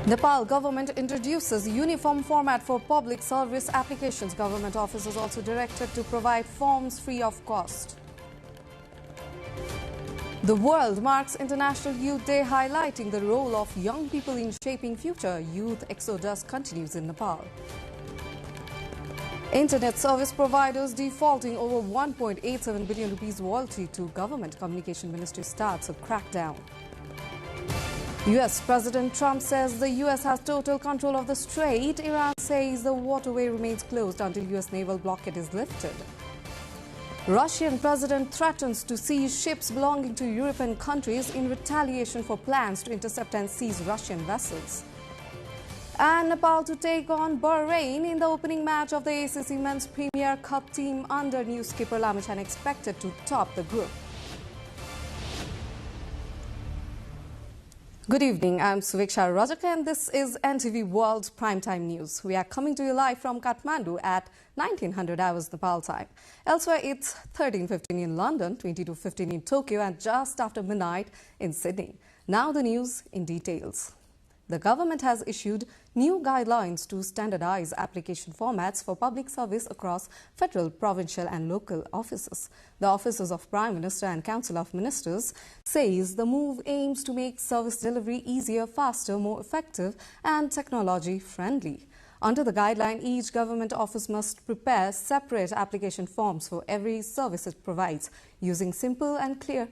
Nepal government introduces uniform format for public service applications. Government officers also directed to provide forms free of cost. The world marks International Youth Day, highlighting the role of young people in shaping future. Youth exodus continues in Nepal. Internet service providers defaulting over 1.87 billion rupees royalty to government. Communication Ministry starts a crackdown. US President Trump says the US has total control of the strait. Iran says the waterway remains closed until US naval blockade is lifted. Russian president threatens to seize ships belonging to European countries in retaliation for plans to intercept and seize Russian vessels. And Nepal to take on Bahrain in the opening match of the ACC Men's Premier Cup. Team under new skipper Lamichan expected to top the group. Good evening, I'm Suviksha Rajaka and this is NTV World Primetime News. We are coming to you live from Kathmandu at 1900 hours Nepal time. Elsewhere it's 13:15 in London, 22:15 in Tokyo and just after midnight in Sydney. Now the news in details. The government has issued new guidelines to standardize application formats for public service across federal, provincial and local offices. The offices of Prime Minister and Council of Ministers says the move aims to make service delivery easier, faster, more effective and technology friendly. Under the guideline, each government office must prepare separate application forms for every service it provides, using simple and clear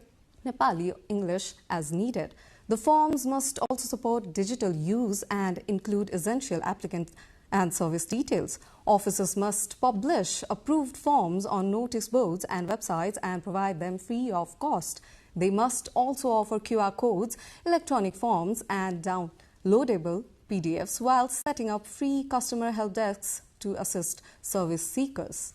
Nepali English as needed. The forms must also support digital use and include essential applicant and service details. Officers must publish approved forms on notice boards and websites and provide them free of cost. They must also offer QR codes, electronic forms and downloadable PDFs while setting up free customer help desks to assist service seekers.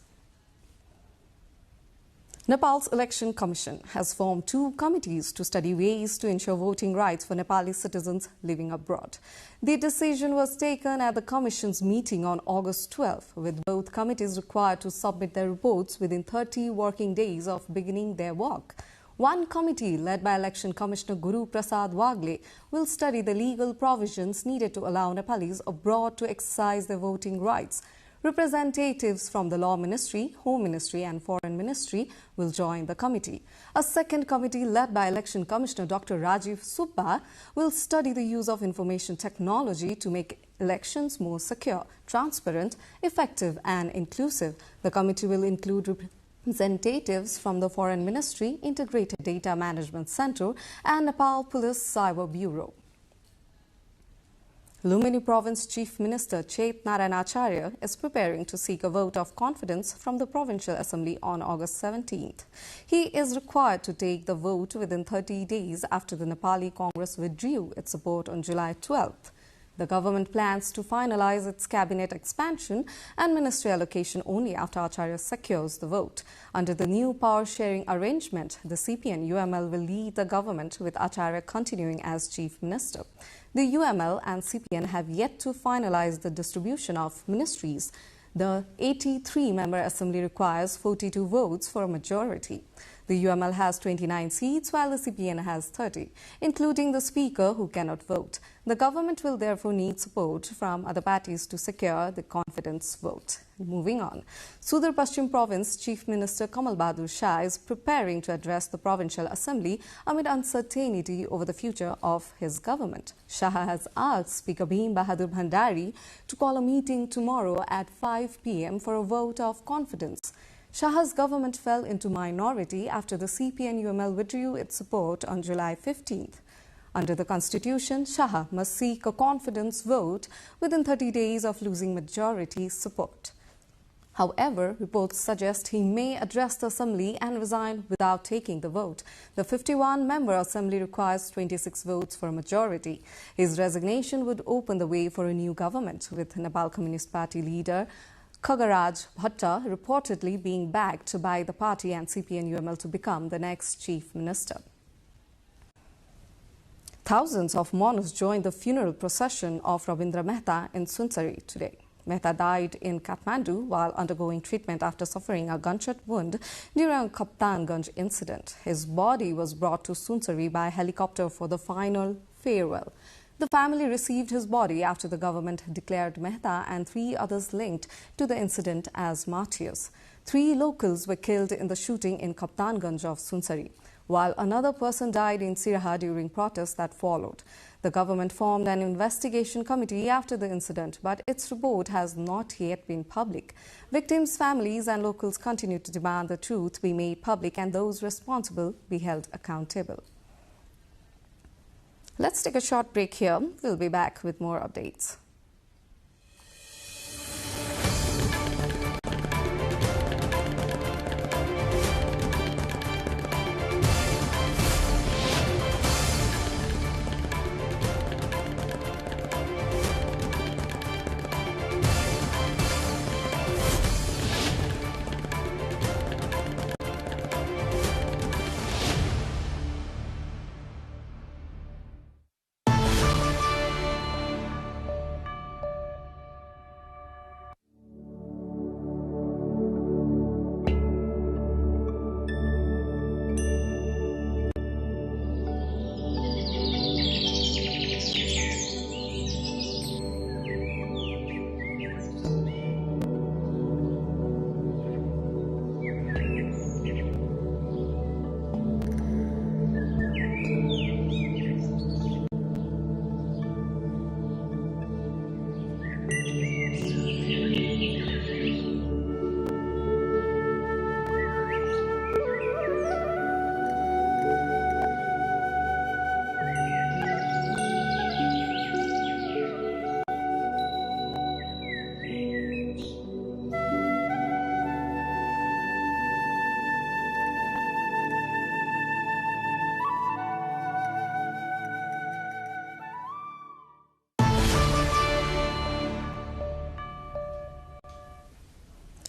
Nepal's Election Commission has formed two committees to study ways to ensure voting rights for Nepali citizens living abroad. The decision was taken at the Commission's meeting on August 12, with both committees required to submit their reports within 30 working days of beginning their work. One committee, led by Election Commissioner Guru Prasad Wagle, will study the legal provisions needed to allow Nepalis abroad to exercise their voting rights. Representatives from the Law Ministry, Home Ministry and Foreign Ministry will join the committee. A second committee led by Election Commissioner Dr. Rajiv Subba will study the use of information technology to make elections more secure, transparent, effective and inclusive. The committee will include representatives from the Foreign Ministry, Integrated Data Management Center and Nepal Police Cyber Bureau. Lumini Province Chief Minister Chet Narayan Acharya is preparing to seek a vote of confidence from the Provincial Assembly on August 17th. He is required to take the vote within 30 days after the Nepali Congress withdrew its support on July 12th. The government plans to finalize its cabinet expansion and ministry allocation only after Acharya secures the vote. Under the new power-sharing arrangement, the CPN-UML will lead the government with Acharya continuing as chief minister. The UML and CPN have yet to finalize the distribution of ministries. The 83-member assembly requires 42 votes for a majority. The UML has 29 seats while the CPN has 30, including the speaker who cannot vote. The government will therefore need support from other parties to secure the confidence vote. Moving on, Sudar Paschim Province Chief Minister Kamal Bahadur Shah is preparing to address the Provincial Assembly amid uncertainty over the future of his government. Shah has asked Speaker Bhim Bahadur Bhandari to call a meeting tomorrow at 5 p.m. for a vote of confidence. Shah's government fell into minority after the CPN-UML withdrew its support on July 15th. Under the constitution, Shah must seek a confidence vote within 30 days of losing majority support. However, reports suggest he may address the assembly and resign without taking the vote. The 51-member assembly requires 26 votes for a majority. His resignation would open the way for a new government, with Nepal Communist Party leader Khagaraj Bhatta reportedly being backed by the party and CPN-UML to become the next chief minister. Thousands of mourners joined the funeral procession of Rabindra Mehta in Sunsari today. Mehta died in Kathmandu while undergoing treatment after suffering a gunshot wound during a Kaptanganj incident. His body was brought to Sunsari by helicopter for the final farewell. The family received his body after the government declared Mehta and 3 others linked to the incident as martyrs. 3 locals were killed in the shooting in Kaptanganj of Sunsari, while another person died in Sirha during protests that followed. The government formed an investigation committee after the incident, but its report has not yet been public. Victims' families and locals continue to demand the truth be made public and those responsible be held accountable. Let's take a short break here. We'll be back with more updates.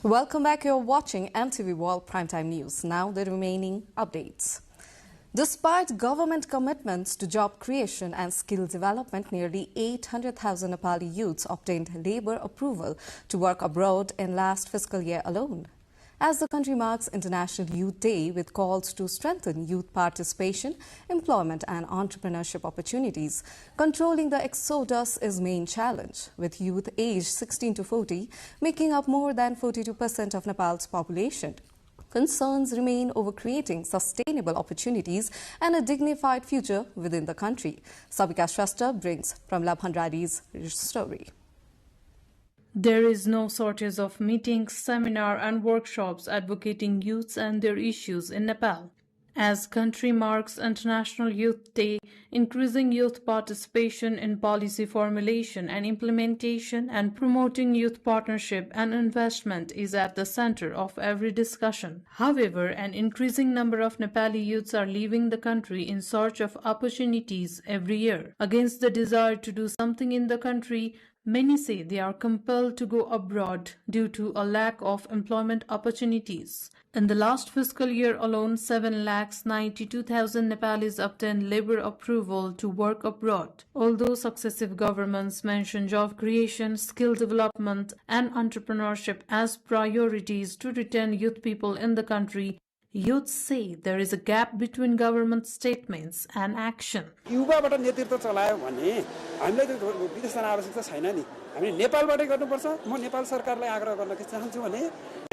Welcome back. You're watching NTV World Primetime News. Now the remaining updates. Despite government commitments to job creation and skill development, nearly 800,000 Nepali youths obtained labour approval to work abroad in last fiscal year alone. As the country marks International Youth Day with calls to strengthen youth participation, employment and entrepreneurship opportunities, controlling the exodus is main challenge, with youth aged 16 to 40 making up more than 42% of Nepal's population. Concerns remain over creating sustainable opportunities and a dignified future within the country. Sabika Shrestha brings Pramla Bhandrari's story. There is no shortage of meetings, seminars and workshops advocating youths and their issues in Nepal. As country marks International Youth Day, increasing youth participation in policy formulation and implementation and promoting youth partnership and investment is at the center of every discussion. However, an increasing number of Nepali youths are leaving the country in search of opportunities every year. Against the desire to do something in the country, many say they are compelled to go abroad due to a lack of employment opportunities. In the last fiscal year alone, 7,92,000 Nepalis obtained labour approval to work abroad. Although successive governments mention job creation, skill development and entrepreneurship as priorities to retain youth people in the country, youth say there is a gap between government statements and action. युवाबाट नेतृत्व चलायो भने हामीलाई त विदेश जान आवश्यकता छैन नि हामी नेपालबाटै गर्नुपर्छ म नेपाल सरकारलाई आग्रह गर्न चाहन्छु भने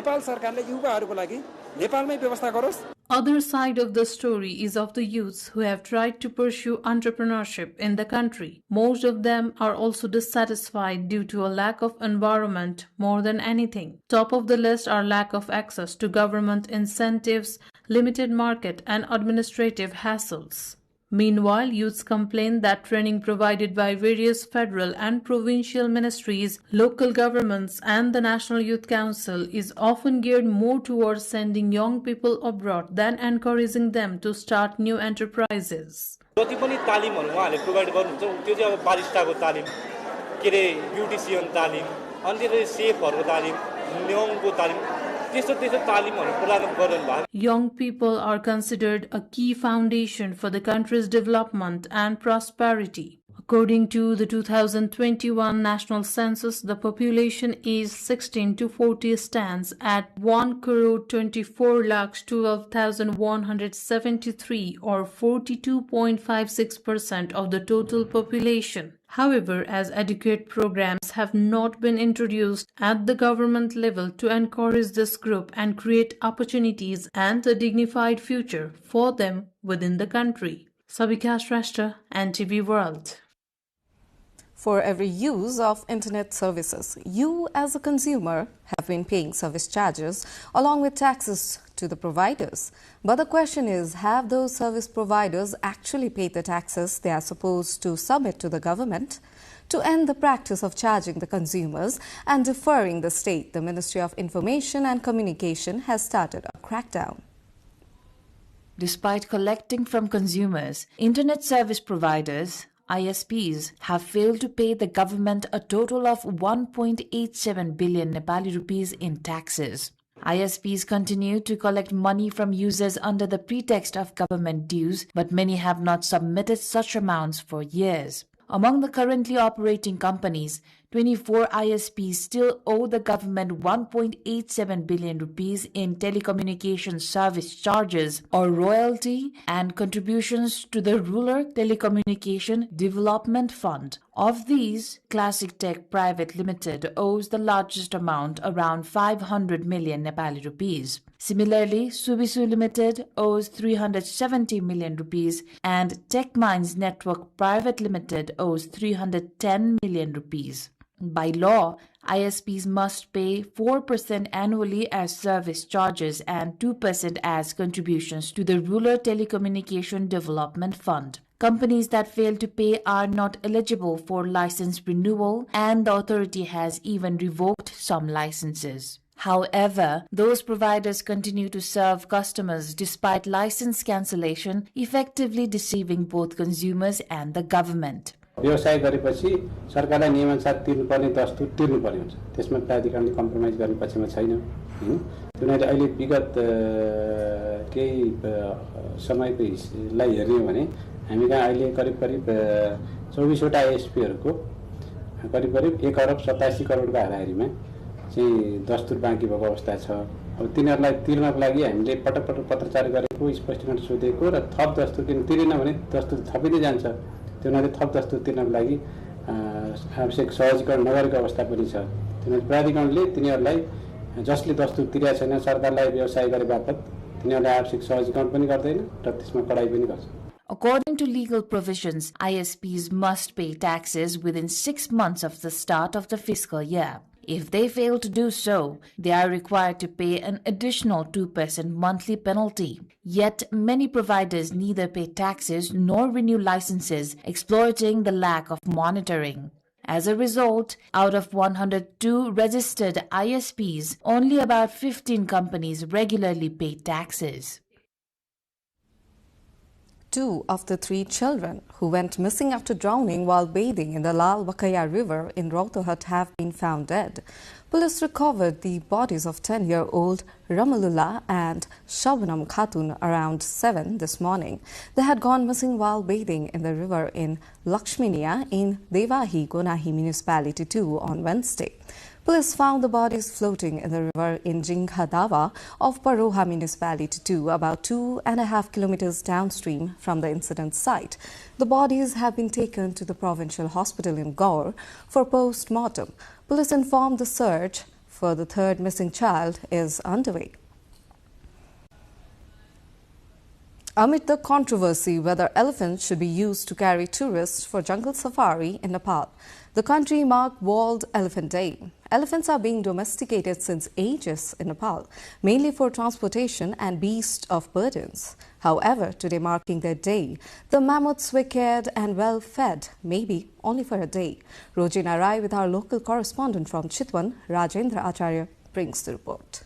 नेपाल सरकारले युवाहरूको लागि नेपालमै व्यवस्था गरोस्. Other side of the story is of the youths who have tried to pursue entrepreneurship in the country. Most of them are also dissatisfied due to a lack of environment more than anything. Top of the list are lack of access to government incentives, limited market and administrative hassles. Meanwhile, youths complain that training provided by various federal and provincial ministries, local governments and the National Youth Council is often geared more towards sending young people abroad than encouraging them to start new enterprises. जति पनि तालिमहरु उहाँले provide गर्नुहुन्छ त्यो चाहिँ अब बारिस्टाको तालिम के रे ब्युटिशियन तालिम अनि त्यसले सेफहरुको तालिम न्योङको तालिम Young people are considered a key foundation for the country's development and prosperity. A According to the 2021 national census, the population aged 16 to 40 stands at 1,24,12,173 or 42.56% of the total population. However, as adequate programs have not been introduced at the government level to encourage this group and create opportunities and a dignified future for them within the country. Sabika Shrestha, NTV World. For every use of internet services, you as a consumer have been paying service charges along with taxes to the providers. But the question is, have those service providers actually paid the taxes they are supposed to submit to the government? To end the practice of charging the consumers and deferring the state, the Ministry of Information and Communication has started a crackdown. Despite collecting from consumers, internet service providers, ISPs, have failed to pay the government a total of 1.87 billion Nepali rupees in taxes. ISPs continue to collect money from users under the pretext of government dues, but many have not submitted such amounts for years. Among the currently operating companies, 24 ISPs still owe the government 1.87 billion rupees in telecommunication service charges or royalty and contributions to the Rural Telecommunication Development Fund. Of these, Classic Tech Private Limited owes the largest amount, around 500 million Nepali rupees. Similarly, Subisu Limited owes 370 million rupees and TechMinds Network Private Limited owes 310 million rupees. By law, ISPs must pay 4% annually as service charges and 2% as contributions to the Rural Telecommunication Development Fund. Companies that fail to pay are not eligible for license renewal, and the authority has even revoked some licenses. However, those providers continue to serve customers despite license cancellation, effectively deceiving both consumers and the government. व्यवसाय गरेपछि सरकारलाई नियमअनुसार तिर्नुपर्ने दस्तुर तिर्नुपर्ने हुन्छ त्यसमा प्राधिकरणले compromise गर्ने पक्षमा छैन हैन किनभने अहिले विगत केही समयलाई हेर्ने भने हामी कहाँ अहिले करिब 24 वटा आईएसपीहरुको करिब 1 अरब 87 करोडको हाराहारीमा चाहिँ दस्तुर बाँकी भएको अवस्था छ अब तिनीहरुलाई तिर्नको लागि हामीले पटक पत्रचार गरेको स्पष्टीकरण सोधेको र थप दस्तुर किन तिरेन भने दस्तुर थपिँदै जान्छ तिनीहरुले थप दस्तुर तिर्नको लागि आवश्यक सहजीकरण नगरेको अवस्था पनि छ तिनीहरु प्राधिकरणले तिनीहरुलाई जसले दस्तुर तिरेका छैन सरकारलाई व्यवसाय गरे बापत तिनीहरुले आवश्यक सहजीकरण पनि गर्दैन र त्यसमा कडाई पनि गर्छ. According to legal provisions, ISPs must pay taxes within 6 months of the start of the fiscal year. If they fail to do so, they are required to pay an additional 2% monthly penalty. Yet, many providers neither pay taxes nor renew licenses, exploiting the lack of monitoring. As a result, out of 102 registered ISPs, only about 15 companies regularly pay taxes. 2 of the 3 children who went missing after drowning while bathing in the Lal Bakaya River in Rohtahat have been found dead. Police recovered the bodies of 10-year-old Ramalullah and Shabanam Khatun around 7 this morning. They had gone missing while bathing in the river in Lakshminia in Devahi, Gonahi Municipality 2 on Wednesday. Police found the bodies floating in the river in Jinghadawa of Paroha Municipality 2, about 2.5 kilometers downstream from the incident site. The bodies have been taken to the provincial hospital in Gaur for post-mortem. Police informed the search for the third missing child is underway. Amid the controversy whether elephants should be used to carry tourists for jungle safari in Nepal, the country marked World Elephant Day. Elephants are being domesticated since ages in Nepal, mainly for transportation and beast of burdens. However, today marking their day, the mammoths were cared and well fed, maybe only for a day. Rojina Rai with our local correspondent from Chitwan, Rajendra Acharya, brings the report.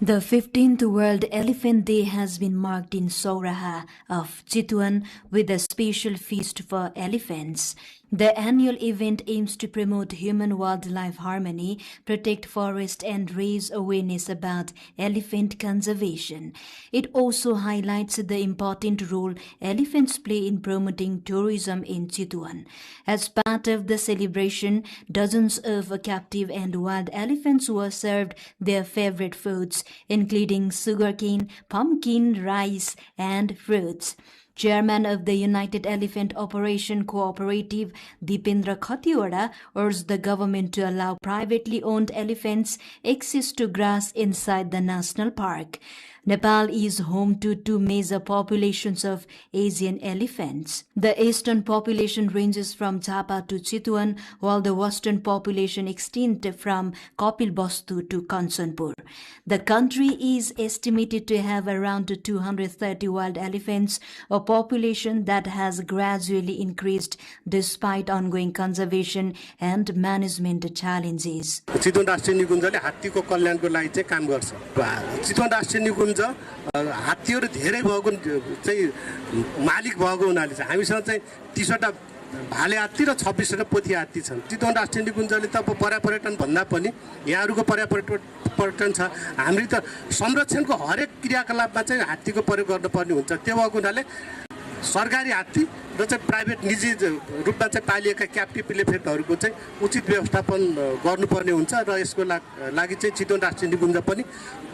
The 15th World Elephant Day has been marked in Sauraha of Chitwan with a special feast for elephants. The annual event aims to promote human-wildlife harmony, protect forest and raise awareness about elephant conservation. It also highlights the important role elephants play in promoting tourism in Chitwan. As part of the celebration, dozens of captive and wild elephants were served their favorite foods, including sugarcane, pumpkin, rice, and fruits. Chairman of the United Elephant Operation Cooperative, Dipendra Khatiwada, urged the government to allow privately owned elephants access to grass inside the national park. Nepal is home to two major populations of Asian elephants. The eastern population ranges from Chapa to Chitwan, while the western population extends from Kapilvastu to Kanchanpur. The country is estimated to have around 230 wild elephants, a population that has gradually increased despite ongoing conservation and management challenges. चितवन राष्ट्रिय निकुञ्जले हात्तीको कल्याणको लागि चाहिँ काम गर्छ। चितवन राष्ट्रिय निकुञ्ज हात्तीहरु धेरै भएको चाहिँ मालिक भएको हुनाले चाहिँ हामीसँग चाहिँ 30वटा भाले हात्ती र 26वटा पोथी हात्ती छन्। चितवन राष्ट्रिय निकुञ्जले त पर्यापर्यटन भन्दा पनि यहाँहरुको पर्यापर्यटन छ। हामी त संरक्षणको हरेक क्रियाकलापमा चाहिँ हात्तीको प्रयोग गर्नुपर्ने हुन्छ। त्यो भएको हुनाले सरकारी हात्ती र चाहिँ प्राइभेट निजी रूपमा चाहिँ पालिएका क्याप्टिभ एलिफेन्टहरुको चाहिँ उचित व्यवस्थापन गर्नुपर्ने हुन्छ र यसको लागि चाहिँ चितवन राष्ट्रिय निकुञ्ज पनि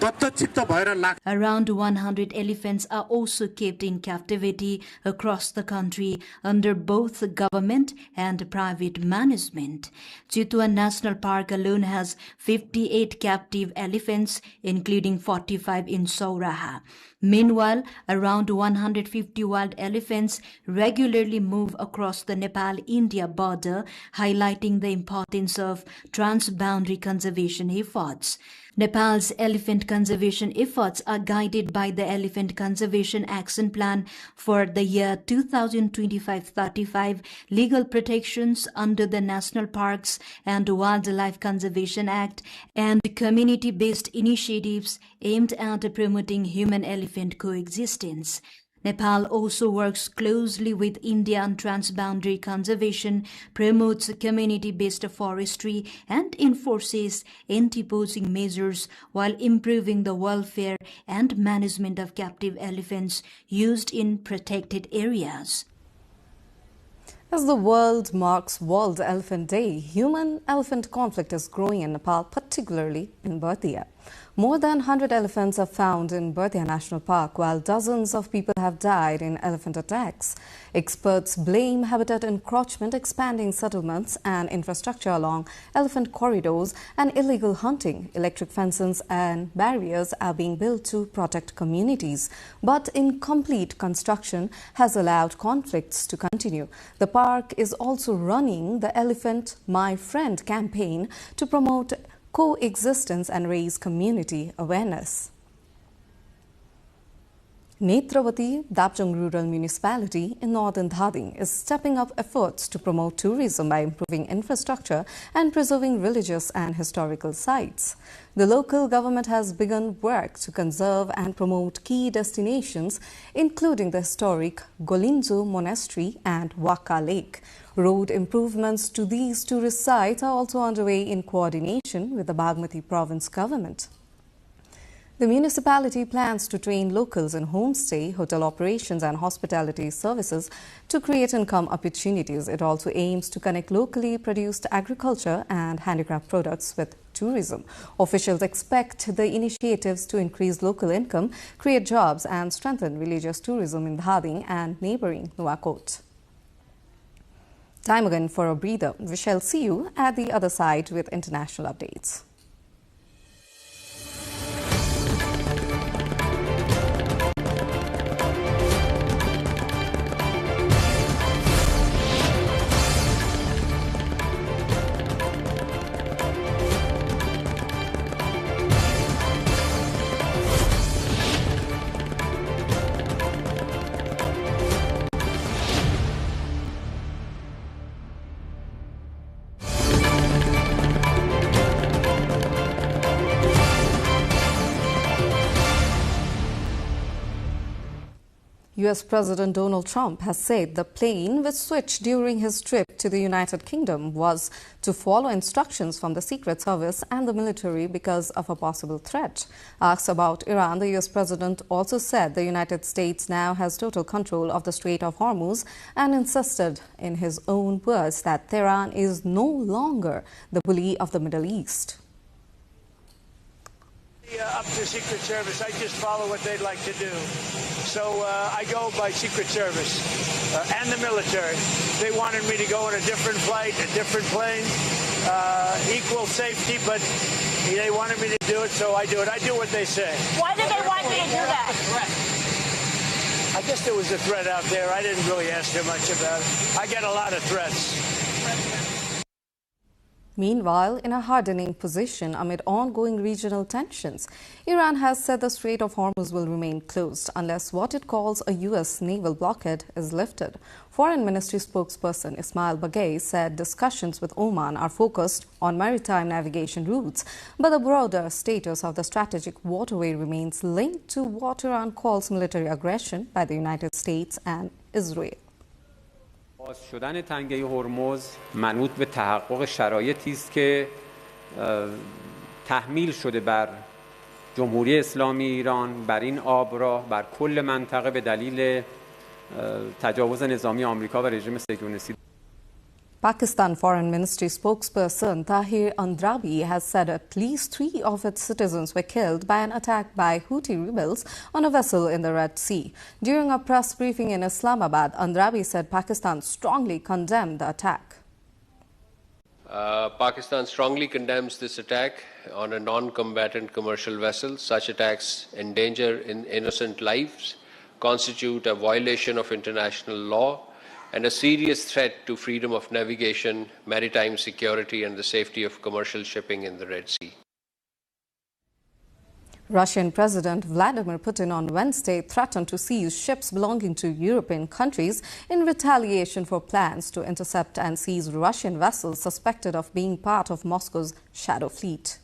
तत्त्वचित्त भएर लाग्छ। Around 100 elephants are also kept in captivity across the country under both government and private management. Chitwan National Park alone has 58 captive elephants, including 45 in Sauraha. Meanwhile, around 150 wild elephants regularly move across the Nepal-India border, highlighting the importance of transboundary conservation efforts. Nepal's elephant conservation efforts are guided by the Elephant Conservation Action Plan for the year 2025-35, legal protections under the National Parks and Wildlife Conservation Act, and community-based initiatives aimed at promoting human-elephant coexistence. Nepal also works closely with India on transboundary conservation, promotes community-based forestry, and enforces anti-poaching measures while improving the welfare and management of captive elephants used in protected areas. As the world marks World Elephant Day, human-elephant conflict is growing in Nepal, particularly in Bardia. More than 100 elephants are found in Bardia National Park, while dozens of people have died in elephant attacks. Experts blame habitat encroachment, expanding settlements and infrastructure along elephant corridors, and illegal hunting. Electric fences and barriers are being built to protect communities. But incomplete construction has allowed conflicts to continue. The park is also running the Elephant My Friend campaign to promote coexistence and raise community awareness. Netravati, Dapchang Rural Municipality in northern Dhading is stepping up efforts to promote tourism by improving infrastructure and preserving religious and historical sites. The local government has begun work to conserve and promote key destinations, including the historic Golinzo Monastery and Waka Lake. Road improvements to these tourist sites are also underway in coordination with the Bagmati province government. The municipality plans to train locals in homestay, hotel operations and hospitality services to create income opportunities. It also aims to connect locally produced agriculture and handicraft products with tourism. Officials expect the initiatives to increase local income, create jobs and strengthen religious tourism in Dhading and neighbouring Nuwakot. Time again for a breather. We shall see you at the other side with international updates. U.S. President Donald Trump has said the plane, which switched during his trip to the United Kingdom, was to follow instructions from the Secret Service and the military because of a possible threat. Asked about Iran, the U.S. President also said the United States now has total control of the Strait of Hormuz and insisted, in his own words, that Tehran is no longer the bully of the Middle East. Up to Secret Service, I just follow what they'd like to do. So I go by Secret Service and the military. They wanted me to go on a different flight, a different plane, equal safety, but they wanted me to do it, so I do it. I do what they say. Why did they want you to do that? I guess there was a threat out there. I didn't really ask too much about it. I get a lot of threats. Meanwhile, in a hardening position amid ongoing regional tensions, Iran has said the Strait of Hormuz will remain closed unless what it calls a U.S. naval blockade is lifted. Foreign Ministry spokesperson Ismail Bagay said discussions with Oman are focused on maritime navigation routes, but the broader status of the strategic waterway remains linked to what Iran calls military aggression by the United States and Israel. باز شدن تنگه هرمز منوط به تحقق شرایطی است که تحمیل شده بر جمهوری اسلامی ایران، بر این آبراه، بر کل منطقه به دلیل تجاوز نظامی آمریکا و رژیم صهیونیستی. Pakistan Foreign Ministry spokesperson Tahir Andrabi has said at least 3 of its citizens were killed by an attack by Houthi rebels on a vessel in the Red Sea. During a press briefing in Islamabad, Andrabi said Pakistan strongly condemned the attack. Pakistan strongly condemns this attack on a non-combatant commercial vessel. Such attacks endanger innocent lives, constitute a violation of international law, and a serious threat to freedom of navigation, maritime security, and the safety of commercial shipping in the Red Sea. Russian President Vladimir Putin on Wednesday threatened to seize ships belonging to European countries in retaliation for plans to intercept and seize Russian vessels suspected of being part of Moscow's shadow fleet.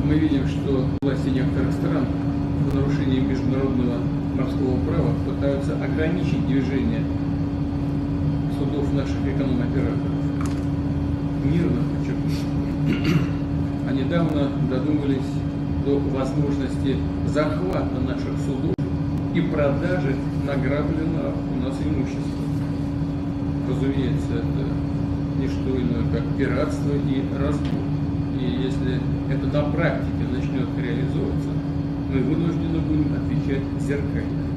Мы видим, что власти некоторых стран в нарушении международного морского права пытаются ограничить движение судов наших эконом-операторов. Мирно, подчеркну. А недавно додумались до возможности захвата наших судов и продажи награбленного у нас имущества. Разумеется, это не что иное, как пиратство и разбой. И если это на практике начнет реализовываться, мы вынуждены будем отвечать зеркально.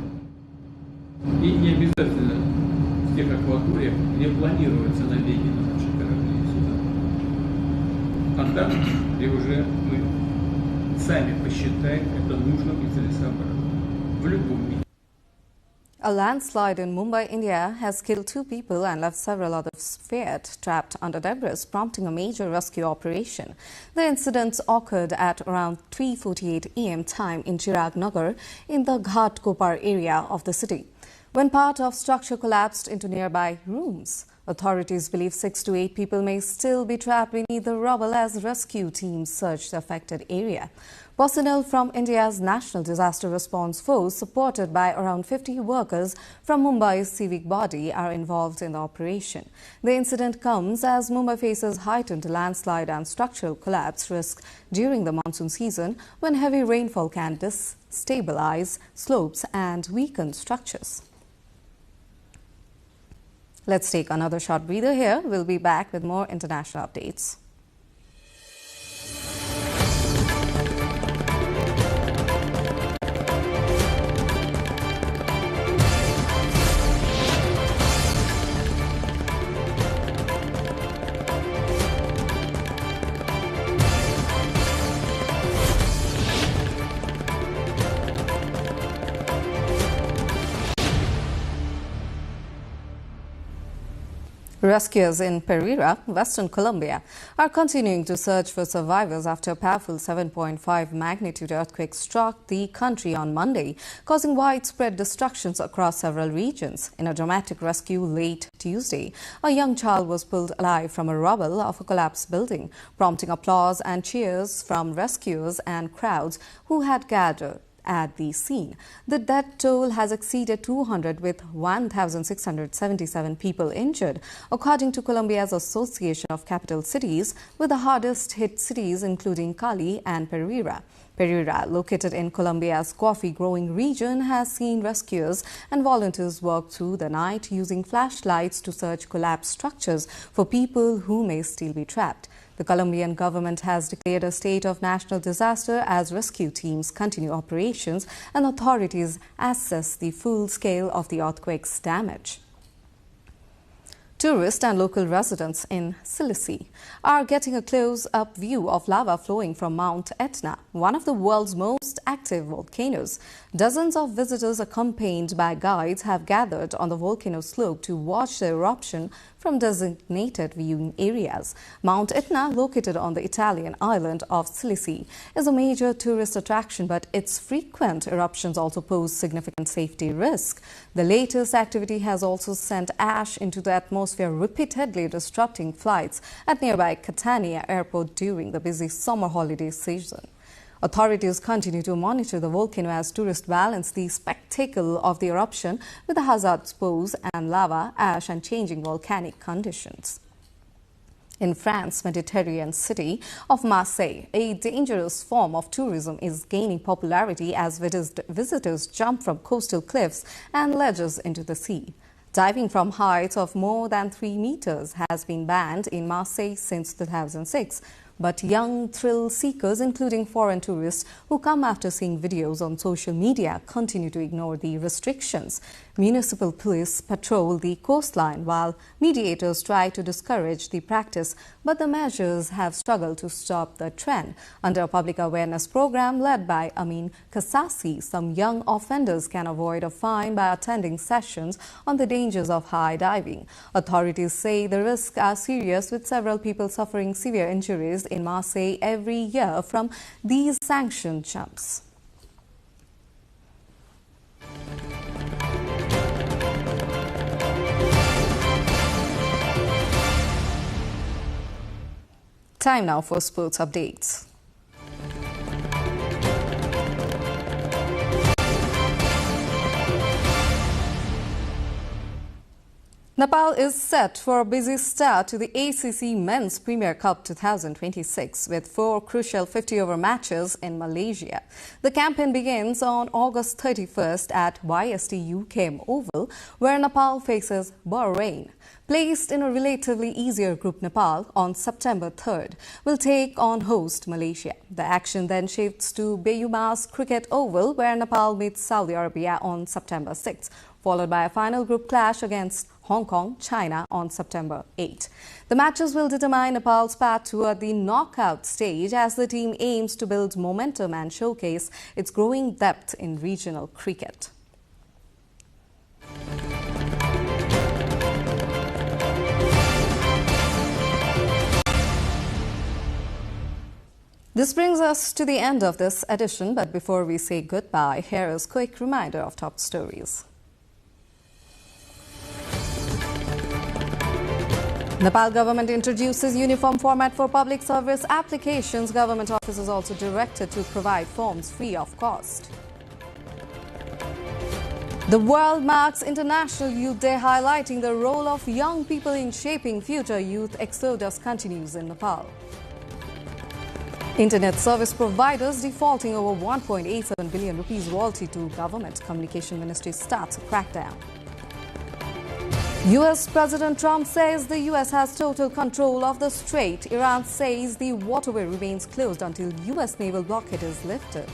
И не обязательно в тех акваториях, где планируется набеги на наши корабли и суда. А там, где уже мы сами посчитаем это нужным и целесообразным. В любом мире. A landslide in Mumbai, India has killed 2 people and left several others feared trapped under debris, prompting a major rescue operation. The incidents occurred at around 3:48 a.m. time in Chirag Nagar in the Ghatkopar area of the city, when part of structure collapsed into nearby rooms. Authorities believe 6 to 8 people may still be trapped beneath the rubble as rescue teams search the affected area. Personnel from India's National Disaster Response Force, supported by around 50 workers from Mumbai's civic body, are involved in the operation. The incident comes as Mumbai faces heightened landslide and structural collapse risk during the monsoon season, when heavy rainfall can destabilize slopes and weaken structures. Let's take another short breather here. We'll be back with more international updates. Rescuers in Pereira, Western Colombia, are continuing to search for survivors after a powerful 7.5 magnitude earthquake struck the country on Monday, causing widespread destructions across several regions. In a dramatic rescue late Tuesday, a young child was pulled alive from a rubble of a collapsed building, prompting applause and cheers from rescuers and crowds who had gathered at the scene. The death toll has exceeded 200 with 1,677 people injured, according to Colombia's Association of Capital Cities, with the hardest hit cities including Cali and Pereira. Pereira, located in Colombia's coffee-growing region, has seen rescuers and volunteers work through the night using flashlights to search collapsed structures for people who may still be trapped. The Colombian government has declared a state of national disaster as rescue teams continue operations and authorities assess the full scale of the earthquake's damage. Tourists and local residents in Sicily are getting a close-up view of lava flowing from Mount Etna, one of the world's most active volcanoes. Dozens of visitors accompanied by guides have gathered on the volcano slope to watch the eruption from designated viewing areas. Mount Etna, located on the Italian island of Sicily, is a major tourist attraction, but its frequent eruptions also pose significant safety risk. The latest activity has also sent ash into the atmosphere, repeatedly disrupting flights at nearby Catania airport during the busy summer holiday season. Authorities continue to monitor the volcano as tourists balance the spectacle of the eruption with the hazards posed and lava, ash and changing volcanic conditions. In France's Mediterranean city of Marseille, a dangerous form of tourism is gaining popularity as visitors jump from coastal cliffs and ledges into the sea. Diving from heights of more than 3 meters has been banned in Marseille since 2006. But young thrill seekers, including foreign tourists who come after seeing videos on social media, continue to ignore the restrictions. Municipal police patrol the coastline while mediators try to discourage the practice, but the measures have struggled to stop the trend. Under a public awareness program led by Amin Kassasi, some young offenders can avoid a fine by attending sessions on the dangers of high diving. Authorities say the risks are serious, with several people suffering severe injuries in Marseille every year from these sanctioned jumps. Time now for sports updates. Nepal is set for a busy start to the ACC Men's Premier Cup 2026 with 4 crucial 50-over matches in Malaysia. The campaign begins on August 31st at YST UKM Oval, where Nepal faces Bahrain. Placed in a relatively easier group, Nepal on September 3rd will take on host Malaysia. The action then shifts to Bayumas Cricket Oval, where Nepal meets Saudi Arabia on September 6th, followed by a final group clash against Hong Kong, China on September 8. The matches will determine Nepal's path toward the knockout stage as the team aims to build momentum and showcase its growing depth in regional cricket. This brings us to the end of this edition, but before we say goodbye, here is a quick reminder of top stories. Nepal government introduces uniform format for public service applications. Government officers also directed to provide forms free of cost. The world marks International Youth Day, highlighting the role of young people in shaping future. Youth exodus continues in Nepal. Internet service providers defaulting over 1.87 billion rupees royalty to government. Communication Ministry starts a crackdown. US President Trump says the US has total control of the strait. Iran says the waterway remains closed until US naval blockade is lifted.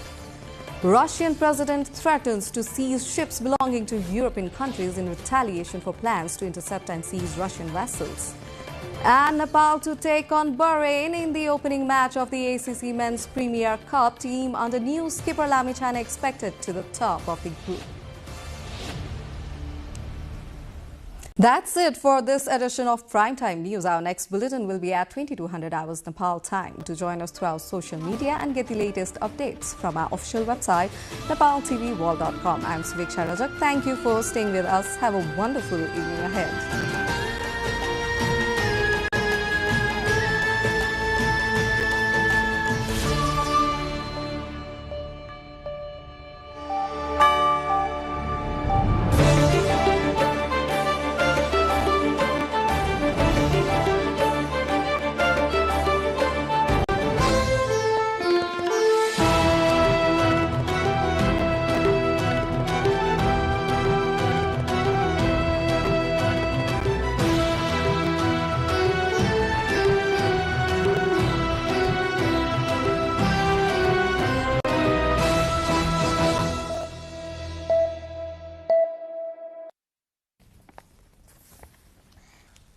Russian president threatens to seize ships belonging to European countries in retaliation for plans to intercept and seize Russian vessels. And Nepal to take on Bahrain in the opening match of the ACC Men's Premier Cup. Team under new skipper Lamichan expected to the top of the group. That's it for this edition of Primetime News. Our next bulletin will be at 2200 hours Nepal time. To join us through our social media and get the latest updates from our official website, nepaltelevision.com. I'm Suviksha Rajak. Thank you for staying with us. Have a wonderful evening ahead.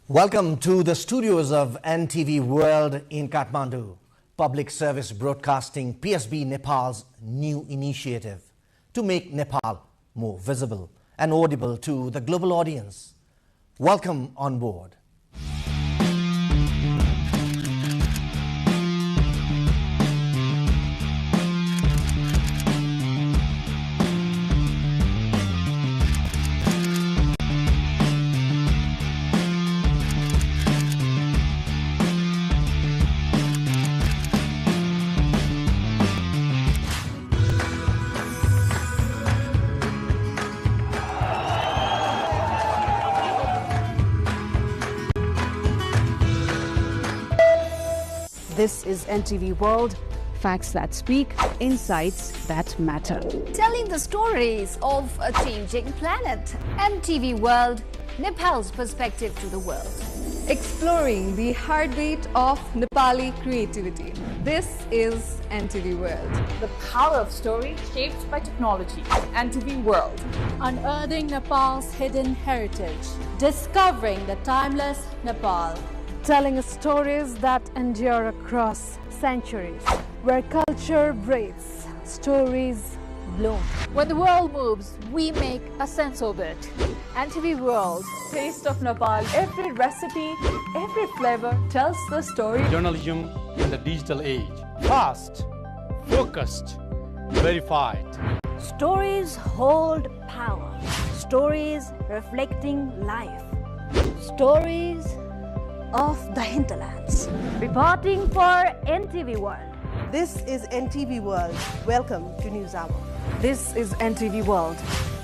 Welcome to the studios of NTV World in Kathmandu. Public Service Broadcasting PSB Nepal's new initiative to make Nepal more visible and audible to the global audience. Welcome on board. This is NTV World, facts that speak, insights that matter. Telling the stories of a changing planet. NTV World, Nepal's perspective to the world. Exploring the heartbeat of Nepali creativity. This is NTV World. The power of story shaped by technology. NTV World. Unearthing Nepal's hidden heritage. Discovering the timeless Nepal. Telling stories that endure across centuries. Where culture breathes, stories bloom. When the world moves, we make a sense of it. NTV World. Taste of Nepal. Every recipe, every flavor tells the story. Journalism in the digital age. Fast, focused, verified. Stories hold power. Stories reflecting life. Stories of the hinterlands. Reporting for NTV World. This is NTV World. Welcome to News Hour. This is NTV World.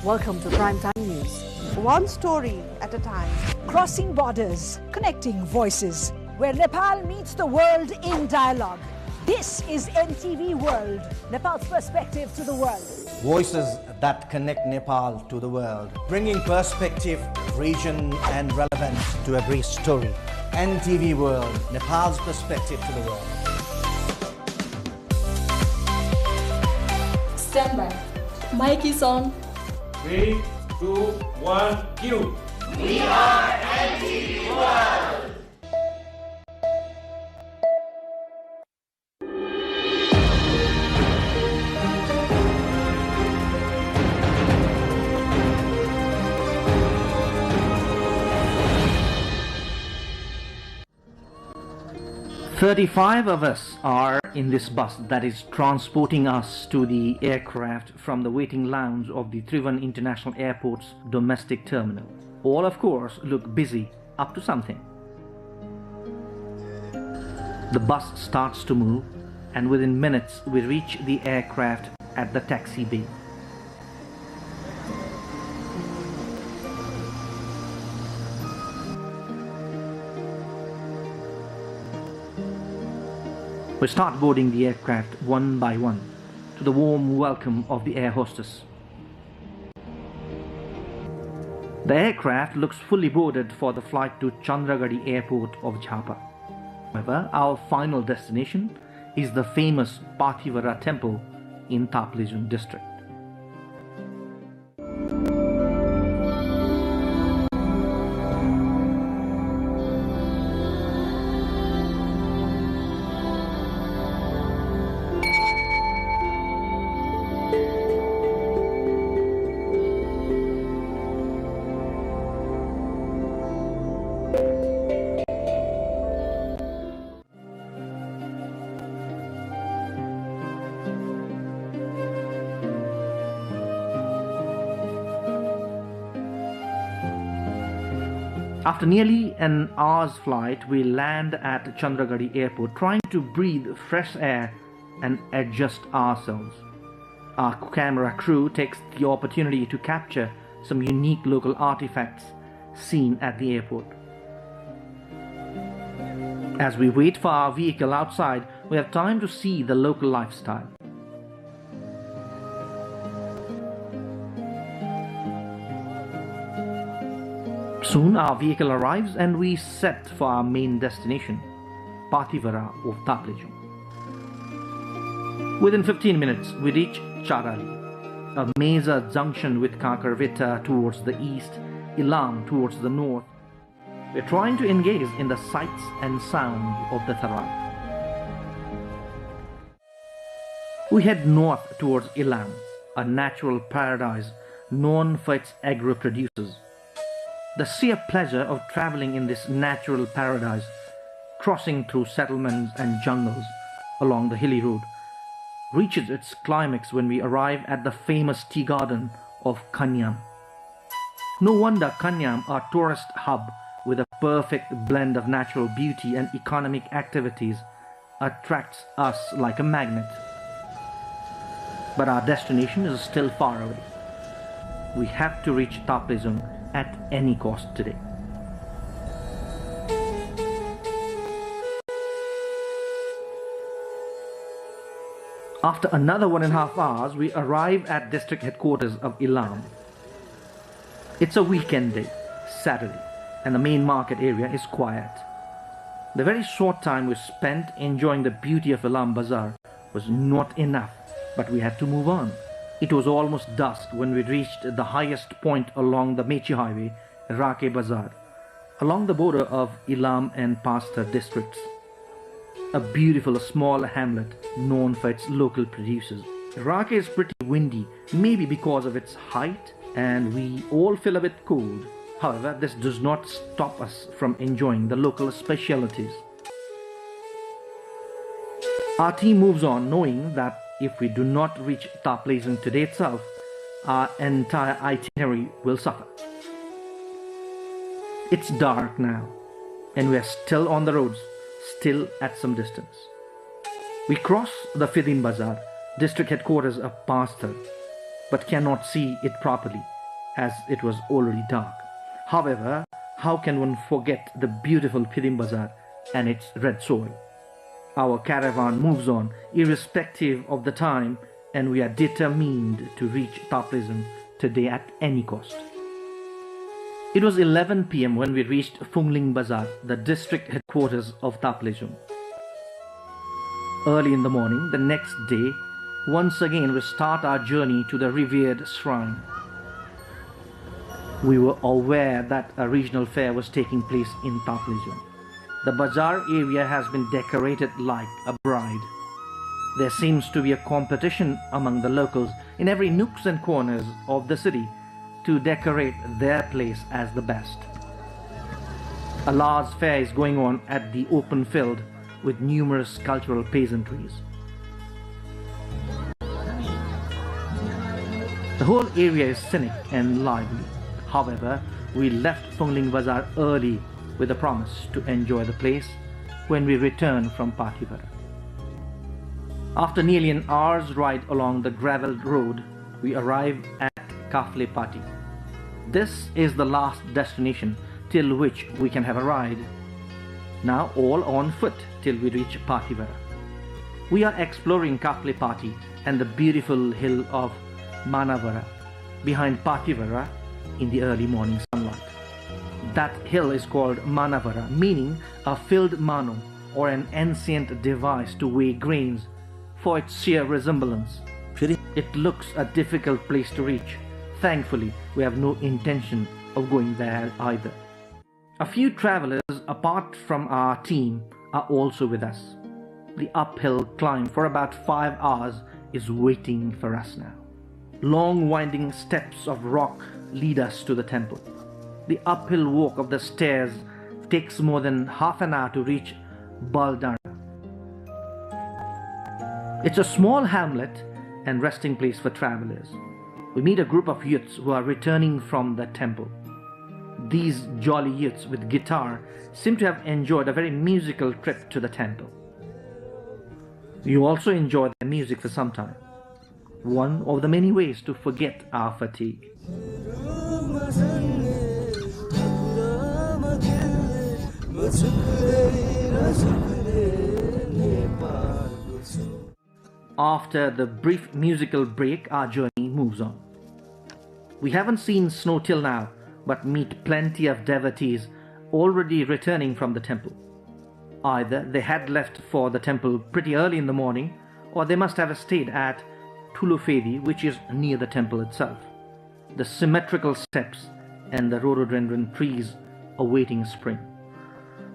Welcome to Primetime News. One story at a time. Crossing borders, connecting voices, where Nepal meets the world in dialogue. This is NTV World, Nepal's perspective to the world. Voices that connect Nepal to the world, bringing perspective, region and relevance to every story. NTV World, Nepal's perspective to the world. Stand by. Mic is on. 3, 2, 1, cue. We are NTV World. 35 of us are in this bus that is transporting us to the aircraft from the waiting lounge of the Trivandrum International Airport's domestic terminal. All, of course, look busy, up to something. The bus starts to move, and within minutes we reach the aircraft at the taxi bay. We start boarding the aircraft one by one, to the warm welcome of the air hostess. The aircraft looks fully boarded for the flight to Chandragarhi Airport of Jhapa. However, our final destination is the famous Pathivara temple in Taplejung district. After nearly an hour's flight, we land at Chandragarhi Airport, trying to breathe fresh air and adjust ourselves. Our camera crew takes the opportunity to capture some unique local artifacts seen at the airport. As we wait for our vehicle outside, we have time to see the local lifestyle. Soon our vehicle arrives and we set for our main destination, Pathivara of Taplejung. Within 15 minutes, we reach Charali, a major junction with Kakarveta towards the east, Ilam towards the north. we're trying to engage in the sights and sounds of the Tharak. We head north towards Ilam, a natural paradise known for its agro-producers. The sheer pleasure of traveling in this natural paradise, crossing through settlements and jungles along the hilly road, reaches its climax when we arrive at the famous tea garden of Kanyam. No wonder Kanyam, our tourist hub with a perfect blend of natural beauty and economic activities, attracts us like a magnet. But our destination is still far away. We have to reach Taplejung at any cost today. After another 1.5 hours, we arrive at district headquarters of Ilam. It's a weekend day, Saturday, and the main market area is quiet. The very short time we spent enjoying the beauty of Ilam Bazaar was not enough, but we had to move on. It was almost dusk when we reached the highest point along the Mechi Highway, Rake Bazaar, along the border of Ilam and Pastar districts. A beautiful small hamlet known for its local producers. Rake is pretty windy, maybe because of its height, and we all feel a bit cold. However, this does not stop us from enjoying the local specialities. Our team moves on knowing that if we do not reach Taplejung today itself, our entire itinerary will suffer. It's dark now, and we are still on the roads, still at some distance. We cross the Fidim Bazaar, district headquarters of Pastar, but cannot see it properly as it was already dark. However, how can one forget the beautiful Fidim Bazaar and its red soil? Our caravan moves on irrespective of the time, and we are determined to reach Taplejung today at any cost. It was 11 p.m. when we reached Phungling Bazaar, the district headquarters of Taplejung. Early in the morning, the next day, once again we start our journey to the revered shrine. We were aware that a regional fair was taking place in Taplejung. The bazaar area has been decorated like a bride. There seems to be a competition among the locals in every nooks and corners of the city to decorate their place as the best. A large fair is going on at the open field with numerous cultural pageantries. The whole area is scenic and lively. However, we left Phungling Bazaar early with a promise to enjoy the place when we return from Pathivara. After nearly an hour's ride along the gravelled road, we arrive at Kafle Pati. This is the last destination till which we can have a ride. Now all on foot till we reach Pathivara. We are exploring Kafle Pati and the beautiful hill of Manavara behind Pathivara in the early morning sunlight. That hill is called Manavara, meaning a filled mano, or an ancient device to weigh grains, for its sheer resemblance. It looks a difficult place to reach. Thankfully, we have no intention of going there either. A few travelers apart from our team are also with us. The uphill climb for about 5 hours is waiting for us now. Long winding steps of rock lead us to the temple. The uphill walk of the stairs takes more than half an hour to reach Baldara. It's a small hamlet and resting place for travelers. We meet a group of youths who are returning from the temple. These jolly youths with guitar seem to have enjoyed a very musical trip to the temple. We also enjoy the music for some time. One of the many ways to forget our fatigue. After the brief musical break, our journey moves on. We haven't seen snow till now, but meet plenty of devotees already returning from the temple. Either they had left for the temple pretty early in the morning, or they must have stayed at Tulufedi, which is near the temple itself. The symmetrical steps and the rhododendron trees awaiting spring.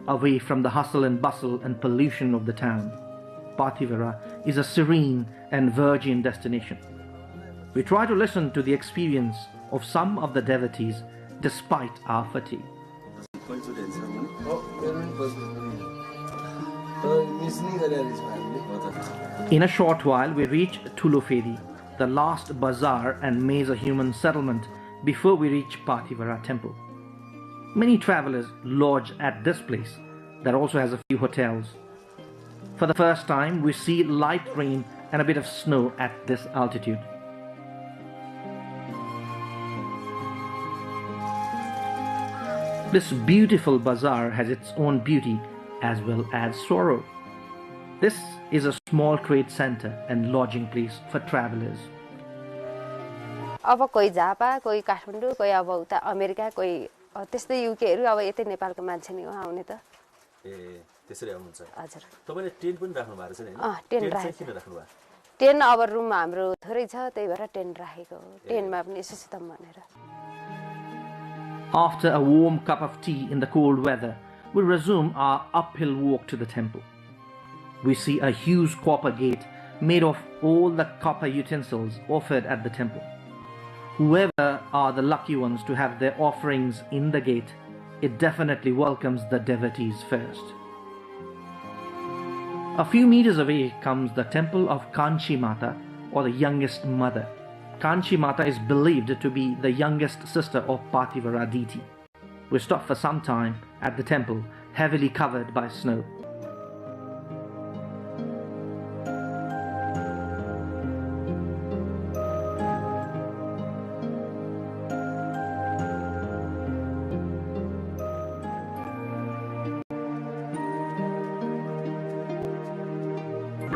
Away from the hustle and bustle and pollution of the town, Pathivara is a serene and virgin destination. We try to listen to the experience of some of the devotees despite our fatigue. In a short while, we reach Tulofedi, the last bazaar and major human settlement before we reach Pathivara temple. Many travelers lodge at this place that also has a few hotels. For the first time, we see light rain and a bit of snow at this altitude. This beautiful bazaar has its own beauty as well as sorrow. This is a small trade center and lodging place for travelers. अब कोही जापा कोही काठमाडौँ कोही अब उता America कोही त्यस्तै युकेहरु अब यतै नेपालको मान्छे नि हो आउने त ए त्यसरी आउनुहुन्छ हजुर तपाईले टेन्ट पनि राख्नु भएको छ नि हैन टेन्ट राखेको किन राख्नु भयो टेन्ट अब रुम हाम्रो थोरै छ त्यही भएर टेन्ट राखेको हो टेन्टमा पनि यसो सितम भनेर After a warm cup of tea in the cold weather, we resume our uphill walk to the temple. We see a huge copper gate made of all the copper utensils offered at the temple. Whoever are the lucky ones to have their offerings in the gate, it definitely welcomes the devotees first. A few meters away comes the temple of Kanchi Mata, or the youngest mother. Kanchi Mata is believed to be the youngest sister of Pathivara deity. We stop for some time at the temple, heavily covered by snow.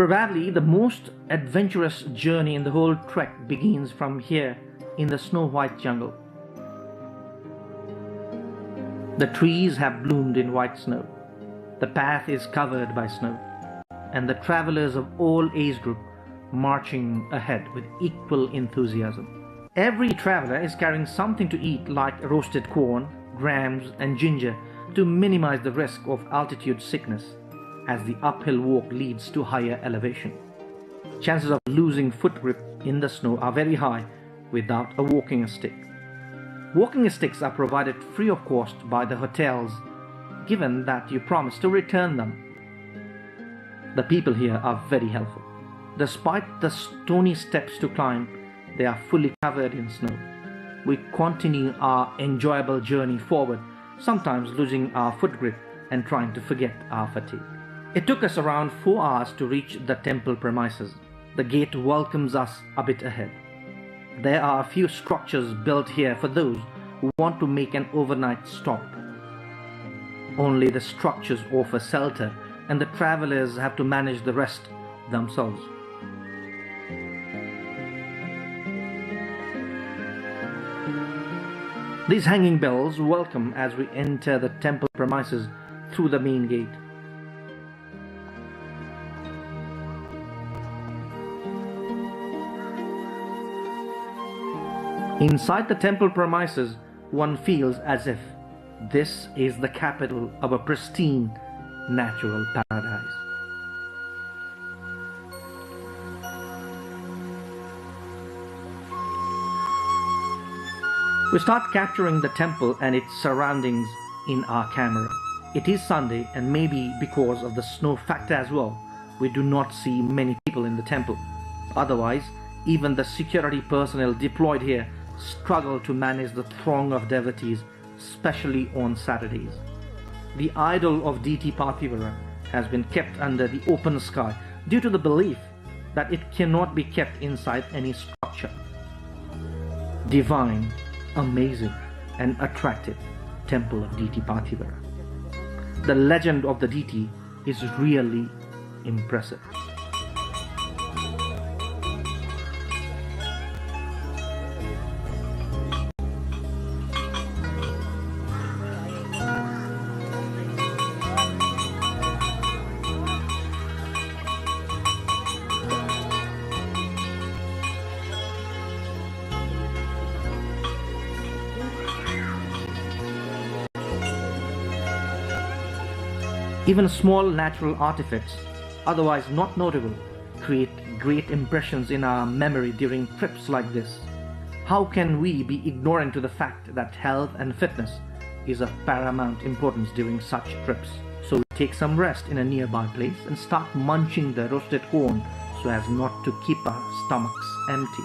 Probably the most adventurous journey in the whole trek begins from here in the snow-white jungle. The trees have bloomed in white snow. The path is covered by snow, and the travelers of all age group marching ahead with equal enthusiasm. Every traveler is carrying something to eat like roasted corn, grams and ginger to minimize the risk of altitude sickness, as the uphill walk leads to higher elevation. Chances of losing foot grip in the snow are very high without a walking stick. Walking sticks are provided free of cost by the hotels, given that you promise to return them. The people here are very helpful. Despite the stony steps to climb, they are fully covered in snow. We continue our enjoyable journey forward, sometimes losing our foot grip and trying to forget our fatigue. It took us around 4 hours to reach the temple premises. The gate welcomes us a bit ahead. There are a few structures built here for those who want to make an overnight stop. Only the structures offer shelter, and the travelers have to manage the rest themselves. These hanging bells welcome as we enter the temple premises through the main gate. Inside the temple premises, one feels as if this is the capital of a pristine natural paradise. We start capturing the temple and its surroundings in our camera. It is Sunday, and maybe because of the snow factor as well, we do not see many people in the temple. Otherwise, even the security personnel deployed here struggle to manage the throng of devotees, especially on Saturdays. The idol of deity Pathivara has been kept under the open sky due to the belief that it cannot be kept inside any structure. Divine, amazing and attractive temple of deity Pathivara. The legend of the deity is really impressive. Even small natural artifacts, otherwise not notable, create great impressions in our memory during trips like this. How can we be ignorant to the fact that health and fitness is of paramount importance during such trips? So we take some rest in a nearby place and start munching the roasted corn so as not to keep our stomachs empty.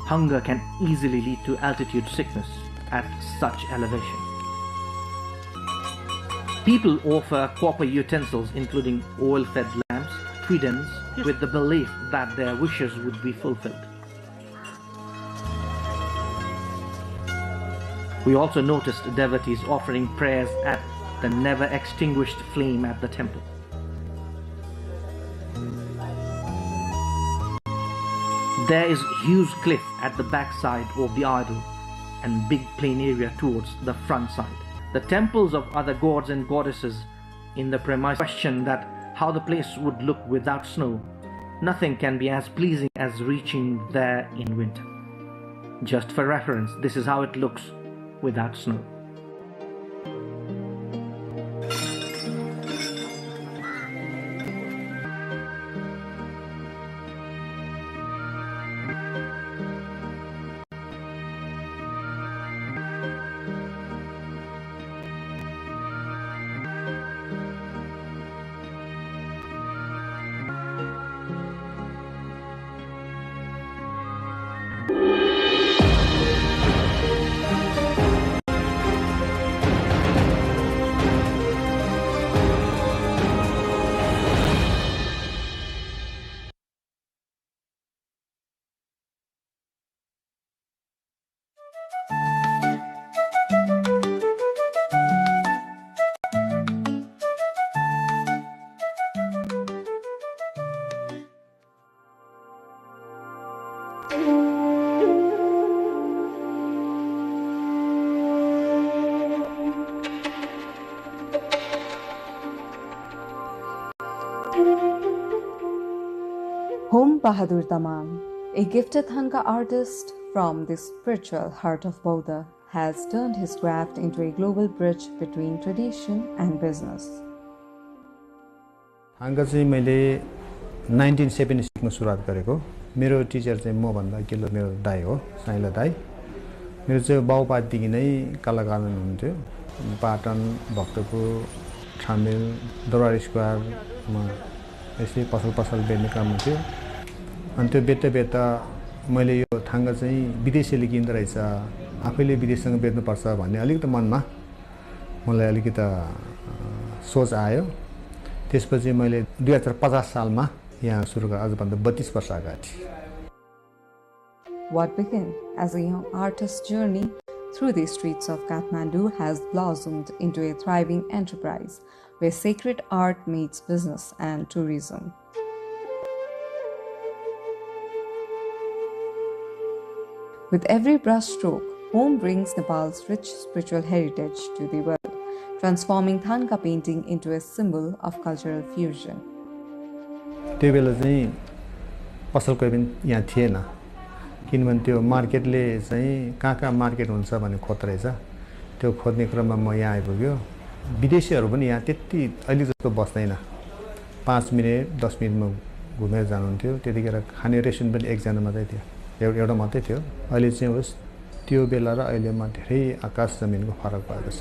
Hunger can easily lead to altitude sickness at such elevation. People offer copper utensils including oil-fed lamps, tridents, with the belief that their wishes would be fulfilled. We also noticed devotees offering prayers at the never-extinguished flame at the temple. There is a huge cliff at the backside of the idol and big plain area towards the front side. The temples of other gods and goddesses in the premise question that how the place would look without snow. Nothing can be as pleasing as reaching there in winter. Just for reference, this is how it looks without snow. Home Bahadur Daman, a gifted Thanga artist from the spiritual heart of Buddha, has turned his craft into a global bridge between tradition and business. Thanga चाहिँ मैले 1976 मा सुरुवात गरेको मेरो Stitcher चाहिँ म भन्दा kilo मेरो दाइ हो साइला दाइ मेरो चाहिँ बाउपादेखि नै कलाकार हुनुहुन्थ्यो पाटन भक्तपुर छामेल दरबार स्क्वायरमा यसले पसल बेच्ने काम हुन्थ्यो अनि त्यो बेच्दा मैले यो थाङ्गा चाहिँ विदेशीले किन्दो रहेछ आफैले विदेशसँग बेच्नु पर्छ भन्ने अलिकति मनमा मलाई अलिकति सोच आयो त्यसपछि मैले 2050 सालमा यहाँ सुरु गरेँ आजभन्दा 32 वर्ष अगाडि What began as a young artist's journey through the streets of Kathmandu has blossomed into a thriving enterprise where sacred art meets business and tourism. With every brushstroke, Home brings Nepal's rich spiritual heritage to the world, transforming Thanga painting into a symbol of cultural fusion. त्यो बेला चाहिँ पसल कोही पनि यहाँ थिएन किनभने त्यो मार्केटले चाहिँ कहाँ मार्केट हुन्छ भन्ने खोज्दो रहेछ त्यो खोज्ने क्रममा म यहाँ आइपुग्यो विदेशीहरू पनि यहाँ त्यति अहिले जस्तो बस्दैन 5 मिनेट 10 मिनेटमा घुमेर जानुहुन्थ्यो त्यतिखेर खाने रेस्टुरेन्ट पनि एकजना मात्रै थियो एउटा मात्रै थियो अहिले चाहिँ होस् त्यो बेला र अहिलेमा धेरै आकाश जमिनको फरक भएको छ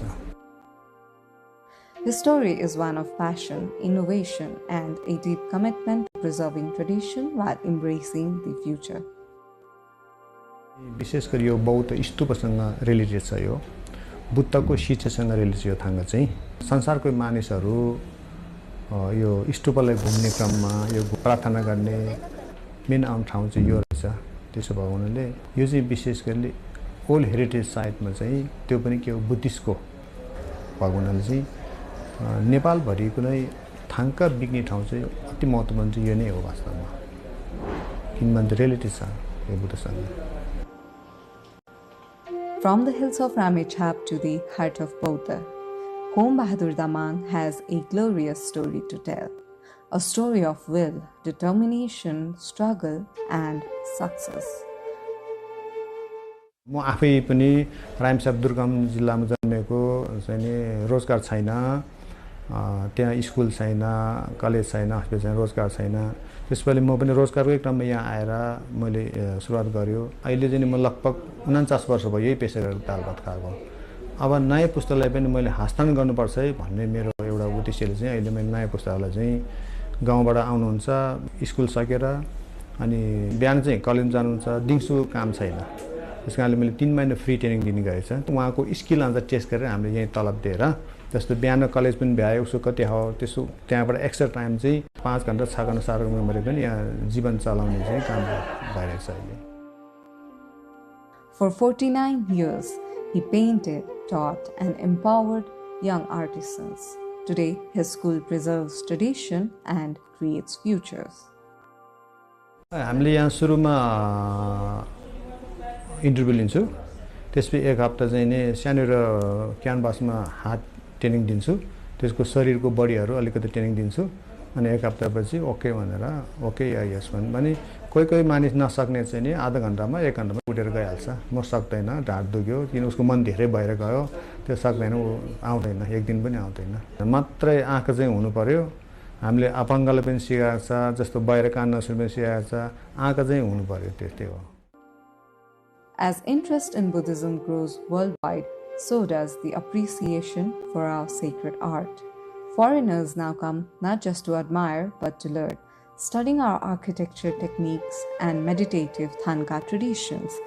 His story is one of passion, innovation, and a deep commitment to preserving tradition while embracing the future. विशेष गरी यो बौद्ध स्तूपसँग रिलेटेड छ यो बुद्धको शिक्षासँग रिलेटेड यो थाङ्गा चाहिँ संसारको मानिसहरू यो स्तूपलाई घुम्ने क्रममा यो प्रार्थना गर्ने मेन आउँ ठाउँ चाहिँ यो रहेछ त्यसो भएको हुनाले यो चाहिँ विशेष गरी ओल्ड हेरिटेज साइटमा चाहिँ त्यो पनि के हो बुद्धिस्टको भएको हुनाले चाहिँ नेपालभरि कुनै थाङ्का बिक्ने ठाउँ चाहिँ अति महत्त्वपूर्ण चाहिँ यो नै हो वास्तवमा किनभने रिलेटेड छ यो बुद्धसँग From the hills of Ramechhap to the heart of Buddha, Home Bahadur Daman has a glorious story to tell. A story of will, determination, struggle, and success. म आफै पनि रामसाप दुर्गम जिल्लामा जन्मेको चाहिँ रोजगार छैन त्यहाँ स्कुल छैन, कलेज छैन, हस्पिटल छैन, रोजगार छैन। त्यसपछि म पनि रोजगारकै क्रममा यहाँ आएर मैले सुरुवात गर्यो। अहिले चाहिँ म लगभग 49 वर्ष भयो यही पेसा गरेर दाल भात खाएको। अब नयाँ पुस्तालाई पनि मैले हस्तान्तरण गर्नुपर्छ है भन्ने मेरो एउटा उद्देश्यले चाहिँ अहिले मैले नयाँ पुस्तालाई चाहिँ गाउँबाट आउनुहुन्छ, स्कुल सकेर अनि बिहान चाहिँ कलेज जानुहुन्छ, दिउँसो काम छैन। त्यस कारणले मैले 3 महिना फ्री ट्रेनिङ दिने गरेको छ। उहाँको स्किल अनुसार टेस्ट गरेर हामीले यहीँ तलब दिएर जस्तो बिहान कलेज पनि भ्यायो, उसको कति हो त्यसो त्यहाँबाट एक्स्ट्रा टाइम चाहिँ 5 घन्टा 6 घन्टा 7 घन्टा मैले पनि यहाँ जीवन चलाउने चाहिँ काम भइरहेको छ अहिले। For 49 years, he painted, taught, and empowered young artisans. Today, his school preserves tradition and creates futures. हामीले यहाँ सुरुमा इन्टरभ्यू लिन्छु, त्यसपछि 1 हप्ता चाहिँ नि सानो क्यानभासमा हात ट्रेनिङ दिन्छु, त्यसको शरीरको बडीहरू अलिकति ट्रेनिङ दिन्छु अनि 1 हप्तापछि ओके भनेर ओके या यस भने कोही मानिस नसक्ने चाहिँ नि आधा घन्टामा 1 घन्टामा उठेर गइहाल्छ। म सक्दैन, ढाड दुख्यो, किन उसको मन धेरै भएर गयो, त्यो सक्दैन, ऊ आउँदैन, 1 दिन पनि आउँदैन। मात्रै आँखा चाहिँ हुनु पर्यो। हामीले अपाङ्गलाई पनि सिकाएको छ, जस्तो बाहिर कान नसुन्ने पनि सिकाएको छ, आँखा चाहिँ हुनु पर्यो, त्यस्तै हो। As interest in Buddhism grows worldwide, so does the appreciation for our sacred art. Foreigners now come not just to admire but to learn, studying our architecture techniques and meditative Thanka traditions,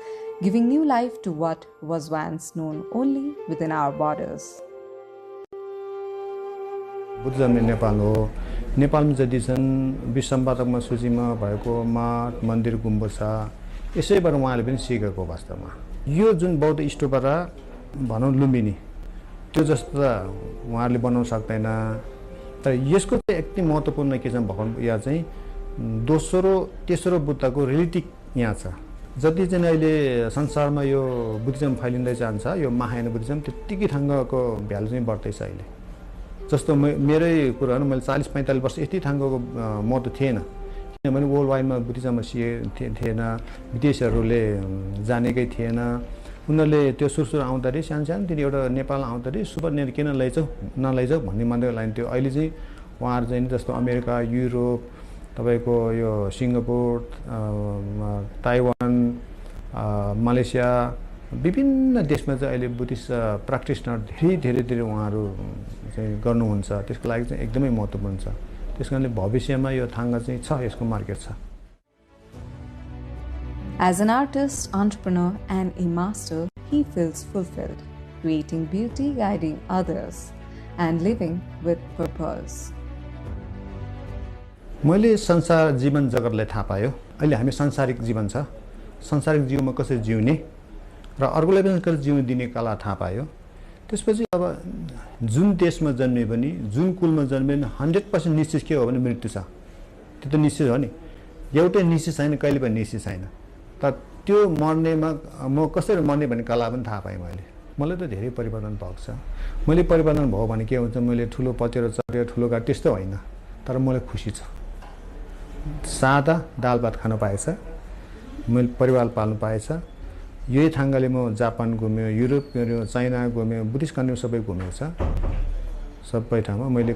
giving new life to what was once known only within our borders. Buddhism Nepal हो। नेपालमा जति छन् विश्वसम्पादकमा सूचीमा भएको मठ मन्दिर गुम्बद छ, यसैबाट उहाँले पनि सिकेको वास्तवमा। यो जुन बौद्ध स्तूपरा भनौँ लुम्बिनी त्यो जस्तो त उहाँहरूले बनाउन सक्दैन। तर यसको चाहिँ एकदम महत्त्वपूर्ण के छ भगवान या चाहिँ दोस्रो तेस्रो बुद्धको रिलेटिभ यहाँ छ। जति चाहिँ अहिले संसारमा यो बुद्धिज्म फैलिँदै जान्छ, यो महायान बुद्धिज्म त्यत्तिकै ठाङ्गको भ्यालु चाहिँ बढ्दैछ अहिले। जस्तो मेरै कुरा मैले 40-45 वर्ष यति ठाङ्गको महत्त्व थिएन, किनभने वर्ल्ड वाइडमा बुद्धिज्ममा थिएन, विदेशहरूले जानेकै थिएन। उनीहरूले त्यो सुरु आउँदाखेरि सानो एउटा नेपाल आउँदाखेरि सुपर नेट किन नलैजाऊ भन्ने मान्दै लाइन्थ्यो। अहिले चाहिँ उहाँहरू चाहिँ जस्तो अमेरिका, युरोप, तपाईँको यो सिङ्गापुर, ताइवान, मलेसिया विभिन्न देशमा चाहिँ अहिले बुद्धिस्ट प्र्याक्टिसनर धेरै उहाँहरू चाहिँ गर्नुहुन्छ। त्यसको लागि चाहिँ एकदमै महत्त्वपूर्ण छ। त्यस कारणले भविष्यमा यो थाङ्गा चाहिँ छ, यसको मार्केट छ। As an artist, entrepreneur, and a master, he feels fulfilled, creating beauty, guiding others, and living with purpose. मैले संसार जीवन जगतलाई थाहा पायो। अहिले हामी सांसारिक जीवन छ, सांसारिक जीवनमा कसरी जिउने र अर्कोलाई पनि कसरी जिउन दिने कला थाहा पायो। त्यसपछि अब जुन देशमा जन्मे पनि जुन कुलमा जन्मे पनि 100% निश्चित के हो भने मृत्यु छ। त्यो त निश्चित हो नि, एउटै निश्चित छैन, कहिले पनि निश्चित छैन। तर त्यो मर्नेमा म कसरी मर्ने भन्ने कला पनि थाहा पाएँ मैले। मलाई त धेरै परिवर्तन भएको छ। मैले परिवर्तन भयो भने के हुन्छ, मैले ठुलो पतेरो चढ्यो ठुलो गाडी त्यस्तो होइन, तर मलाई खुसी छ। सादा दाल भात खान पाएछ, मैले परिवार पाल्नु पाएछ। यही थाङ्गाले म जापान घुम्यो, युरोप गयो, चाइना घुम्यो, बुद्धिस्ट कन्ट्री सबै घुमेको छ। सबै ठाउँमा मैले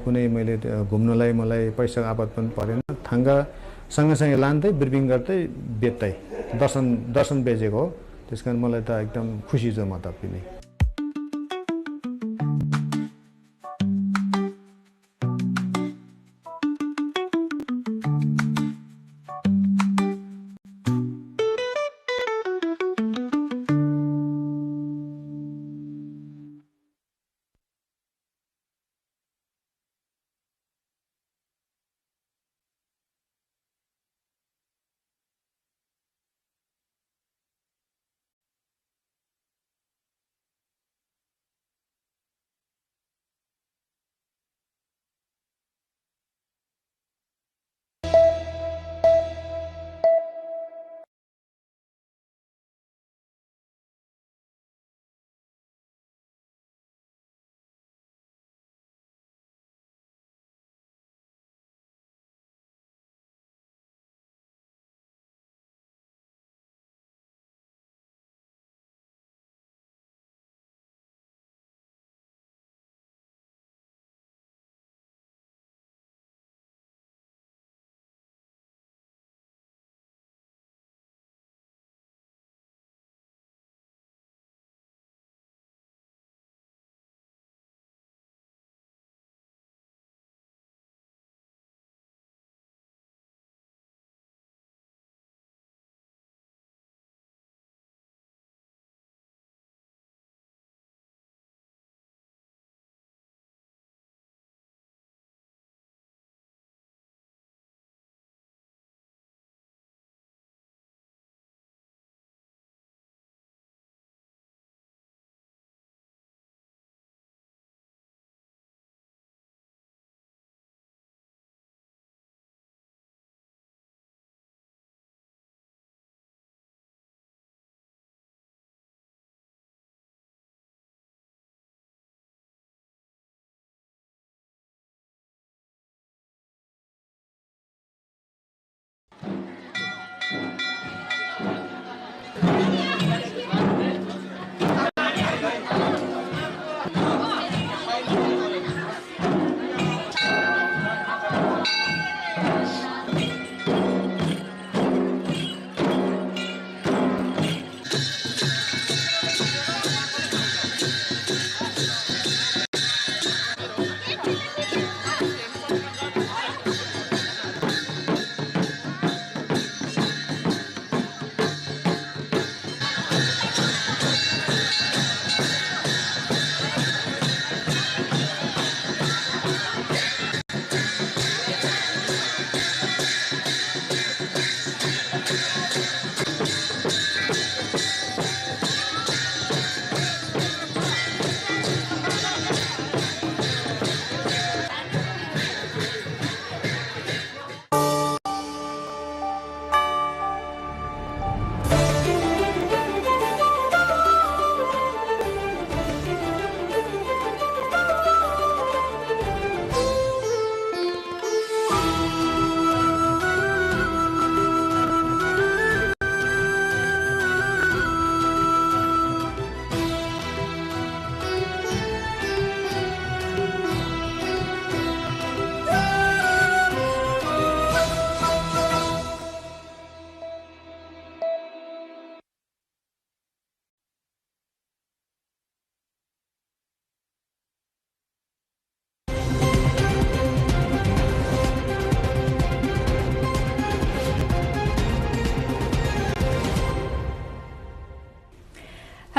घुम्नलाई मलाई पैसाको आपत पनि परेन। थाङ्गा सँगसँगै लाँदै ब्रिफिङ गर्दै बेच्दै दर्शन बेचेको हो। त्यस कारण मलाई त एकदम खुसी छु म त पनि।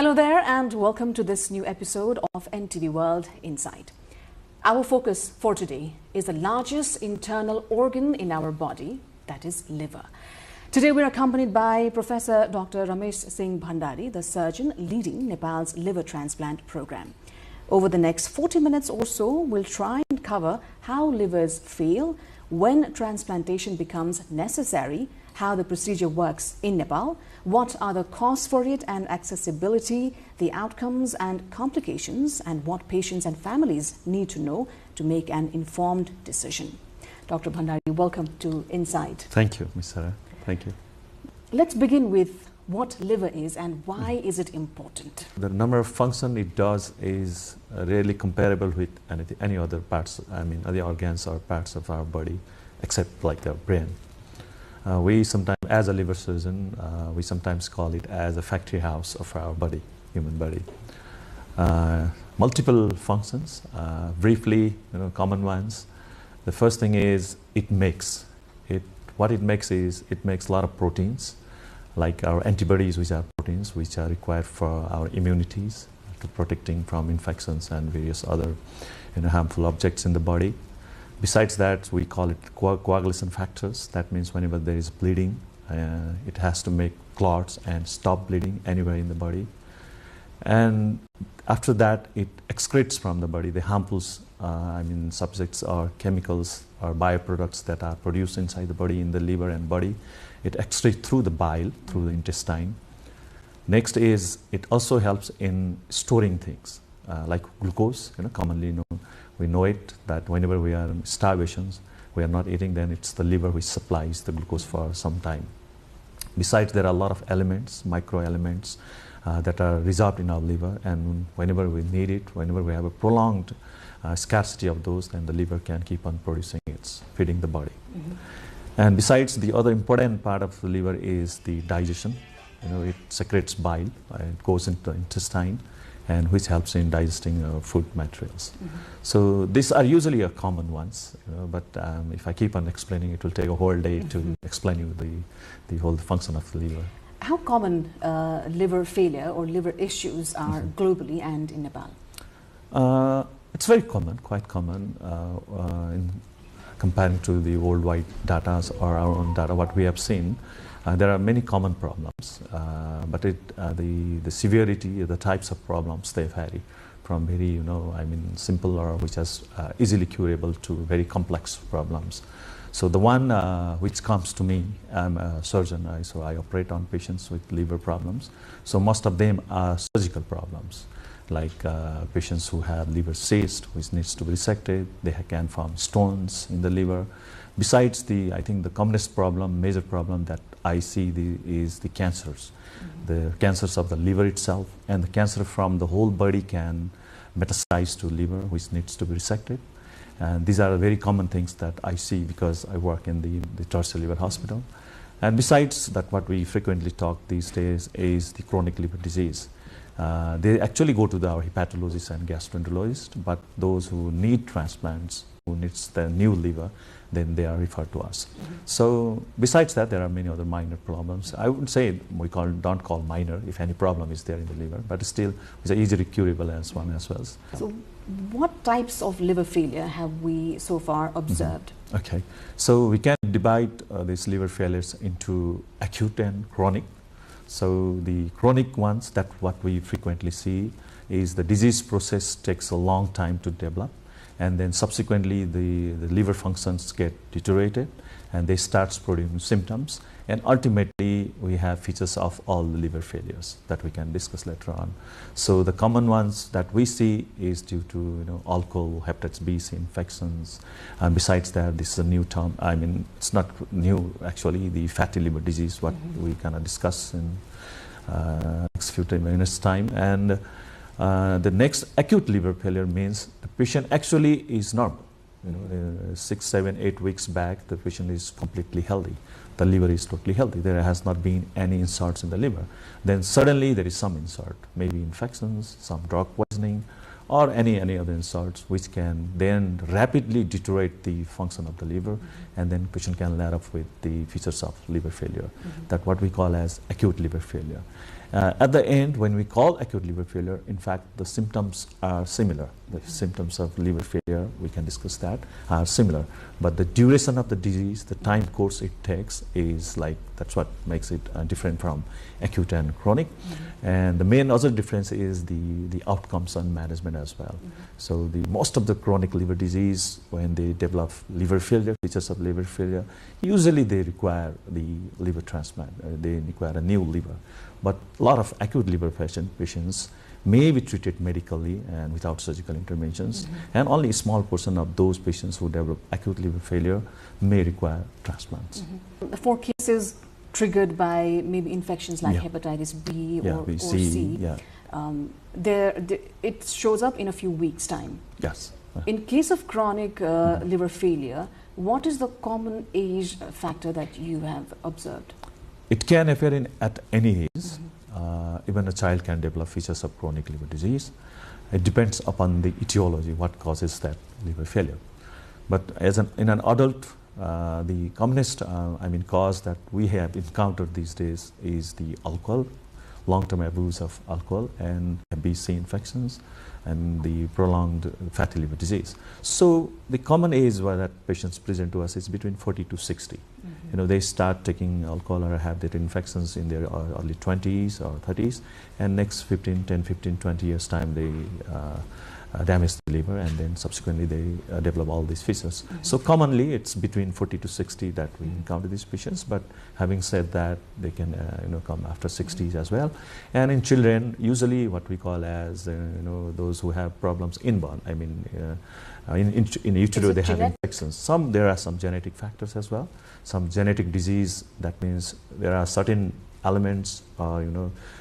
Hello there and welcome to this new episode of NTV World Inside. Our focus for today is the largest internal organ in our body, that is liver. Today we are accompanied by Professor Dr. Ramesh Singh Bhandari, the surgeon leading Nepal's liver transplant program. Over the next 40 minutes or so, we'll try and cover how livers fail, when transplantation becomes necessary, how the procedure works in Nepal, what are the costs for it and accessibility, the outcomes and complications, and what patients and families need to know to make an informed decision. Dr. Bhandari, welcome to Inside. Thank you, Ms. Sarah. Thank you. Let's begin with what liver is and why is it important? The number of function it does is rarely comparable with any other parts, other organs or parts of our body, except like the brain. We sometimes, as a liver surgeon, we sometimes call it as a factory house of our body, human body. Multiple functions, briefly, common ones. The first thing is what it makes is it makes a lot of proteins, like our antibodies, which are proteins which are required for our immunities, to protecting from infections and various other harmful objects in the body. Besides that, we call it coagulation factors. That means whenever there is bleeding, it has to make clots and stop bleeding anywhere in the body. And after that, it excretes from the body the harmful subjects or chemicals or bioproducts that are produced inside the body, in the liver and body. It excretes through the bile, through the intestine. Next is, it also helps in storing things, like glucose, commonly known. We know it that whenever we are in starvations, we are not eating, then it's the liver which supplies the glucose for some time. Besides, there are a lot of elements, microelements, that are reserved in our liver, and whenever we need it, whenever we have a prolonged scarcity of those, then the liver can keep on producing it, feeding the body. And besides, the other important part of the liver is the digestion. It secretes bile, it goes into the intestine, and which helps in digesting food materials. So these are usually common ones, but if I keep on explaining, it will take a whole day to explain you the whole function of the liver. How common liver failure or liver issues are globally and in Nepal? It's very common, quite common, in comparing to the worldwide data or our own data, what we have seen. There are many common problems, but the severity, the types of problems, they vary from very, simple or which is easily curable to very complex problems. So the one which comes to me, I'm a surgeon, so I operate on patients with liver problems. So most of them are surgical problems, like patients who have liver cyst, which needs to be resected. They can form stones in the liver. Besides, I think the commonest problem, major problem that I see is the cancers. The cancers of the liver itself, and the cancer from the whole body can metastasize to liver, which needs to be resected. And these are very common things that I see because I work in the tertiary liver hospital. And besides that, what we frequently talk these days is the chronic liver disease. They actually go to our hepatologist and gastroenterologist, but those who need transplants, who needs the new liver, then they are referred to us. So besides that, there are many other minor problems. I would say don't call minor if any problem is there in the liver, but still it's easily curable as one as well. So what types of liver failure have we so far observed? Okay, so we can divide these liver failures into acute and chronic. So the chronic ones, that what we frequently see is the disease process takes a long time to develop, and then subsequently the liver functions get deteriorated and they start producing symptoms, and ultimately we have features of all the liver failures that we can discuss later on. So the common ones that we see is due to alcohol, hepatitis B, C infections, and besides that, this is a new term. It's not new actually, the fatty liver disease, what we kind discuss in next few minutes time. And the next acute liver failure means the patient actually is normal. 6, 7, 8 weeks back, the patient is completely healthy. The liver is totally healthy. There has not been any insults in the liver. Then suddenly there is some insult, maybe infections, some drug poisoning, or any other insults, which can then rapidly deteriorate the function of the liver, and then patient can land up with the features of liver failure. That's what we call as acute liver failure. At the end, when we call acute liver failure, in fact, the symptoms are similar. The symptoms of liver failure, we can discuss that, are similar. But the duration of the disease, the time course it takes is like, that's what makes it different from acute and chronic. And the main other difference is the outcomes on management as well. So most of the chronic liver disease, when they develop liver failure, features of liver failure, usually they require the liver transplant. They require a new liver. But a lot of acute liver patients may be treated medically and without surgical interventions, and only a small portion of those patients who develop acute liver failure may require transplants. The 4 cases triggered by maybe infections like hepatitis B or C, it shows up in a few weeks' time. Yes. In case of chronic liver failure, what is the common age factor that you have observed? It can appear at any age. Even a child can develop features of chronic liver disease. It depends upon the etiology, what causes that liver failure. But in an adult, the commonest cause that we have encountered these days is the alcohol, long-term abuse of alcohol, and BC infections, and the prolonged fatty liver disease. So the common age where that patients present to us is between 40 to 60. You know, they start taking alcohol or have their infections in their early 20s or 30s, and next 10, 15, 20 years time they damage the liver, and then subsequently they develop all these features. So commonly it's between 40 to 60 that we encounter these patients, but having said that, they can come after 60s as well. And in children, usually what we call as those who have problems inborn, in utero they have infections. There are some genetic factors as well. Some genetic disease, that means there are certain elements or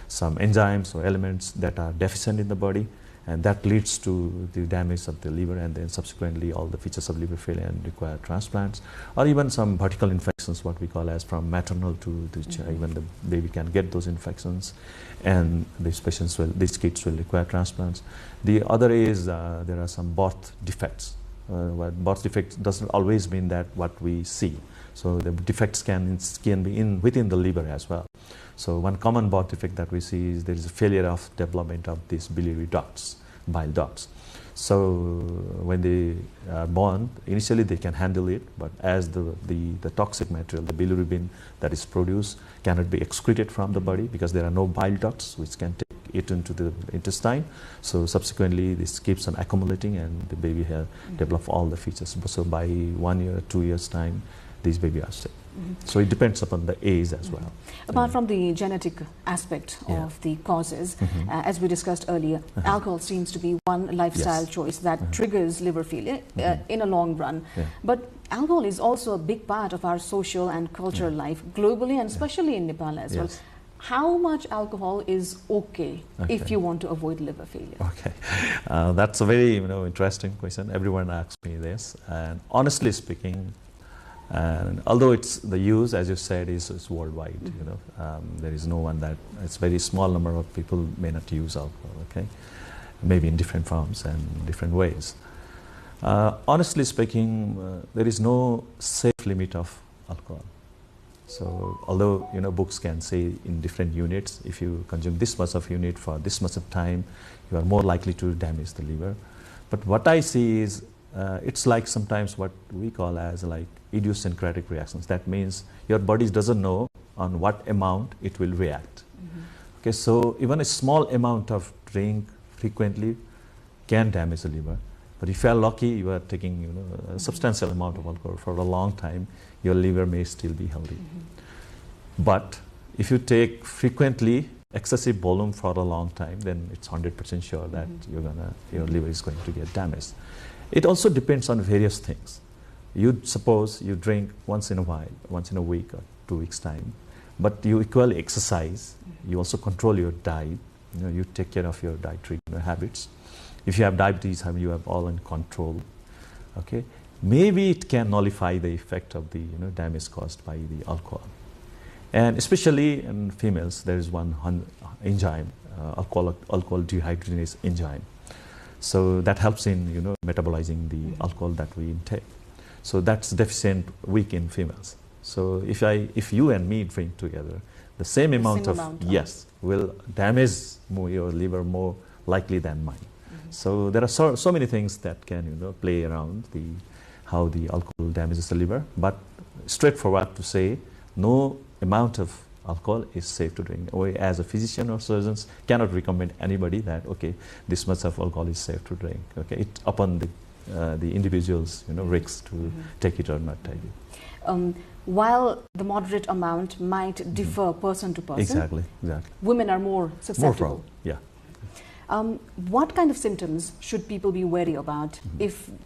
some enzymes or elements that are deficient in the body, and that leads to the damage of the liver, and then subsequently all the features of liver failure and require transplants, or even some vertical infections, what we call as from maternal to the child. Even the baby can get those infections, and these kids will require transplants. The other is there are some birth defects. Birth defects doesn't always mean that what we see. So the defects can be within the liver as well. So one common birth defect that we see is there is a failure of development of these biliary ducts, bile ducts. So when they are born, initially they can handle it, but as the toxic material, the bilirubin that is produced, cannot be excreted from the body because there are no bile ducts which can take it into the intestine. So subsequently this keeps on accumulating, and the baby develop all the features. So by 1 year, 2 years time, these babies are sick. So it depends upon the age as well. Apart from the genetic aspect of the causes, as we discussed earlier, alcohol seems to be one lifestyle choice that triggers liver failure in a long run. But alcohol is also a big part of our social and cultural life globally, and especially in Nepal as well. How much alcohol is okay if you want to avoid liver failure? Okay, that's a very interesting question. Everyone asks me this, and honestly speaking, and although the use, as you said, is worldwide, there is no one that, it's very small number of people may not use alcohol, okay? Maybe in different forms and different ways. Honestly speaking, there is no safe limit of alcohol. So although books can say in different units, if you consume this much of unit for this much of time, you are more likely to damage the liver. But what I see is it's like sometimes what we call as like idiosyncratic reactions. That means your body doesn't know on what amount it will react. Okay, so even a small amount of drink frequently can damage the liver. But if you are lucky, you are taking a substantial amount of alcohol for a long time, your liver may still be healthy. But if you take frequently excessive volume for a long time, then it's 100% sure that your liver is going to get damaged. It also depends on various things. You suppose you drink once in a while, once in a week or 2 weeks time, but you equally exercise, you also control your diet, you take care of your dietary habits. If you have diabetes, you have all in control, okay? Maybe it can nullify the effect of the damage caused by the alcohol. And especially in females, there is one enzyme, alcohol dehydrogenase enzyme. So that helps in metabolizing the alcohol that we intake. So that's deficient, weak in females. So if you and me drink together, the same amount yes, will damage your liver more likely than mine. So there are so many things that can play around how the alcohol damages the liver, but straightforward to say no amount of alcohol is safe to drink. We as a physician or surgeons cannot recommend anybody that okay, this much of alcohol is safe to drink. Okay, it's upon the individual's risks to take it or not take it. While the moderate amount might differ person to person, exactly, women are more susceptible. Yeah. What kind of symptoms should people be wary about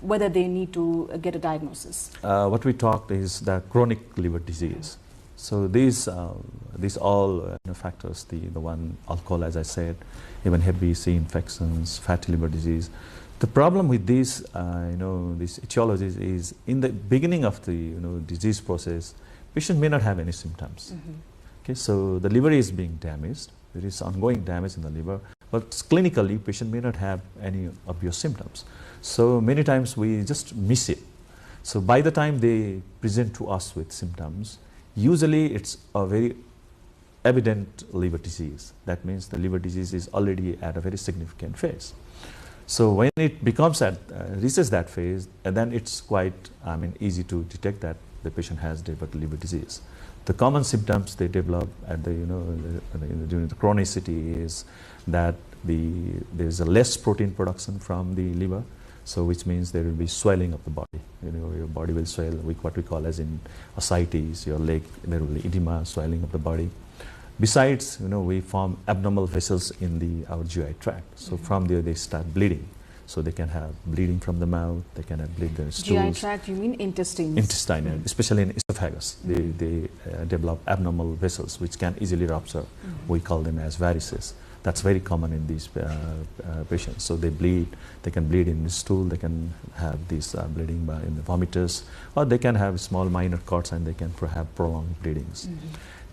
whether they need to get a diagnosis? What we talked is the chronic liver disease. So these all factors, the one alcohol, as I said, even Hep C infections, fatty liver disease. The problem with these these etiologies is in the beginning of the disease process, patient may not have any symptoms. Okay, so the liver is being damaged. There is ongoing damage in the liver, but clinically patient may not have any obvious symptoms. So many times we just miss it. So by the time they present to us with symptoms, usually it's a very evident liver disease. That means the liver disease is already at a very significant phase. So when it becomes reaches that phase, and then it's quite easy to detect that the patient has developed liver disease. The common symptoms they develop at during the chronicity is that there's a less protein production from the liver, so which means there will be swelling of the body. Your body will swell, what we call as in ascites, your leg, there will be edema, swelling of the body. Besides, we form abnormal vessels in our GI tract. So from there they start bleeding. So they can have bleeding from the mouth, they can have bleed their stools. GI tract, you mean intestines? Intestinal, especially in esophagus. They develop abnormal vessels which can easily rupture. We call them as varices. That's very common in these patients. So they bleed, they can bleed in the stool, they can have this bleeding in the vomiters, or they can have small minor cuts and they can have prolonged bleedings.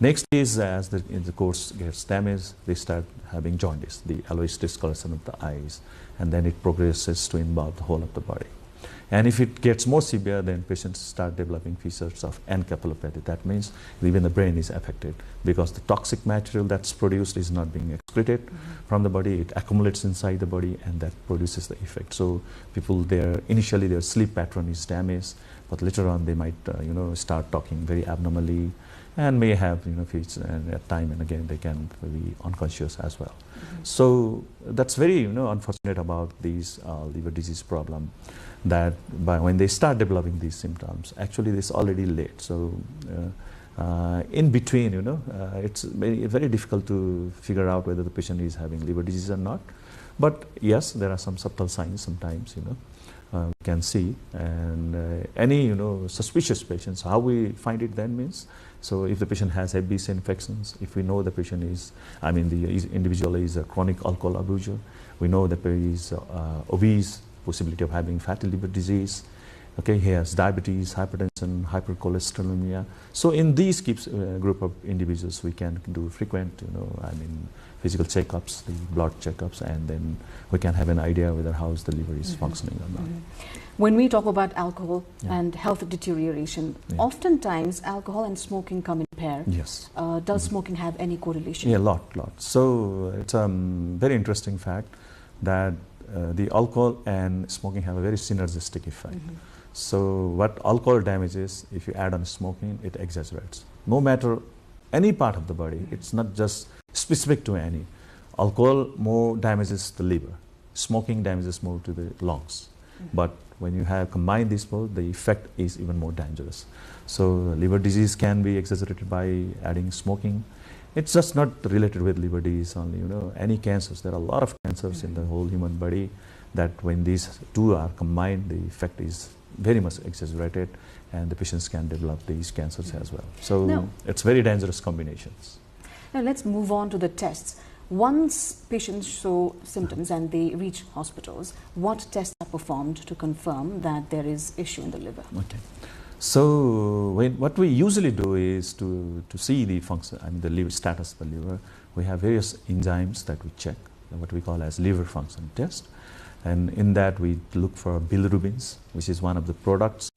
Next is as the course gets damaged, they start having jaundice, the yellowish discoloration of the eyes, and then it progresses to involve the whole of the body. And if it gets more severe, then patients start developing features of encephalopathy. That means even the brain is affected because the toxic material that's produced is not being excreted from the body. It accumulates inside the body, and that produces the effect. So people, initially their sleep pattern is damaged, but later on they might start talking very abnormally and may have fits, and at time and again they can be unconscious as well. So that's very unfortunate about these liver disease problem, that when they start developing these symptoms, actually it's already late. So in between, it's very difficult to figure out whether the patient is having liver disease or not. But yes, there are some subtle signs sometimes, we can see. And any suspicious patients, how we find it then means, so if the patient has Hep C infections, if we know the patient is, the individual is a chronic alcohol abuser, we know that there is obese, possibility of having fatty liver disease, okay, he has diabetes, hypertension, hypercholesterolemia. So in these group of individuals, we can do frequent, physical checkups, the blood checkups, and then we can have an idea whether how the liver is functioning or not. When we talk about alcohol and health deterioration, oftentimes alcohol and smoking come in pair. Yes. Does smoking have any correlation? Yeah, lot. So it's a very interesting fact that the alcohol and smoking have a very synergistic effect. So what alcohol damages, if you add on smoking, it exaggerates. No matter any part of the body, it's not just specific to any. Alcohol more damages the liver, smoking damages more to the lungs. But when you have combined these both, the effect is even more dangerous. So liver disease can be exaggerated by adding smoking. It's just not related with liver disease only, any cancers. There are a lot of cancers in the whole human body that when these two are combined, the effect is very much exaggerated, and the patients can develop these cancers as well. So it's very dangerous combinations. Now let's move on to the tests. Once patients show symptoms and they reach hospitals, what tests are performed to confirm that there is issue in the liver? Okay. So what we usually do is to see the function, the liver status of the liver. We have various enzymes that we check, what we call as liver function test. And in that we look for bilirubins, which is one of the products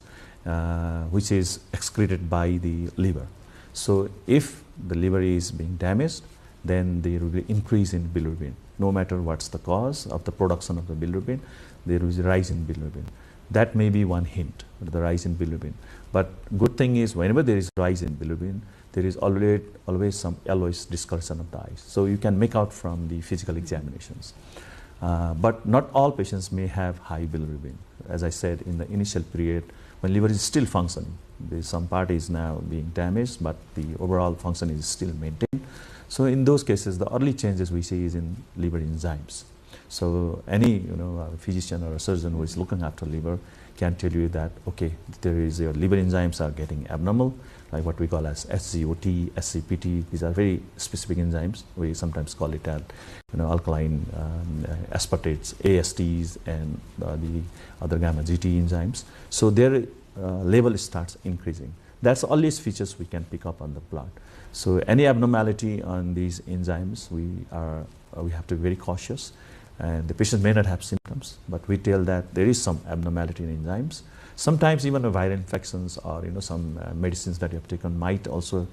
which is excreted by the liver. So if the liver is being damaged, then there will be increase in bilirubin. No matter what's the cause of the production of the bilirubin, there is a rise in bilirubin. That may be one hint, the rise in bilirubin. But good thing is, whenever there is rise in bilirubin, there is always some yellowish discoloration of the eyes. So you can make out from the physical examinations. But not all patients may have high bilirubin. As I said, in the initial period, when liver is still functioning, some part is now being damaged, but the overall function is still maintained. So in those cases, the early changes we see is in liver enzymes. So any physician or a surgeon who is looking after liver can tell you that, okay, your liver enzymes are getting abnormal, like what we call as SGOT, SCPT. These are very specific enzymes. We sometimes call it alkaline aspartates, ASTs, and the other gamma GT enzymes. So their level starts increasing. That's the earliest features we can pick up on the blood. So any abnormality on these enzymes, we have to be very cautious. And the patient may not have symptoms, but we tell that there is some abnormality in enzymes. Sometimes even viral infections or some medicines that you have taken might also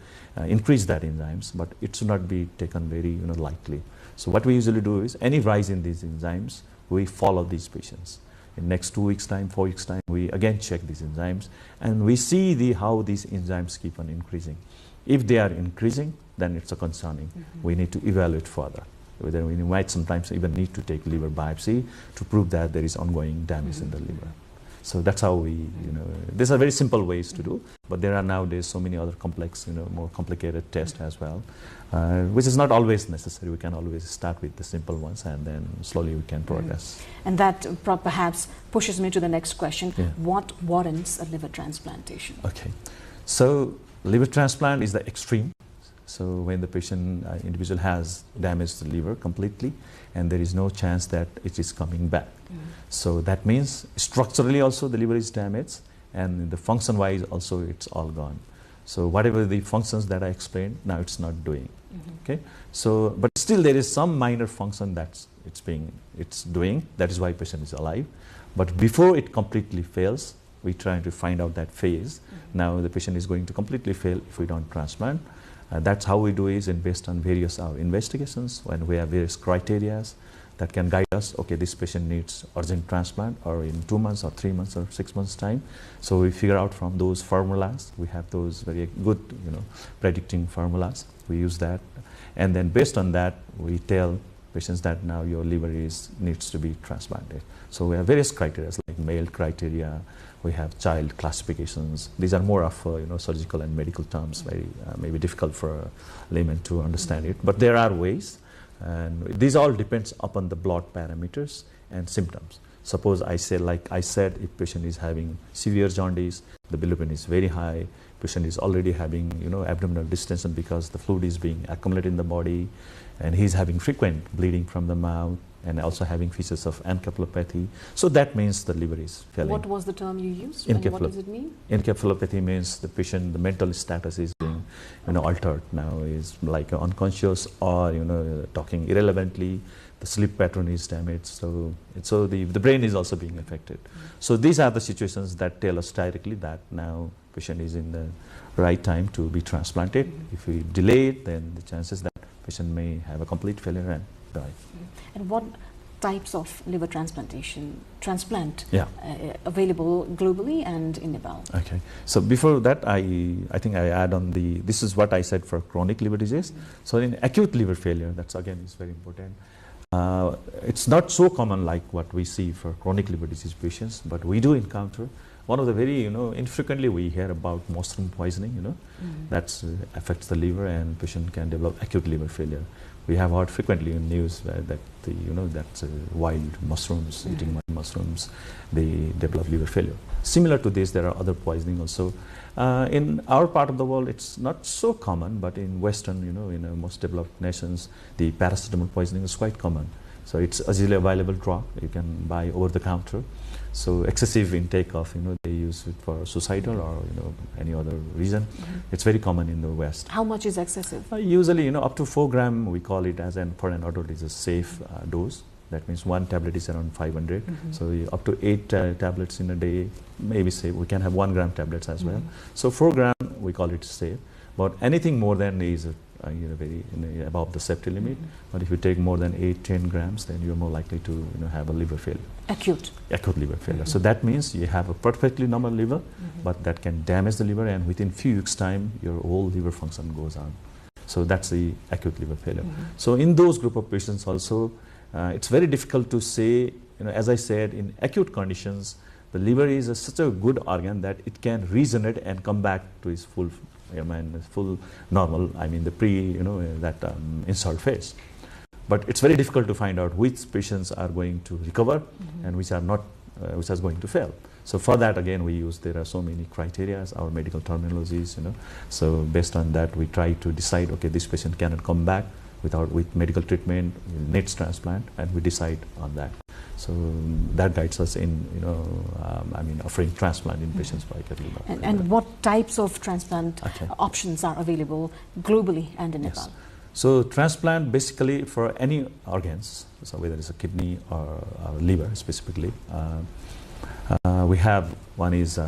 increase that enzymes, but it should not be taken very lightly. So what we usually do is any rise in these enzymes, we follow these patients. In next 2 weeks time, 4 weeks time, we again check these enzymes and we see how these enzymes keep on increasing. If they are increasing, then it's a concerning. We need to evaluate further. Whether we might sometimes even need to take liver biopsy to prove that there is ongoing damage in the liver. So that's how we, these are very simple ways to do, but there are nowadays so many other complex, more complicated tests as well, which is not always necessary. We can always start with the simple ones and then slowly we can progress. And that perhaps pushes me to the next question. Yeah. What warrants a liver transplantation? Okay, so liver transplant is the extreme. So when the individual has damaged the liver completely and there is no chance that it is coming back. So that means structurally also the liver is damaged and the function wise also it's all gone. So whatever the functions that I explained, now it's not doing. Okay. So, but still there is some minor function that it's doing. That is why patient is alive. But before it completely fails, we try to find out that phase. Now the patient is going to completely fail if we don't transplant. That's how we do it, and based on various our investigations, when we have various criteria that can guide us, okay, this patient needs urgent transplant or in 2 months or 3 months or 6 months time. So we figure out from those formulas, we have those very good, predicting formulas. We use that. And then based on that, we tell patients that now your liver needs to be transplanted. So we have various criteria like male criteria, we have child classifications. These are more of surgical and medical terms, very maybe difficult for a layman to understand it. But there are ways, and these all depends upon the blood parameters and symptoms. Suppose I say, like I said, if patient is having severe jaundice, the bilirubin is very high, patient is already having abdominal distension because the fluid is being accumulated in the body, and he's having frequent bleeding from the mouth, and also having features of encephalopathy. So that means the liver is failing. What was the term you used? And what does it mean? Encephalopathy means the patient, the mental status is being altered now, is like unconscious or talking irrelevantly. The sleep pattern is damaged, so the brain is also being affected. So these are the situations that tell us directly that now patient is in the right time to be transplanted. If we delay it, then the chances that patient may have a complete failure and die. And what types of liver transplant available globally and in Nepal? Okay, so before that, I think I add on this is what I said for chronic liver disease. So in acute liver failure, that's again is very important. It's not so common like what we see for chronic liver disease patients, but we do encounter one of the very, infrequently we hear about mushroom poisoning, that affects the liver and patient can develop acute liver failure. We have heard frequently in news that wild mushrooms, eating wild mushrooms, they develop liver failure. Similar to this, there are other poisoning also. In our part of the world, it's not so common, but in Western, in most developed nations, the paracetamol poisoning is quite common. So it's easily available drug you can buy over the counter. So excessive intake of, they use it for suicidal or, any other reason. It's very common in the West. How much is excessive? Usually, up to 4 grams, we call it as for an adult is a safe dose. That means 1 tablet is around 500. So up to 8 tablets in a day, maybe say we can have 1 gram tablets as well. So 4 grams, we call it safe. But anything more than is very above the safety limit. But if you take more than 8-10 grams, then you're more likely to have a liver failure. Acute liver failure. So that means you have a perfectly normal liver, but that can damage the liver, and within few weeks' time, your whole liver function goes on. So that's the acute liver failure. So in those group of patients also, it's very difficult to say, as I said, in acute conditions, the liver is such a good organ that it can regenerate and come back to its full normal, the insult phase. But it's very difficult to find out which patients are going to recover and which are not, which are going to fail. So for that, again, there are so many criteria, our medical terminologies, So based on that, we try to decide, okay, this patient cannot come back with medical treatment, needs transplant, and we decide on that. So that guides us in, offering transplant in patients with acute liver. And what types of transplant options are available globally and in Nepal? So transplant basically for any organs, so whether it's a kidney or liver specifically. We have one is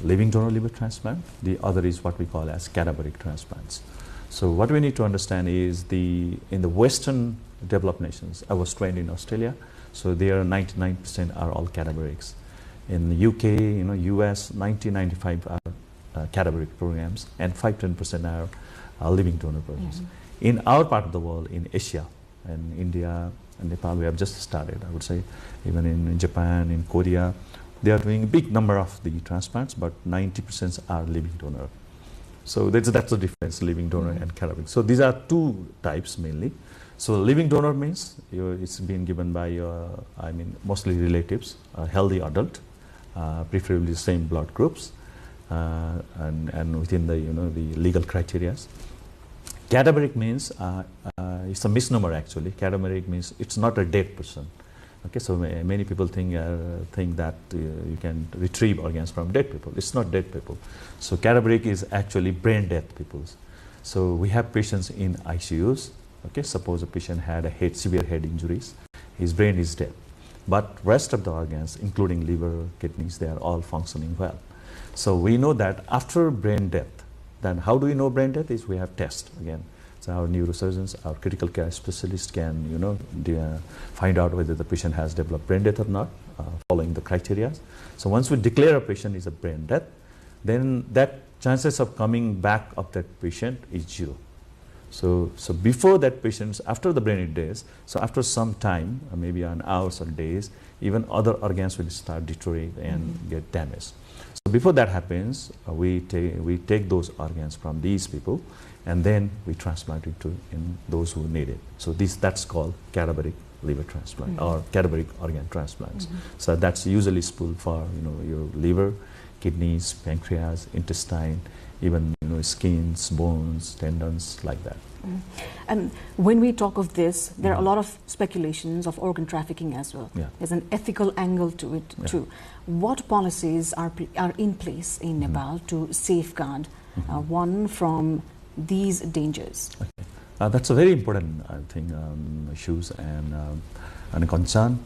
living donor liver transplant. The other is what we call as cadaveric transplants. So what we need to understand is in the Western developed nations, I was trained in Australia, so there 99% are all cadaverics. In the UK, US, 90-95 are cadaveric programs, and 5-10% are living donor programs. In our part of the world, in Asia, and India and Nepal, we have just started, I would say, even in Japan, in Korea, they are doing a big number of the transplants, but 90% are living donor. So that's the difference, living donor and cadaveric. So these are two types mainly. So living donor means it's been given by your, mostly relatives, a healthy adult, preferably the same blood groups, and within the the legal criteria. Cadaveric means it's a misnomer actually. Cadaveric means it's not a dead person. Okay, so many people think that you can retrieve organs from dead people. It's not dead people. So cadaveric is actually brain dead people. So we have patients in ICUs. Okay, suppose a patient had severe head injuries, his brain is dead, but rest of the organs, including liver, kidneys, they are all functioning well. So we know that after brain death, then how do we know brain death? Is we have tests again. So our neurosurgeons, our critical care specialists can find out whether the patient has developed brain death or not, following the criteria. So once we declare a patient is a brain death, then that chances of coming back of that patient is 0. So before that patient, after the brain death, so after some time, maybe on hours or days, even other organs will start deteriorate and get damaged. So before that happens, we take those organs from these people, and then we transplant it in those who need it. So that's called cadaveric liver transplant or cadaveric organ transplants. So that's usually spooled for your liver, kidneys, pancreas, intestine, even skins, bones, tendons, like that. And when we talk of this, there are a lot of speculations of organ trafficking as well. There's an ethical angle to it too. What policies are in place in Nepal to safeguard one from these dangers? Okay. That's a very important, I think, issues and a concern.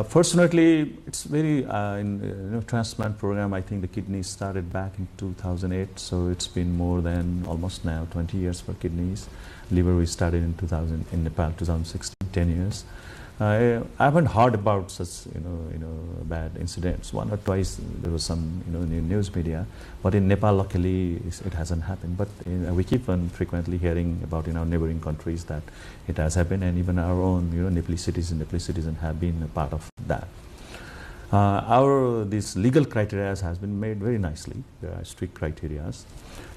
Fortunately, it's very in transplant program. I think the kidneys started back in 2008, so it's been more than almost now 20 years for kidneys. Liver we started in Nepal 2016, 10 years. I haven't heard about such bad incidents. One or twice there was some in news media, but in Nepal luckily it hasn't happened. But we keep on frequently hearing about in our neighboring countries that it has happened, and even our own Nepali citizens have been a part of that. This legal criteria has been made very nicely. There are strict criteria,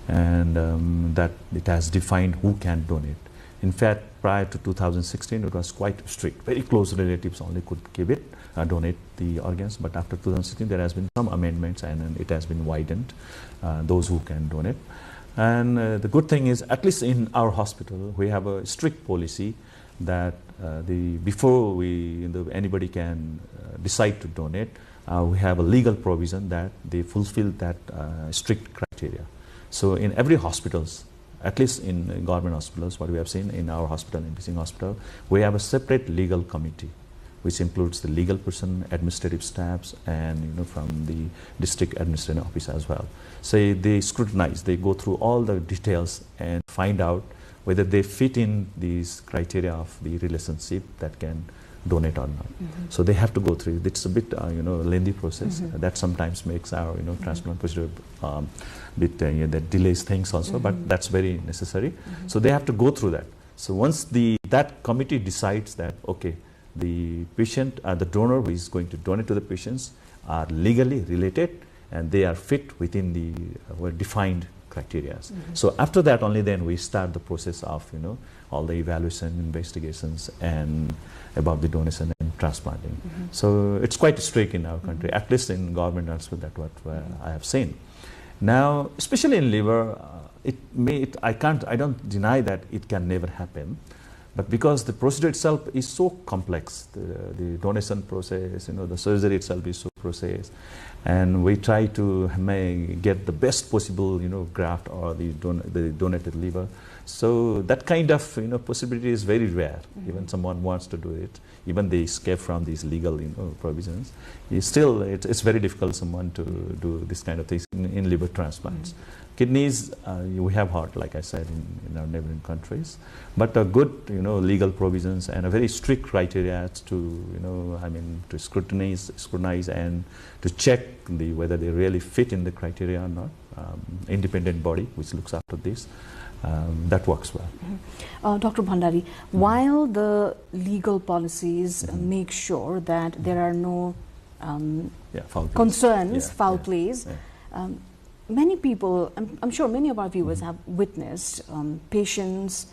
and that it has defined who can donate. In fact, prior to 2016, it was quite strict. Very close relatives only could donate the organs. But after 2016, there has been some amendments, and it has been widened, those who can donate. And the good thing is, at least in our hospital, we have a strict policy that before anybody can decide to donate, we have a legal provision that they fulfill that strict criteria. So in every hospitals, at least in government hospitals, what we have seen in our hospital, in teaching hospital, we have a separate legal committee which includes the legal person, administrative staffs, and from the district administrative office as well. So they scrutinize, they go through all the details and find out whether they fit in these criteria of the relationship that can donate or not. So they have to go through. It's a bit lengthy process that sometimes makes our transplant procedure bit that delays things also, but that's very necessary. So they have to go through that. So once that committee decides that okay, the patient, the donor who is going to donate to the patients are legally related and they are fit within the defined criteria. So after that only then we start the process of all the evaluation, investigations, and about the donation and transplanting. So it's quite strict in our country, at least in government hospital. That's what I have seen. Now, especially in liver, I don't deny that it can never happen, but because the procedure itself is so complex, the donation process, the surgery itself is so process, and we try to get the best possible, graft or the donated liver. So that kind of, possibility is very rare. Even someone wants to do it, even they escape from these legal, provisions. It's very difficult someone to do this kind of things in liver transplants. Kidneys, we have heard, like I said, in our neighboring countries, but a good, legal provisions and a very strict criteria to, to scrutinize and to check whether they really fit in the criteria or not. Independent body which looks after this, that works well. Dr. Bhandari, while the legal policies make sure that there are no concerns, foul plays, many people, I'm sure many of our viewers have witnessed patients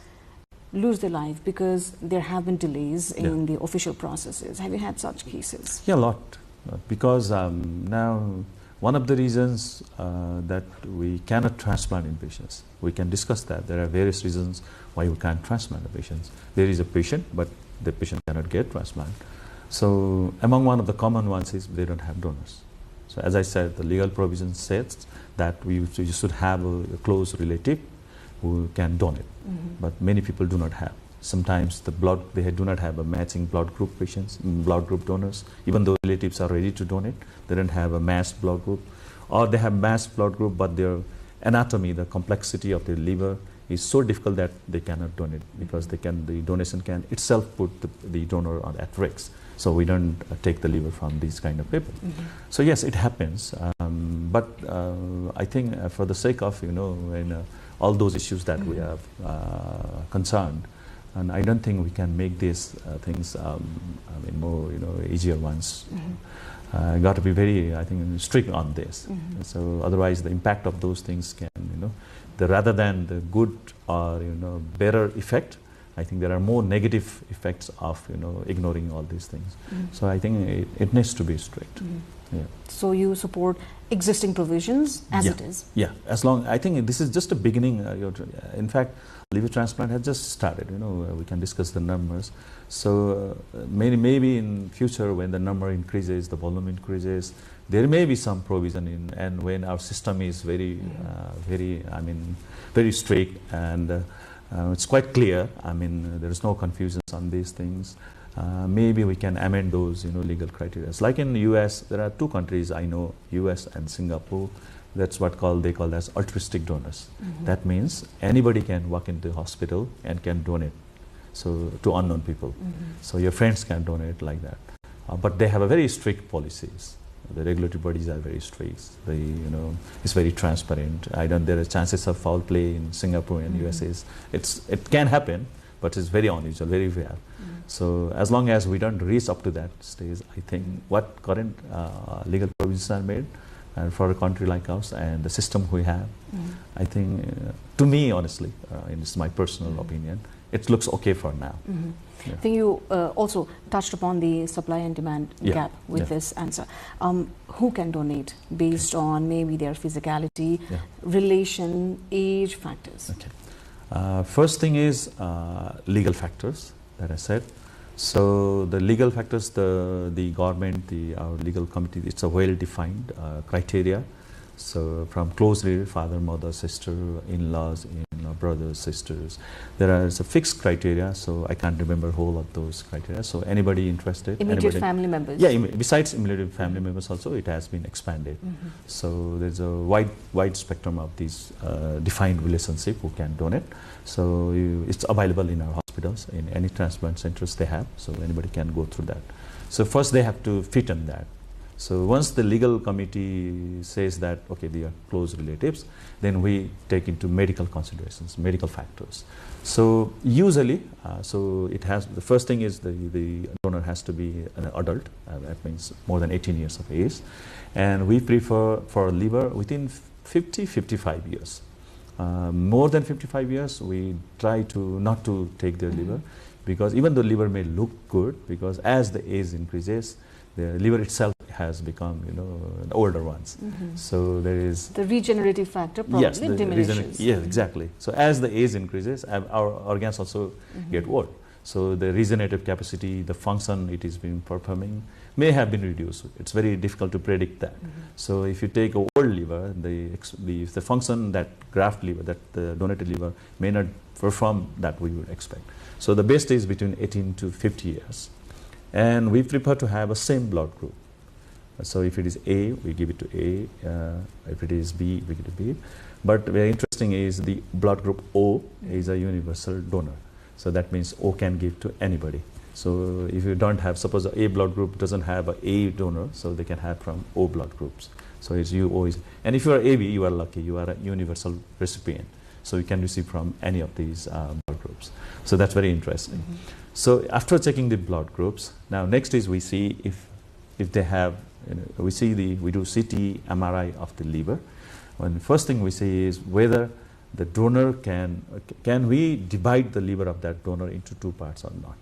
lose their life because there have been delays in the official processes. Have you had such cases? Yeah, a lot. Because now one of the reasons that we cannot transplant in patients, we can discuss that. There are various reasons why we can't transplant the patients. There is a patient, but the patient cannot get transplant. So among one of the common ones is they don't have donors. So as I said, the legal provision says that you should have a close relative who can donate, but many people do not have. Sometimes they do not have a matching blood group patients, blood group donors. Even though relatives are ready to donate, they don't have a matched blood group, or they have matched blood group, but their anatomy, the complexity of their liver is so difficult that they cannot donate because the donation can itself put the donor at risk. So we don't take the liver from these kind of people. So yes, it happens, but I think for the sake of all those issues that we have concerned, and I don't think we can make these things more easier ones. Got to be very, I think, strict on this. So otherwise, the impact of those things can rather than the good or better effect, I think there are more negative effects of ignoring all these things. So I think it needs to be strict. So you support existing provisions as it is? Yeah, as long, I think this is just a beginning. In fact, liver transplant has just started. We can discuss the numbers. So maybe in future when the number increases, the volume increases, there may be some provision in, and when our system is very strict and it's quite clear. There is no confusions on these things. Maybe we can amend those, legal criteria. Like in the U.S., there are two countries I know, U.S. and Singapore. That's what they call as altruistic donors. That means anybody can walk into the hospital and can donate, so to unknown people. So your friends can donate like that. But they have a very strict policies. The regulatory bodies are very strict. It's very transparent. There are chances of foul play in Singapore and USA. It can happen, but it's very unusual, very rare. So as long as we don't reach up to that stage, I think what current legal provisions are made, and for a country like us and the system we have, I think, to me, honestly, and this is my personal opinion, it looks okay for now. I think you also touched upon the supply and demand gap with this answer. Who can donate based on maybe their physicality, relation, age factors? First thing is legal factors that I said. So the legal factors, the government, our legal committee, it's a well-defined criteria So from close relative, father, mother, sister, in-laws, brothers, sisters. There is a fixed criteria, so I can't remember whole of those criteria. So anybody interested? Immediate family members? Yeah, besides immediate family members also, it has been expanded. So there's a wide spectrum of these defined relationship who can donate. So it's available in our hospitals, in any transplant centers they have, so anybody can go through that. So first they have to fit in that. So once the legal committee says that, okay, they are close relatives, then we take into medical considerations, medical factors. So usually, so it has, the first thing is the donor has to be an adult, that means more than 18 years of age. And we prefer for liver within 55 years. More than 55 years, we try to not to take their liver, because even though liver may look good, because as the age increases, the liver itself has become, the older ones. So there is the regenerative factor probably diminishes. Yes, exactly. So as the age increases, our organs also get old. So the regenerative capacity, the function it is being performing may have been reduced. It's very difficult to predict that. So if you take a old liver, the function, that graft liver, that the donated liver may not perform that we would expect. So the best is between 18 to 50 years. And we prefer to have a same blood group. So if it is A, we give it to A. If it is B, we give it to B. But very interesting is the blood group O is a universal donor. So that means O can give to anybody. So if you don't have, suppose the A blood group doesn't have a A donor, so they can have from O blood groups. So it's U, O is, and if you are AB, you are lucky, you are a universal recipient. So you can receive from any of these blood groups. So that's very interesting. So after checking the blood groups, now next is we see if they have, we do CT, MRI of the liver. And first thing we see is whether the donor can we divide the liver of that donor into two parts or not,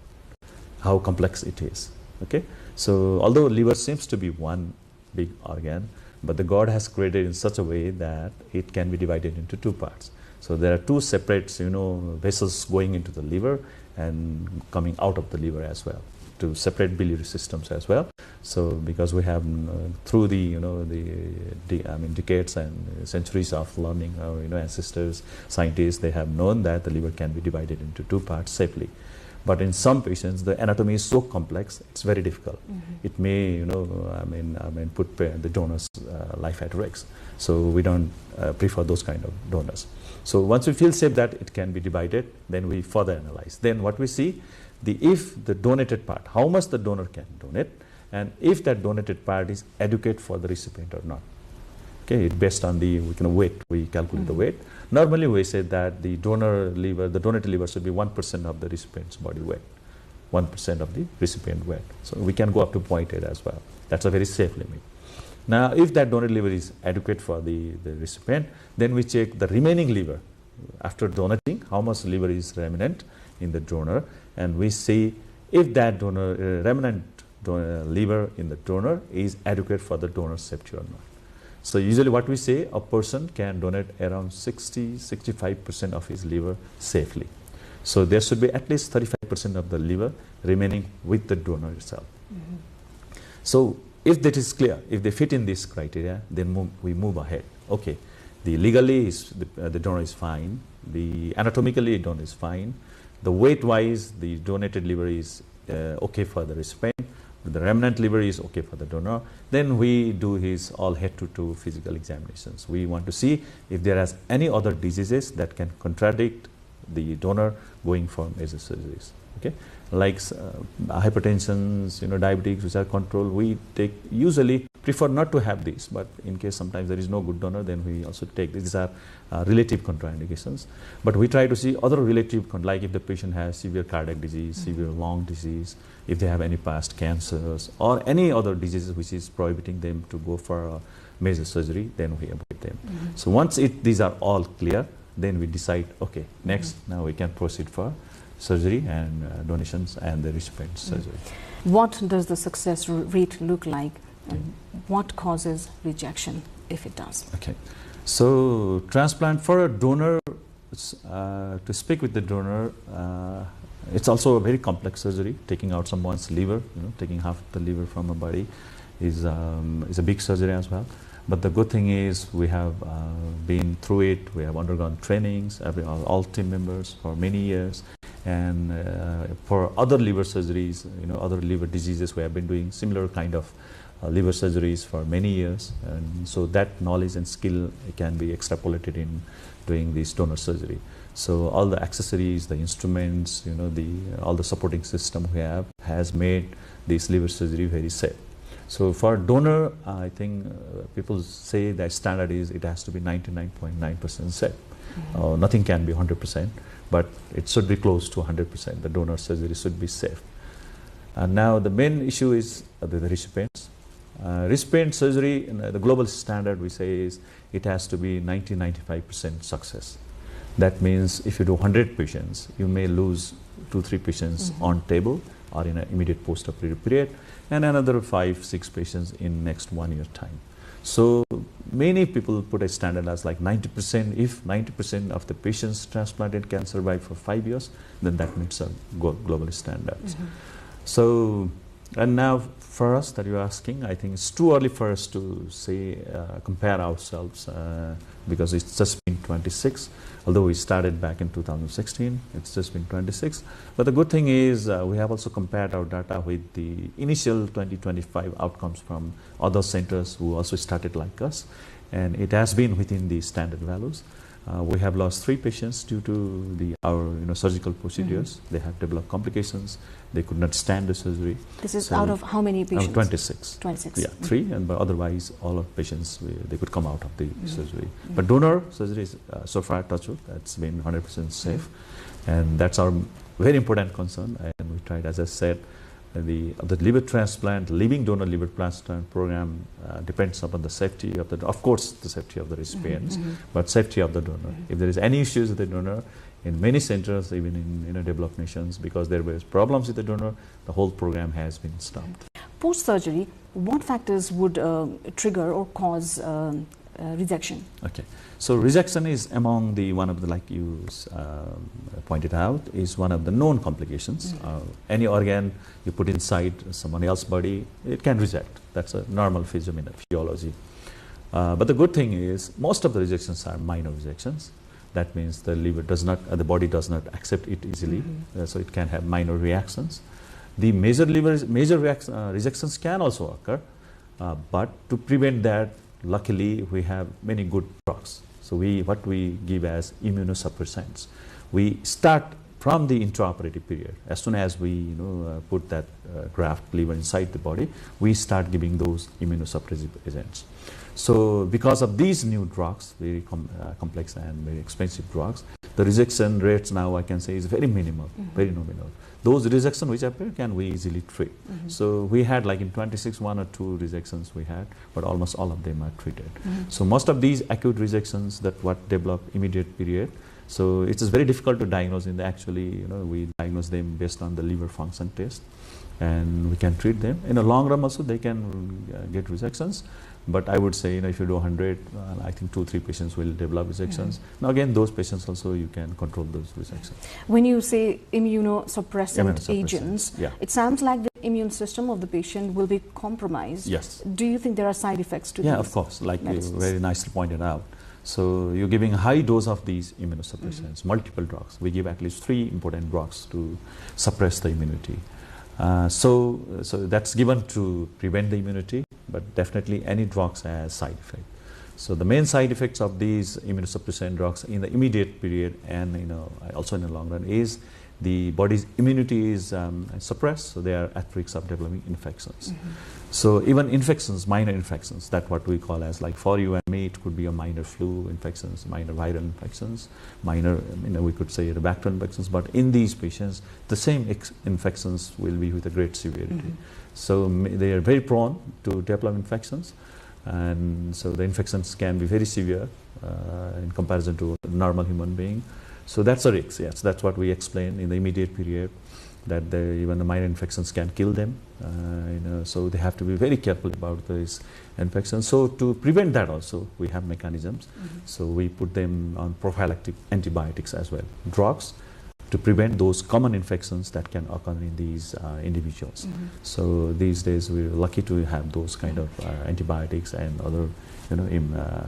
how complex it is. Okay, so although liver seems to be one big organ, but the God has created in such a way that it can be divided into two parts. So there are two separate vessels going into the liver and coming out of the liver as well, to separate biliary systems as well. So because we have through the decades and centuries of learning, our ancestors, scientists, they have known that the liver can be divided into two parts safely. But in some patients, the anatomy is so complex, it's very difficult. It may, put the donor's life at risk. So we don't prefer those kind of donors. So once we feel safe that it can be divided, then we further analyze. Then what we see, if the donated part, how much the donor can donate, and if that donated part is adequate for the recipient or not. Okay, based on the weight, we calculate the weight. Normally we say that the donated liver should be 1% of the recipient's body weight, 1% of the recipient weight. So we can go up to 0.8 as well. That's a very safe limit. Now, if that donated liver is adequate for the recipient, then we check the remaining liver. After donating, how much liver is remnant in the donor, and we see if that remnant liver in the donor is adequate for the donor's safety or not. So usually what we say, a person can donate around 60-65% of his liver safely. So there should be at least 35% of the liver remaining with the donor itself. So if that is clear, if they fit in this criteria, then we move ahead. Okay, legally the donor is fine, the anatomically the donor is fine, the weight-wise the donated liver is okay for the recipient, the remnant liver is okay for the donor. Then we do his all head-to-toe physical examinations. We want to see if there is any other diseases that can contradict the donor going for major surgeries. Okay, like hypertension, diabetics, which are controlled. We usually prefer not to have these, but in case sometimes there is no good donor, then we also take these are relative contraindications. But we try to see other relative, like if the patient has severe cardiac disease, severe lung disease, if they have any past cancers or any other diseases which is prohibiting them to go for major surgery, then we avoid them. So once these are all clear, then we decide, okay, next now we can proceed for surgery and donations and the recipient surgery. What does the success rate look like, and what causes rejection if it does? Okay, so transplant for a donor, to speak with the donor, it's also a very complex surgery, taking out someone's liver, taking half the liver from a body, is a big surgery as well. But the good thing is we have been through it. We have undergone trainings, all team members for many years. And for other liver surgeries, other liver diseases, we have been doing similar kind of liver surgeries for many years. And so that knowledge and skill can be extrapolated in doing this donor surgery. So all the accessories, the instruments, all the supporting system we have has made this liver surgery very safe. So for donor, I think people say that standard is it has to be 99.9% safe. Nothing can be 100%, but it should be close to 100%. The donor surgery should be safe. And now the main issue is the recipients. Recipient surgery, the global standard we say is it has to be 90-95% success. That means if you do 100 patients, you may lose 2-3 patients on table or in an immediate post-operative period, and another 5-6 patients in next 1 year time. So many people put a standard as like 90%. If 90% of the patients transplanted can survive for 5 years, then that meets a global standards. So, and now for us that you're asking, I think it's too early for us to say, compare ourselves because it's just been 26. Although we started back in 2016, it's just been 26. But the good thing is we have also compared our data with the initial 2025 outcomes from other centers who also started like us. And it has been within the standard values. We have lost 3 patients due to our surgical procedures. They have developed complications. They could not stand the surgery. This is out of how many patients? 26. 26. Yeah, 3, but otherwise all of patients they could come out of the surgery. But donor surgery is so far touch wood, that's been 100% safe, and that's our very important concern. And we tried, as I said, the liver transplant, living donor liver transplant program depends upon the safety of of course, the safety of the recipients, but safety of the donor. If there is any issues with the donor, in many centers, even in developed nations, because there were problems with the donor, the whole program has been stopped. Post-surgery, what factors would trigger or cause rejection? Okay, so rejection is among one of the, like you pointed out, is one of the known complications. Any organ you put inside someone else's body, it can reject. That's a normal physiology. But the good thing is most of the rejections are minor rejections. That means the liver does not, the body does not accept it easily, so it can have minor reactions. The major rejections can also occur, but to prevent that, luckily we have many good drugs. So what we give as immunosuppressants. We start from the intraoperative period. As soon as we put that graft liver inside the body, we start giving those immunosuppressive agents. So because of these new drugs, very complex and very expensive drugs, the rejection rates now I can say is very minimal, very nominal. Those rejections which appear can we easily treat. So we had like in 26, 1 or 2 rejections we had, but almost all of them are treated. So most of these acute rejections that what develop immediate period, so it is very difficult to diagnose in the actually, we diagnose them based on the liver function test and we can treat them. In the long run also they can get rejections. But I would say, if you do 100, I think 2-3 patients will develop rejections. Now again, those patients also you can control those rejections. When you say immunosuppressant agents, it sounds like the immune system of the patient will be compromised. Yes. Do you think there are side effects to Yeah, these of course, like you medicines? very nicely pointed out. So you're giving a high dose of these immunosuppressants, multiple drugs. We give at least 3 important drugs to suppress the immunity. So that's given to prevent the immunity, but definitely any drugs has side effect. So the main side effects of these immunosuppressant drugs in the immediate period and also in the long run is the body's immunity is suppressed, so they are at risk of developing infections. So even infections, minor infections, that's what we call as like for you and me, it could be a minor flu infections, minor viral infections, minor, we could say the bacterial infections, but in these patients, the same infections will be with a great severity. So they are very prone to develop infections, and so the infections can be very severe in comparison to a normal human being. So that's a risk, yes, that's what we explain in the immediate period, that even the minor infections can kill them, so they have to be very careful about these infections. So to prevent that also, we have mechanisms. So we put them on prophylactic antibiotics as well, drugs, to prevent those common infections that can occur in these individuals. So these days we're lucky to have those kind of antibiotics and other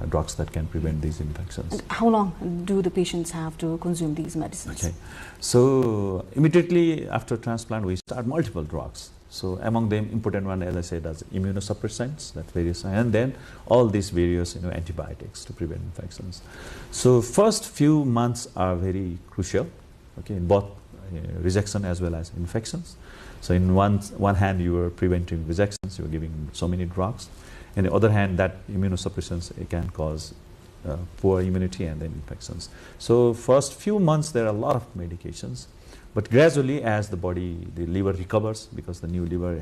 drugs that can prevent these infections. And how long do the patients have to consume these medicines? Okay, so immediately after transplant we start multiple drugs. So among them important one, as I said, as immunosuppressants, that various, and then all these various antibiotics to prevent infections. So first few months are very crucial, okay, in both rejection as well as infections. So in one hand you are preventing rejections, you are giving so many drugs. On the other hand, that immunosuppressants can cause poor immunity and then infections. So first few months there are a lot of medications, but gradually as the liver recovers, because the new liver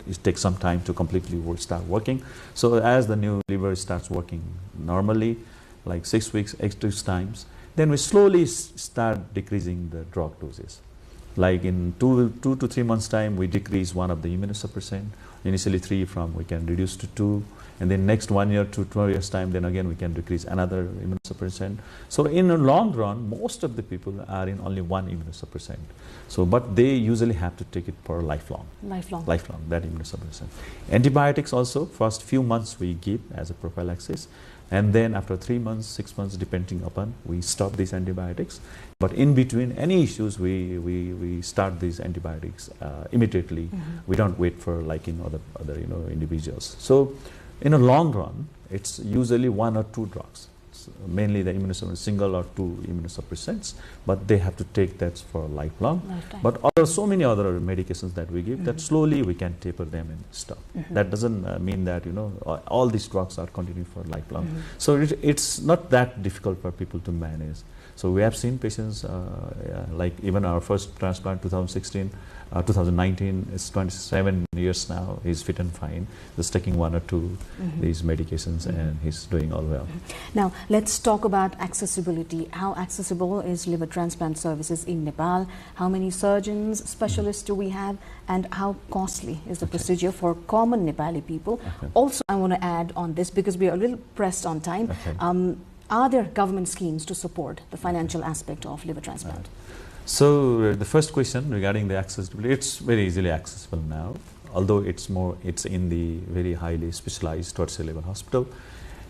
it takes some time to completely start working. So as the new liver starts working normally, like 6 weeks, 8 weeks times, then we slowly start decreasing the drug doses. Like in 2 to 3 months time, we decrease one of the immunosuppressant. Initially 3 we can reduce to 2, and then next 1 year to 12 years time, then again we can decrease another immunosuppressant. So in the long run, most of the people are in only one immunosuppressant. So, but they usually have to take it for lifelong. Lifelong, that immunosuppressant. Antibiotics also, first few months we give as a prophylaxis, and then after 3 months, 6 months, depending upon, we stop these antibiotics. But in between any issues, we start these antibiotics immediately. We don't wait for like other individuals. So in a long run, it's usually 1 or 2 drugs, mainly the immunosuppressants, single or 2 immunosuppressants, but they have to take that for lifelong. But so many other medications that we give, that slowly we can taper them and stop. That doesn't mean that all these drugs are continuing for lifelong. So it's not that difficult for people to manage. So we have seen patients like even our first transplant 2019 is 27 years now. He's fit and fine, just taking 1 or 2 these medications, and he's doing all well. Now let's talk about accessibility. How accessible is liver transplant services in Nepal? How many surgeons, specialists do we have, and how costly is the procedure for common Nepali people? Also, I want to add on this, because we are a little pressed on time. Are there government schemes to support the financial aspect of liver transplant? So the first question regarding the accessibility, it's very easily accessible now, although it's in the very highly specialized tertiary level hospital.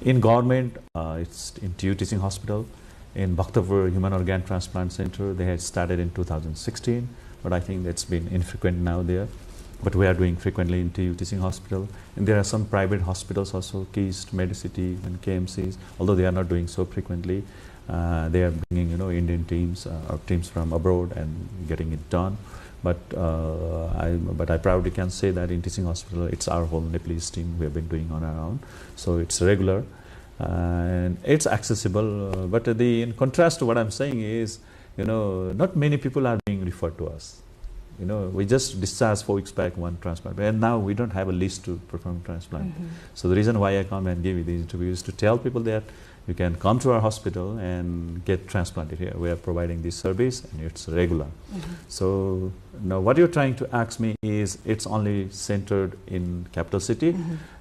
In government, it's in TU Teaching Hospital. In Bhaktapur Human Organ Transplant Center, they had started in 2016, but I think that's been infrequent now there. But we are doing frequently in TU Teaching Hospital. And there are some private hospitals also, KIST, Medicity, and KMCs, although they are not doing so frequently. They are bringing Indian teams or teams from abroad and getting it done. But I proudly can say that in Teaching Hospital, it's our whole Nepalese team we have been doing on our own. So it's regular and it's accessible. But in contrast to what I'm saying is, not many people are being referred to us. We just discharged 4 weeks back 1 transplant, and now we don't have a list to perform transplant. So the reason why I come and give you these interviews is to tell people that you can come to our hospital and get transplanted here. We are providing this service and it's regular. So now what you're trying to ask me is it's only centered in capital city.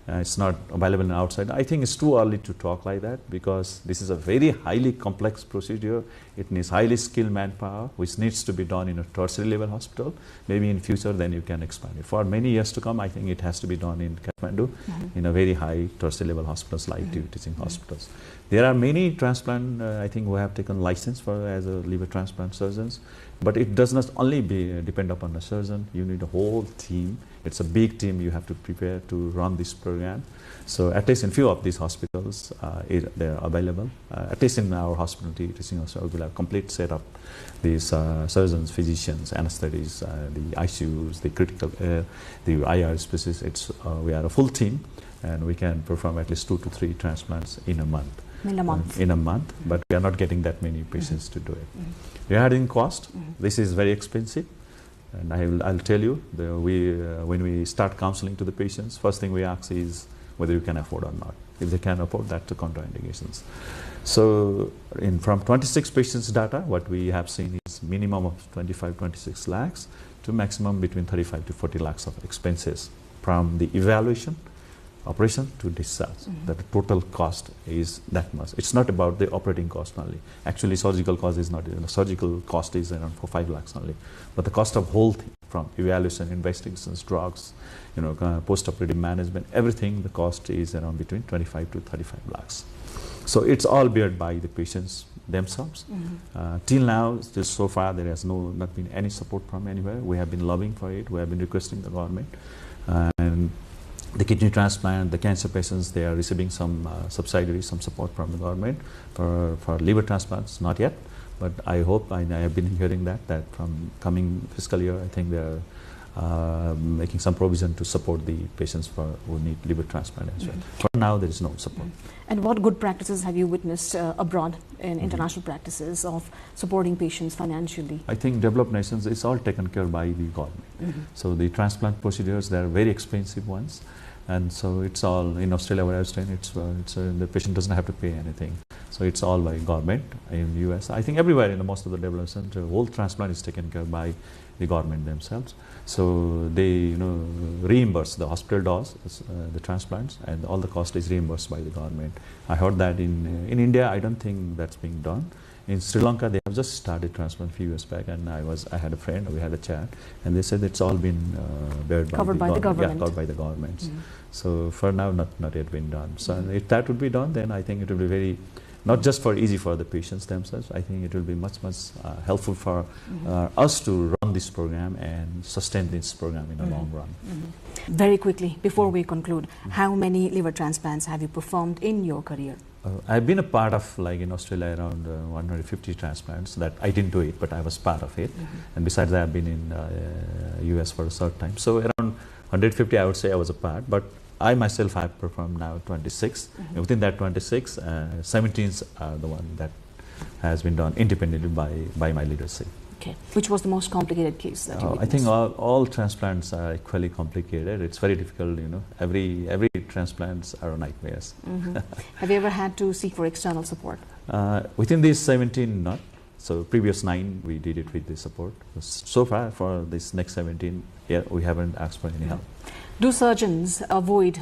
It's not available outside. I think it's too early to talk like that, because this is a very highly complex procedure. It needs highly skilled manpower, which needs to be done in a tertiary level hospital. Maybe in future then you can expand it. For many years to come, I think it has to be done in Kathmandu in a very high tertiary level hospitals like teaching hospitals. There are many transplant, I think, who have taken license as a liver transplant surgeons, but it does not only depend upon a surgeon. You need a whole team. It's a big team you have to prepare to run this program. So at least in few of these hospitals, they're available. At least in our hospital, teaching hospital, we'll have a complete set of these surgeons, physicians, anesthetists, the ICUs, the critical care, the IR specialists. We are a full team, and we can perform at least 2 to 3 transplants in a month. In a month, but we are not getting that many patients to do it. Regarding cost, this is very expensive. And I'll tell you, when we start counseling to the patients, first thing we ask is whether you can afford or not. If they can afford, that's the contraindications. So from 26 patients data, what we have seen is minimum of 25-26 lakhs to maximum between 35 to 40 lakhs of expenses from the evaluation operation to discharge. That the total cost is that much. It's not about the operating cost only. Actually, surgical cost is not. Surgical cost is around 5 lakhs only. But the cost of whole thing, from evaluation, investigations, drugs, post-operative management, everything, the cost is around between 25 to 35 lakhs. So it's all beared by the patients themselves. Till now, just so far, there has not been any support from anywhere. We have been lobbying for it. We have been requesting the government. And the kidney transplant, the cancer patients, they are receiving some subsidiary, some support from the government. For liver transplants, not yet. But I hope, I have been hearing that from coming fiscal year, I think they are making some provision to support the patients who need liver transplant as well. For now, there is no support. And what good practices have you witnessed abroad in international practices of supporting patients financially? I think developed nations, it's all taken care by the government. So the transplant procedures, they are very expensive ones. And so it's all, in Australia where I was staying, the patient doesn't have to pay anything. So it's all by government. In the US, I think everywhere in most of the developed nations, the whole transplant is taken care by the government themselves. So they reimburse, the hospital does the transplants, and all the cost is reimbursed by the government. I heard that in India, I don't think that's being done. In Sri Lanka, they have just started transplant a few years back, and I had a friend, we had a chat, and they said it's all been covered by the government. Yeah, covered by the governments. So for now, not yet been done. So if that would be done, then I think it will be very, not just easy for the patients themselves, I think it will be much helpful for us to run this program and sustain this program in the long run. Very quickly, before we conclude, how many liver transplants have you performed in your career? I've been a part of, like in Australia, around 150 transplants. That I didn't do it, but I was part of it. And besides that, I've been in US for a third time. So around 150, I would say I was a part. But I myself have performed now 26. Within that 26, 17 are the one that has been done independently by my leadership. Okay. Which was the most complicated case that you witnessed? I think all transplants are equally complicated. It's very difficult, Every transplants are nightmares. Have you ever had to seek for external support? Within these 17, not. So previous 9, we did it with the support. So far, for this next 17, we haven't asked for any help. Do surgeons avoid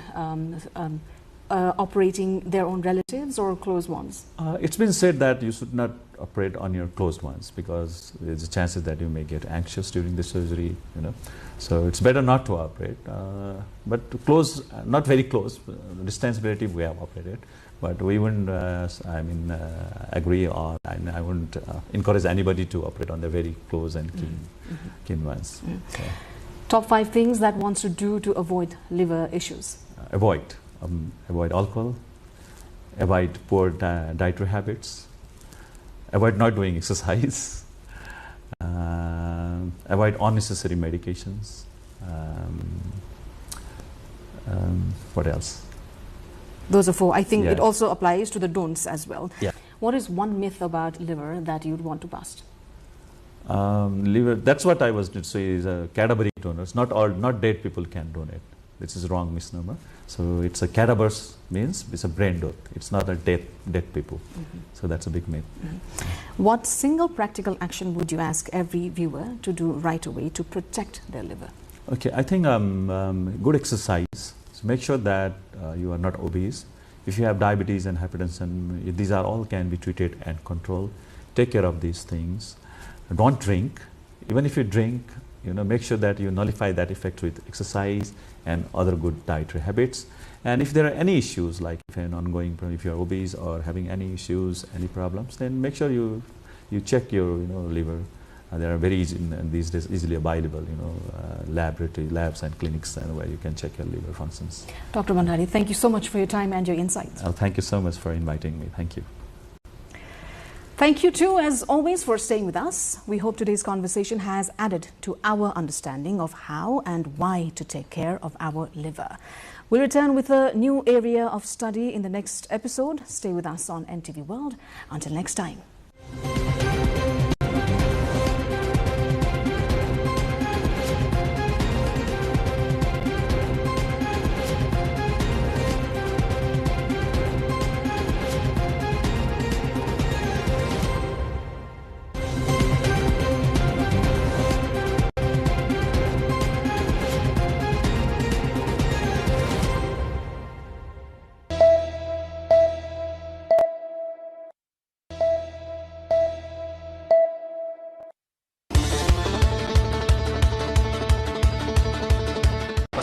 operating their own relatives or close ones? It's been said that you should not operate on your closed ones because there's a chances that you may get anxious during the surgery, So it's better not to operate. But to close, not very close, distance relative we have operated. But we wouldn't, agree or I wouldn't encourage anybody to operate on the very close and keen ones. Top 5 things that one should do to avoid liver issues? Avoid alcohol, avoid poor dietary habits, avoid not doing exercise, avoid unnecessary medications. What else? Those are 4. I think it also applies to the don'ts as well. Yeah. What is one myth about liver that you'd want to bust? Liver, that's what I was to say, is cadaveric donors. Not dead people can donate. This is a wrong misnomer. So it's a cadaverous means it's a brain death. It's not a dead people. So that's a big myth. What single practical action would you ask every viewer to do right away to protect their liver? Okay, I think good exercise. So make sure that you are not obese. If you have diabetes and hypertension, these are all can be treated and controlled. Take care of these things. Don't drink. Even if you drink, make sure that you nullify that effect with exercise and other good dietary habits. And if there are any issues, like if you're obese or having any issues, any problems, then make sure you check your liver. They are very easy these days, easily available, labs and clinics where you can check your liver functions. Dr. Bhandari, thank you so much for your time and your insights. Thank you so much for inviting me. Thank you. Thank you too, as always, for staying with us. We hope today's conversation has added to our understanding of how and why to take care of our liver. We'll return with a new area of study in the next episode. Stay with us on NTV World. Until next time.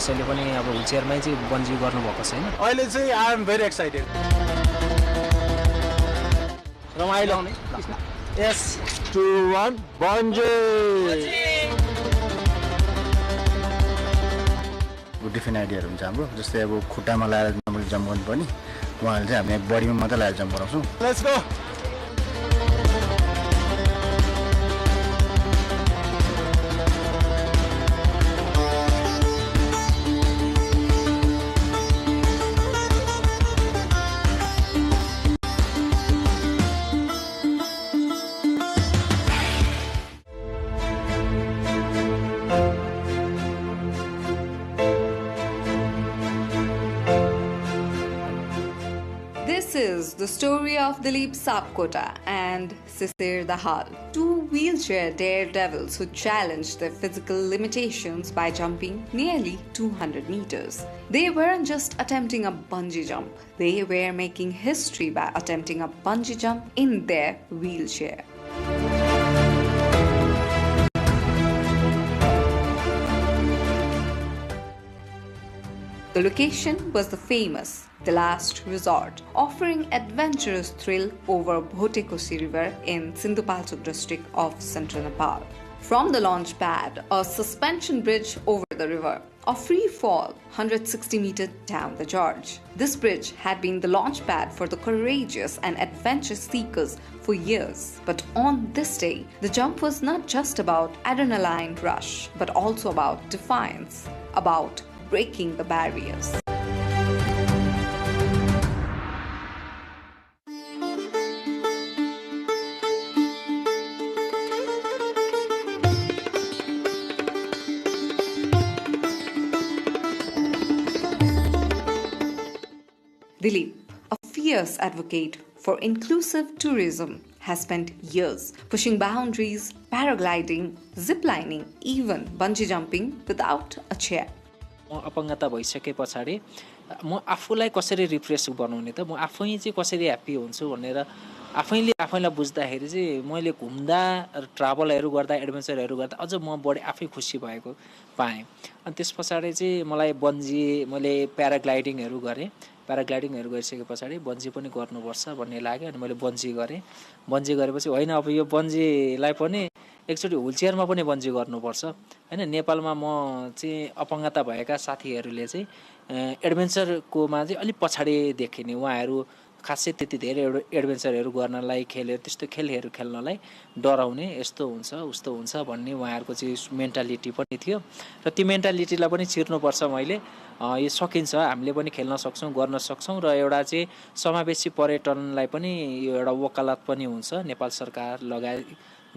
कसैले पनि अब व्हीलचेयरमै चाहिँ bungee गर्नुभएको छैन। अहिले चाहिँ I am very excited. रमाइलो आउने। Yes 2 1 bungee. डिफ्रेन्ट आइडियाहरू हुन्छ हाम्रो, जस्तै अब खुट्टामा लगाएर जम्प गर्नुपर्ने, उहाँहरूले चाहिँ हामी बडीमा मात्रै लगाएर जम्प गराउँछौँ। Let's go. This is the story of Dilip Sapkota and Sisir Dahal, two wheelchair daredevils who challenged their physical limitations by jumping nearly 200 meters. They weren't just attempting a bungee jump, they were making history by attempting a bungee jump in their wheelchair. The location was the famous The Last Resort, offering adventurous thrill over Bhotekosi River in Sindhupalchok district of central Nepal. From the launch pad, a suspension bridge over the river, a free fall 160 meters down the gorge. This bridge had been the launch pad for the courageous and adventure seekers for years. But on this day, the jump was not just about adrenaline rush, but also about defiance, about breaking the barriers. Dilip, a fierce advocate for inclusive tourism, has spent years pushing boundaries, paragliding, ziplining, even bungee jumping without a chair. म अपङ्गता भइसके पछाडि म आफूलाई कसरी refresh बनाउने त, म आफै चाहिँ कसरी ह्याप्पी हुन्छु भनेर आफैले आफैलाई बुझ्दाखेरि चाहिँ मैले घुम्दा ट्राभलहरू गर्दा एडभेन्चरहरू गर्दा अझ म बढी आफै खुसी भएको पाएँ। अनि त्यस पछाडि चाहिँ मलाई मैले प्याराग्लाइडिङहरू गरेँ। प्याराग्लाइडिङहरू गरिसके पछाडि बन्जी पनि गर्नुपर्छ भन्ने लाग्यो अनि मैले बन्जी गरेँ। बन्जी गरेपछि होइन अब यो बन्जीलाई पनि एकचोटि व्हीलचेयरमा पनि बन्जी गर्नुपर्छ हैन। नेपालमा म चाहिँ अपङ्गता भएका साथीहरूले चाहिँ एडभेन्चरकोमा चाहिँ अलिक पछाडि देखिने, उहाँहरू खासै त्यति धेरै एडभेन्चरहरू गर्नलाई त्यस्तो खेलहरू खेल्नलाई डराउने, यस्तो हुन्छ उस्तो हुन्छ भन्ने उहाँहरूको चाहिँ मेन्टालिटी पनि थियो र त्यो मेन्टालिटीलाई पनि चिर्नुपर्छ। मैले यो सकिन्छ, हामीले पनि खेल्न सक्छौँ, गर्न सक्छौँ र एउटा चाहिँ समावेशी पर्यटनलाई पनि यो एउटा वकालत पनि हुन्छ। नेपाल सरकार लगायत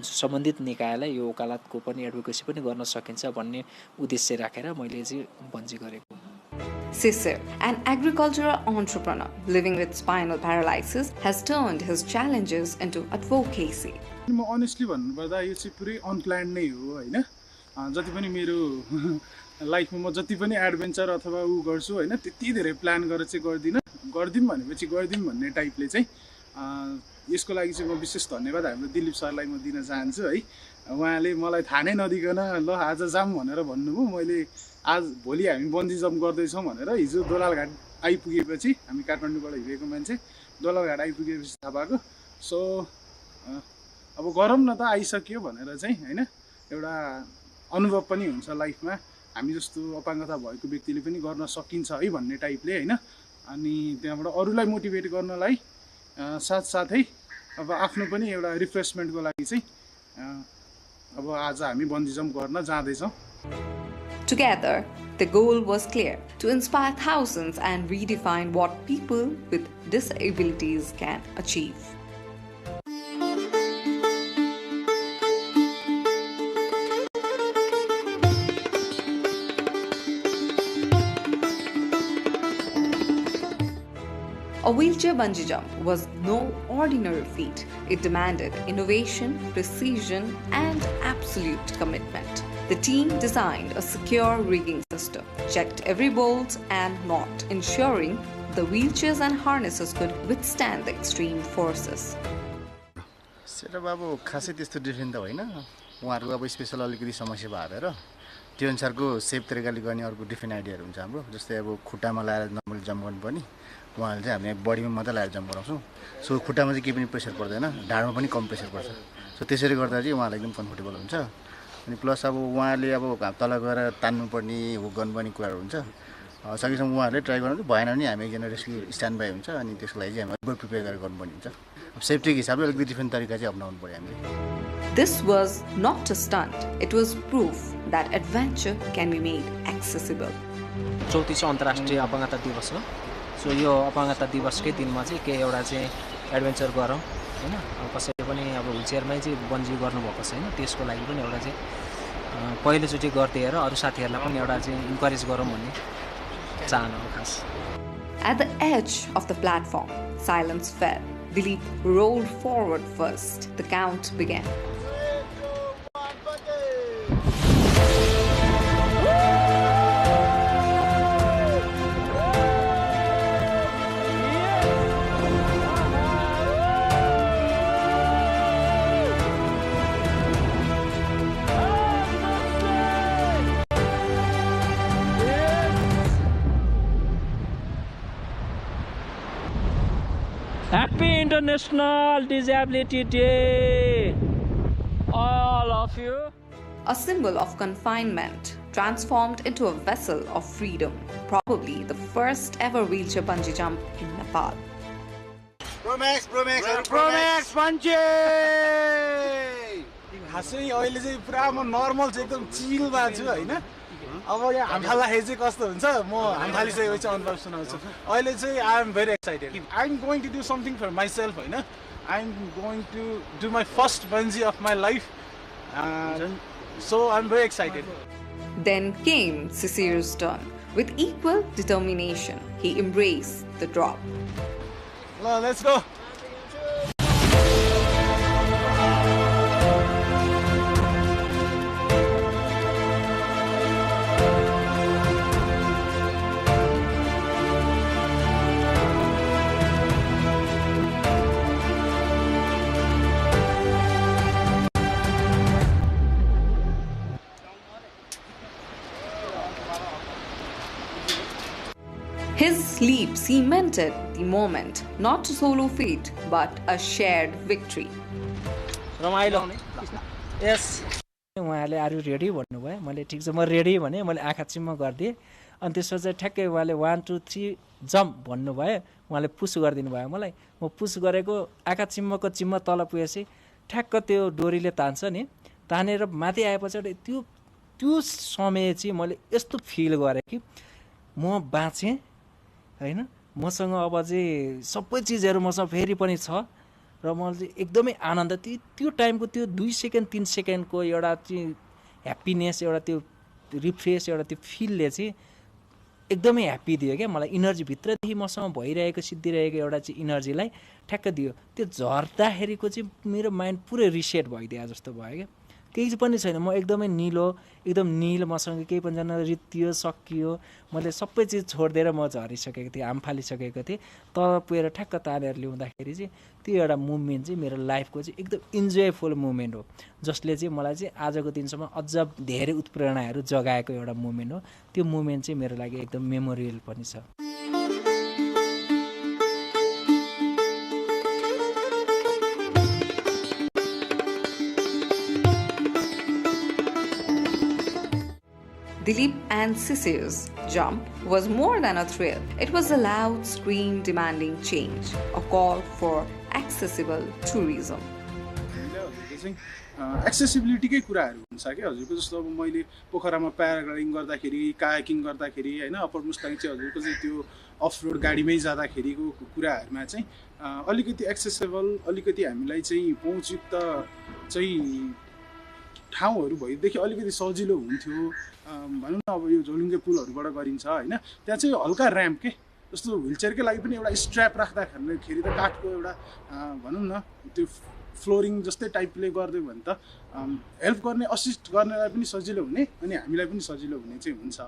सम्बन्धित निकायलाई यो वकालतको पनि एडभोकेसी पनि गर्न सकिन्छ भन्ने उद्देश्य राखेर मैले चाहिँ बन्जी गरेको। Sisir, an agricultural entrepreneur living with spinal paralysis, has turned his challenges into advocacy. म अनेस्टली भन्नुपर्दा यो चाहिँ पुरै अनप्लान्ड नै हो हैन। जति पनि मेरो लाइफमा म जति पनि एडभेन्चर अथवा गर्छु हैन, त्यति धेरै प्लान गरेर चाहिँ गर्दिम भनेपछि गर्दिम भन्ने टाइपले चाहिँ यसको लागि चाहिँ म विशेष धन्यवाद हाम्रो दिलीप सरलाई म दिन चाहन्छु है। उहाँले मलाई थाहा नै नदिकन ल आज जाम भनेर भन्नुभयो। मैले आज भोलि हामी बन्जी जम्प गर्दैछौँ भनेर हिजो दोलालघाट आइपुगेपछि, हामी काठमाडौँबाट हिँडेको मान्छे दोलालघाट आइपुगेपछि थाहा पाएको। सो अब गरौँ न त, आइसक्यो भनेर चाहिँ हैन एउटा अनुभव पनि हुन्छ लाइफमा। हामी जस्तो अपाङ्गता भएको व्यक्तिले पनि गर्न सकिन्छ है भन्ने टाइपले हैन। अनि त्यहाँबाट अरूलाई मोटिभेट गर्नलाई साथसाथै अब आफ्नो पनि एउटा रिफ्रेसमेन्टको लागि चाहिँ अब आज हामी बन्जी जम्प गर्न जाँदैछौँ। Together, the goal was clear: to inspire thousands and redefine what people with disabilities can achieve. A wheelchair bungee jump was no ordinary feat. It demanded innovation, precision, and absolute commitment. The team designed a secure rigging system, checked every bolt and knot, ensuring the wheelchairs and harnesses could withstand the extreme forces. Setup अब खासै त्यस्तो different त होइन, उहाँहरूको अब special अलिकति समस्या भएर त्यो अनुसारको सेफ तरिकाले गर्ने अर्को डिफ्रेन्ट आइडियाहरू हुन्छ हाम्रो। जस्तै अब खुट्टामा लाएर नर्मली जम्प गर्नुपर्ने, उहाँहरूले चाहिँ हामी बडीमा मात्रै लाएर जम्प गराउँछौँ। सो खुट्टामा चाहिँ केही पनि प्रेसर पर्दैन, ढाडमा पनि कम प्रेसर पर्छ। सो त्यसरी गर्दा चाहिँ उहाँलाई एकदम कम्फर्टेबल हुन्छ। अनि प्लस अब उहाँले अब तल गएर तान्नुपर्ने हुक गर्नुपर्ने कुराहरू हुन्छ, सकेसम्म उहाँहरूले ट्राई गर्नु भएन भने हामी एकजना रेस्क्यु स्ट्यान्ड बाई हुन्छ। अनि त्यसको लागि चाहिँ हामी प्रिपेयर गरेर गर्नुपर्ने हुन्छ। अब सेफ्टीको हिसाबले अलिकति डिफ्रेन्ट तरिका चाहिँ अपनाउनु पऱ्यो हामीले। This was not a stunt, it was proof that adventure can be made accessible. 34 अन्तर्राष्ट्रिय अपङ्गता दिवस हो। सो यो अपङ्गता दिवसकै दिनमा चाहिँ के एउटा चाहिँ एडभेन्चर गरौँ हैन। अब कसैले पनि अब व्हिलचेयरमै चाहिँ बन्जी गर्नुभएको छैन, त्यसको लागि पनि एउटा चाहिँ पहिलोचोटि गर्दै हेर अरू साथीहरूलाई पनि एउटा चाहिँ इन्करेज गरौँ भन्ने चाहना हो खास। At the edge of the platform, silence fell. Dilip rolled forward first. The count began. Happy International Disability Day, all of you. A symbol of confinement transformed into a vessel of freedom, probably the first ever wheelchair bungee jump in Nepal. Promax bungee! खासै अहिले चाहिँ पुरा म normal चाहिँ एकदम chill भएको छु हैन। अब यहाँ हामफाल्दाखेरि चाहिँ कस्तो हुन्छ, म हामफालिसकेपछि अनुभव सुनाउँछु। अहिले चाहिँ I am very excited. I am going to do something for myself हैन। I am going to do my first bungee of my life. So I am very excited. Then came Sisir's turn. With equal determination, he embraced the drop. Well, let's go. His leap cemented the moment, not a solo feat, but a shared victory. Yes. उहाँले are you ready भन्नुभयो। मैले ठिक छ म ready भने मैले आँखा चिम्म गरिदिएँ। अनि त्यसपछि ठ्याक्कै उहाँले 1 2 3 जम्प भन्नुभयो। उहाँले पुस गरिदिनु भयो मलाई। म पुस गरेको आँखा चिम्मको चिम्म तल पुगेपछि ठ्याक्क त्यो डोरीले तान्छ नि, तानेर माथि आएपछि त्यो समय चाहिँ मैले यस्तो फिल गरेँ कि म बाँचेँ हैन। मसँग अब चाहिँ सबै चिजहरू मसँग फेरि पनि छ र मलाई चाहिँ एकदमै आनन्द त्यो टाइमको त्यो 2 सेकेन्ड 3 सेकेन्डको एउटा चाहिँ ह्याप्पिनेस, एउटा त्यो रिफ्रेस, एउटा त्यो फिलले चाहिँ एकदमै ह्याप्पी दियो क्या मलाई। इनर्जी भित्रदेखि मसँग भइरहेको सिद्धिरहेको एउटा चाहिँ इनर्जीलाई ठ्याक्क दियो। त्यो झर्दाखेरिको चाहिँ मेरो माइन्ड पुरै रिसेट भइदियो जस्तो भयो क्या। केही पनि छैन, म एकदमै निलो, एकदम निल, मसँग केही पनि छैन, रित्तियो सकियो। मैले सबै चिज छोडिदिएर म झरिसकेको थिएँ, हाम फालिसकेको थिएँ। तर पुगेर ठ्याक्क तानेर ल्याउँदाखेरि चाहिँ त्यो एउटा मुभमेन्ट चाहिँ मेरो लाइफको चाहिँ एकदम इन्जोयफुल मुभमेन्ट हो, जसले चाहिँ मलाई चाहिँ आजको दिनसम्म अझ धेरै उत्प्रेरणाहरू जगाएको एउटा मुभमेन्ट हो। त्यो मुभमेन्ट चाहिँ मेरो लागि एकदम मेमोरियल पनि छ। Dilip and Sisir's jump was more than a thrill. It was a loud scream demanding change, a call for accessible tourism. Accessibility कै कुराहरू हुन्छ के हजुरको। जस्तो अब मैले पोखरामा प्याराग्लाइडिङ गर्दाखेरि, कायाकिङ गर्दाखेरि हैन, अप्पर मुस्ताङ चाहिँ हजुरको चाहिँ त्यो अफ रोड गाडीमै जाँदाखेरिको कुराहरूमा चाहिँ अलिकति एक्सेसिबल, अलिकति हामीलाई चाहिँ पहुँचयुक्त चाहिँ ठाउँहरू भएदेखि अलिकति सजिलो हुन्थ्यो भनौँ न। अब यो झोलुङ्गे पुलहरूबाट गरिन्छ हैन, त्यहाँ चाहिँ हल्का ऱ्याम्प के जस्तो व्हिलचेयरकै लागि पनि एउटा स्ट्र्याप राख्दाखेरि त काठको एउटा भनौँ न त्यो फ्लोरिङ जस्तै टाइपले गरिदियो भने त हेल्प गर्ने, असिस्ट गर्नेलाई पनि सजिलो हुने अनि हामीलाई पनि सजिलो हुने चाहिँ हुन्छ।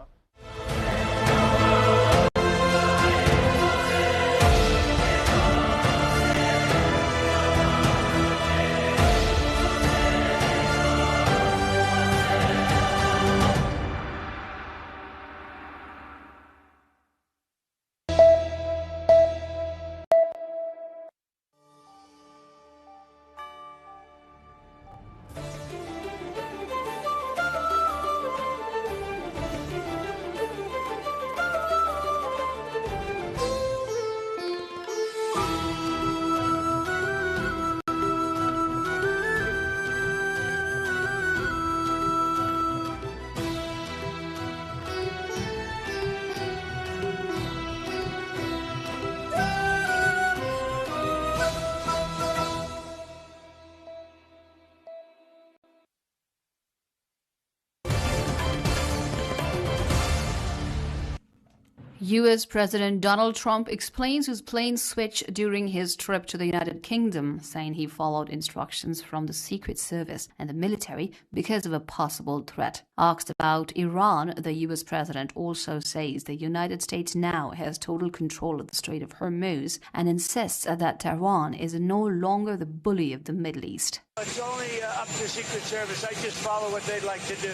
U.S. President Donald Trump explains his plane switch during his trip to the United Kingdom, saying he followed instructions from the Secret Service and the military because of a possible threat. Asked about Iran, the U.S. president also says the United States now has total control of the Strait of Hormuz and insists that Tehran is no longer the bully of the Middle East. It's only up to Secret Service. I just follow what they'd like to do.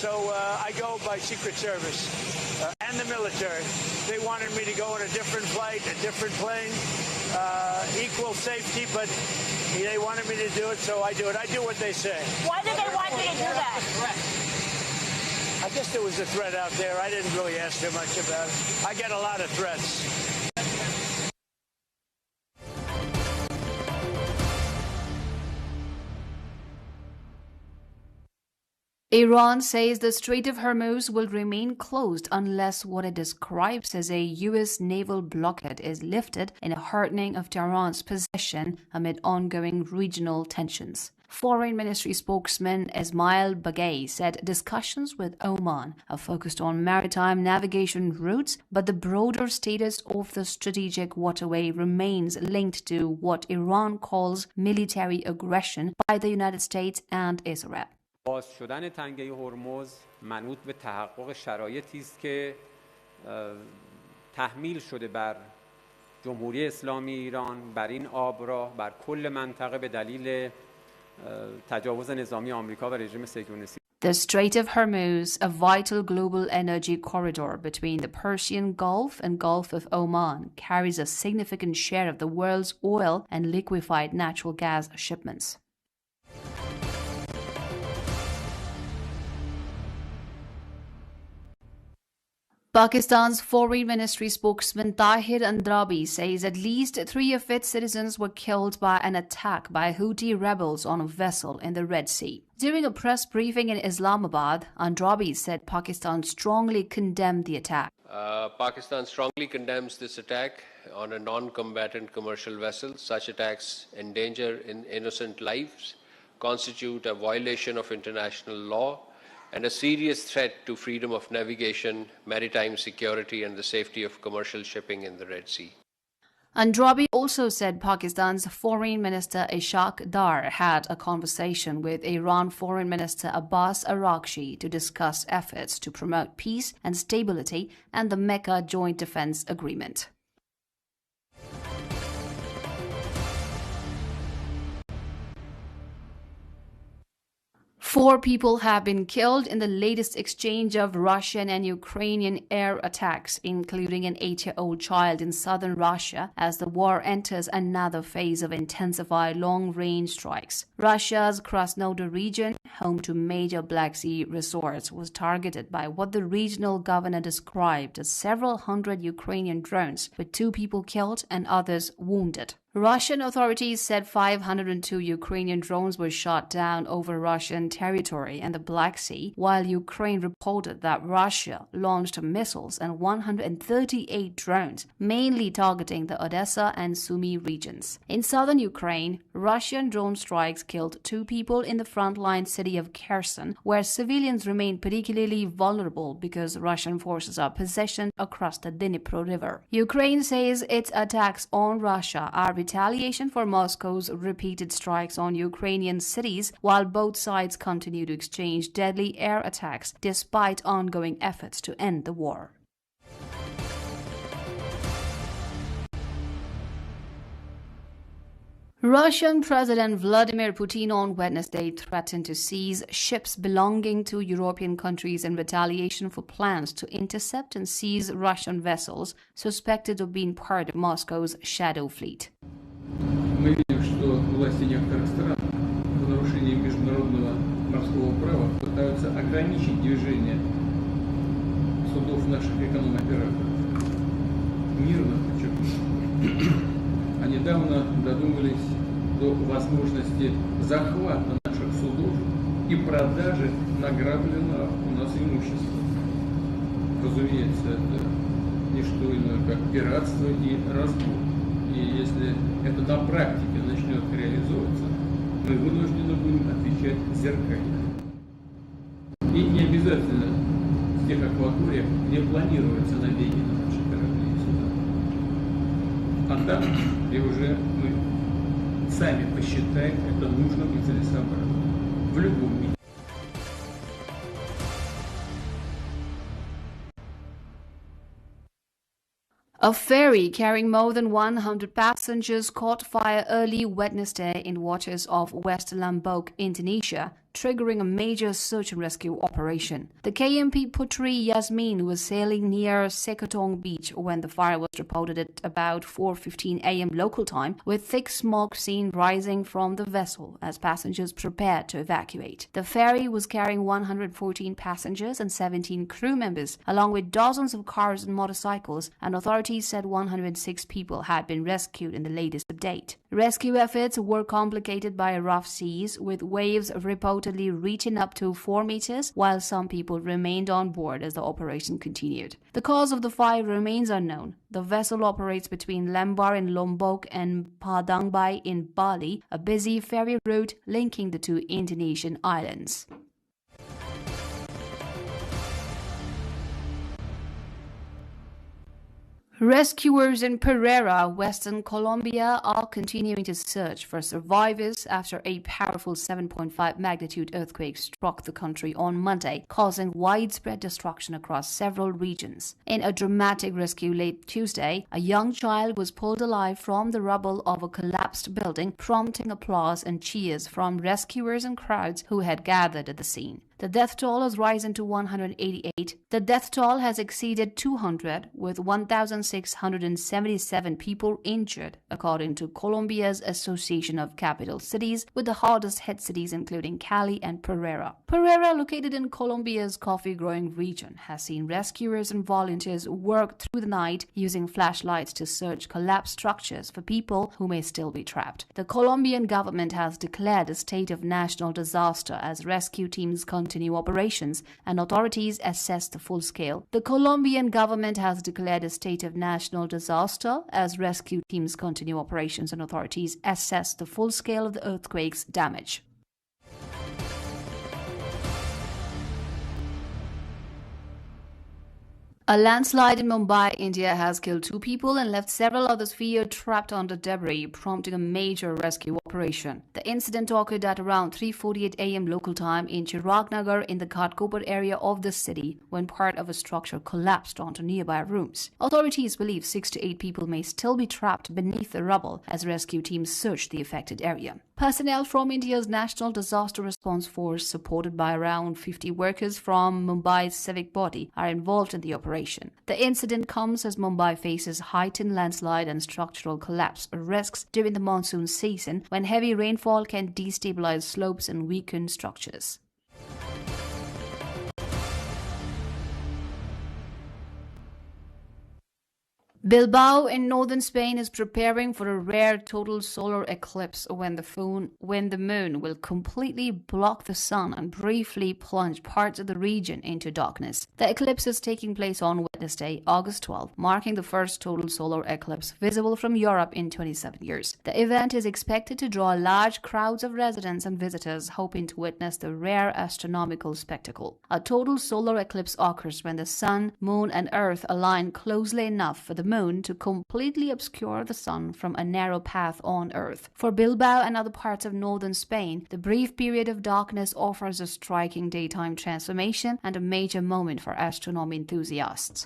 So I go by Secret Service and the military. They wanted me to go on a different flight, a different plane, equal safety, but they wanted me to do it, so I do it. I do what they say. Why did they want you to do that? I guess there was a threat out there. I didn't really ask too much about it. I get a lot of threats. Iran says the Strait of Hormuz will remain closed unless what it describes as a U.S. naval blockade is lifted in a hardening of Tehran's position amid ongoing regional tensions. Foreign Ministry spokesman Ismail Baghei said discussions with Oman are focused on maritime navigation routes, but the broader status of the strategic waterway remains linked to what Iran calls military aggression by the United States and Israel. باز شدن تنگه هرمز منوط به تحقق شرایطی است که تحمیل شده بر جمهوری اسلامی ایران بر این آبراه بر کل منطقه به دلیل تجاوز نظامی آمریکا و رژیم صهیونیستی. The Strait of Hormuz, a vital global energy corridor between the Persian Gulf and Gulf of Oman, carries a significant share of the world's oil and liquefied natural gas shipments. Pakistan's Foreign Ministry spokesman Tahir Andrabi says at least 3 of its citizens were killed by an attack by Houthi rebels on a vessel in the Red Sea. During a press briefing in Islamabad, Andrabi said Pakistan strongly condemned the attack. Pakistan strongly condemns this attack on a non-combatant commercial vessel. Such attacks endanger innocent lives, constitute a violation of international law, and a serious threat to freedom of navigation, maritime security, and the safety of commercial shipping in the Red Sea. Andrabi also said Pakistan's Foreign Minister Ishaq Dar had a conversation with Iran Foreign Minister Abbas Araghchi to discuss efforts to promote peace and stability and the Mecca Joint Defense Agreement. Four people have been killed in the latest exchange of Russian and Ukrainian air attacks, including an 8-year-old child in southern Russia, as the war enters another phase of intensified long-range strikes. Russia's Krasnodar region, home to major Black Sea resorts, was targeted by what the regional governor described as several hundred Ukrainian drones, with 2 people killed and others wounded. Russian authorities said 502 Ukrainian drones were shot down over Russian territory and the Black Sea, while Ukraine reported that Russia launched missiles and 138 drones, mainly targeting the Odessa and Sumy regions. In southern Ukraine, Russian drone strikes killed 2 people in the frontline city of Kherson, where civilians remain particularly vulnerable because Russian forces are positioned across the Dnipro River. Ukraine says its attacks on Russia are retaliation for Moscow's repeated strikes on Ukrainian cities, while both sides continue to exchange deadly air attacks despite ongoing efforts to end the war. Russian President Vladimir Putin on Wednesday threatened to seize ships belonging to European countries in retaliation for plans to intercept and seize Russian vessels suspected of being part of Moscow's shadow fleet. Мы видим, что власти некоторых стран в нарушении международного морского права пытаются ограничить движение судов наших эконом-операторов. Мирно, подчеркну. А недавно додумались до возможности захвата наших судов и продажи награбленного у нас имущества. Разумеется, это не что иное, как пиратство и разбой. И если это на практике начнет реализовываться, мы вынуждены будем отвечать зеркально. И не обязательно в тех акваториях, где планируется набеги на наши корабли и суда. А там, где уже мы сами посчитаем это нужным и целесообразным. В любом мире. A ferry carrying more than 100 passengers caught fire early Wednesday in waters off West Lombok, Indonesia, triggering a major search and rescue operation. The KMP Putri Yasmin was sailing near Sekotong Beach when the fire was reported at about 4:15 a.m. local time, with thick smoke seen rising from the vessel as passengers prepared to evacuate. The ferry was carrying 114 passengers and 17 crew members, along with dozens of cars and motorcycles, and authorities said 106 people had been rescued in the latest update. Rescue efforts were complicated by rough seas, with waves reportedly reaching up to 4 meters, while some people remained on board as the operation continued. The cause of the fire remains unknown. The vessel operates between Lembar in Lombok and Padang Bay in Bali, a busy ferry route linking the two Indonesian islands. Rescuers in Pereira, Western Colombia, are continuing to search for survivors after a powerful 7.5 magnitude earthquake struck the country on Monday, causing widespread destruction across several regions. In a dramatic rescue late Tuesday, a young child was pulled alive from the rubble of a collapsed building, prompting applause and cheers from rescuers and crowds who had gathered at the scene. The death toll has risen to 188. The death toll has exceeded 200, with 1,677 people injured, according to Colombia's Association of Capital Cities, with the hardest hit cities including Cali and Pereira. Pereira, located in Colombia's coffee-growing region, has seen rescuers and volunteers work through the night using flashlights to search collapsed structures for people who may still be trapped. The Colombian government has declared a state of national disaster as rescue teams continue operations and authorities assess the full scale. The Colombian government has declared a state of national disaster as rescue teams continue operations and authorities assess the full scale of the earthquake's damage. A landslide in Mumbai, India has killed 2 people and left several others feared trapped under debris, prompting a major rescue operation. The incident occurred at around 3:48 a.m. local time in Chiragnagar in the Ghatkopar area of the city when part of a structure collapsed onto nearby rooms. Authorities believe 6 to 8 people may still be trapped beneath the rubble as rescue teams search the affected area. Personnel from India's National Disaster Response Force, supported by around 50 workers from Mumbai's civic body, are involved in the operation. The incident comes as Mumbai faces heightened landslide and structural collapse risks during the monsoon season, when heavy rainfall can destabilize slopes and weaken structures. Bilbao in northern Spain is preparing for a rare total solar eclipse when the moon will completely block the sun and briefly plunge parts of the region into darkness. The eclipse is taking place on Wednesday, August 12, marking the first total solar eclipse visible from Europe in 27 years. The event is expected to draw large crowds of residents and visitors hoping to witness the rare astronomical spectacle. A total solar eclipse occurs when the sun, moon, and earth align closely enough for the moon to completely obscure the sun from a narrow path on Earth. For Bilbao and other parts of northern Spain, the brief period of darkness offers a striking daytime transformation and a major moment for astronomy enthusiasts.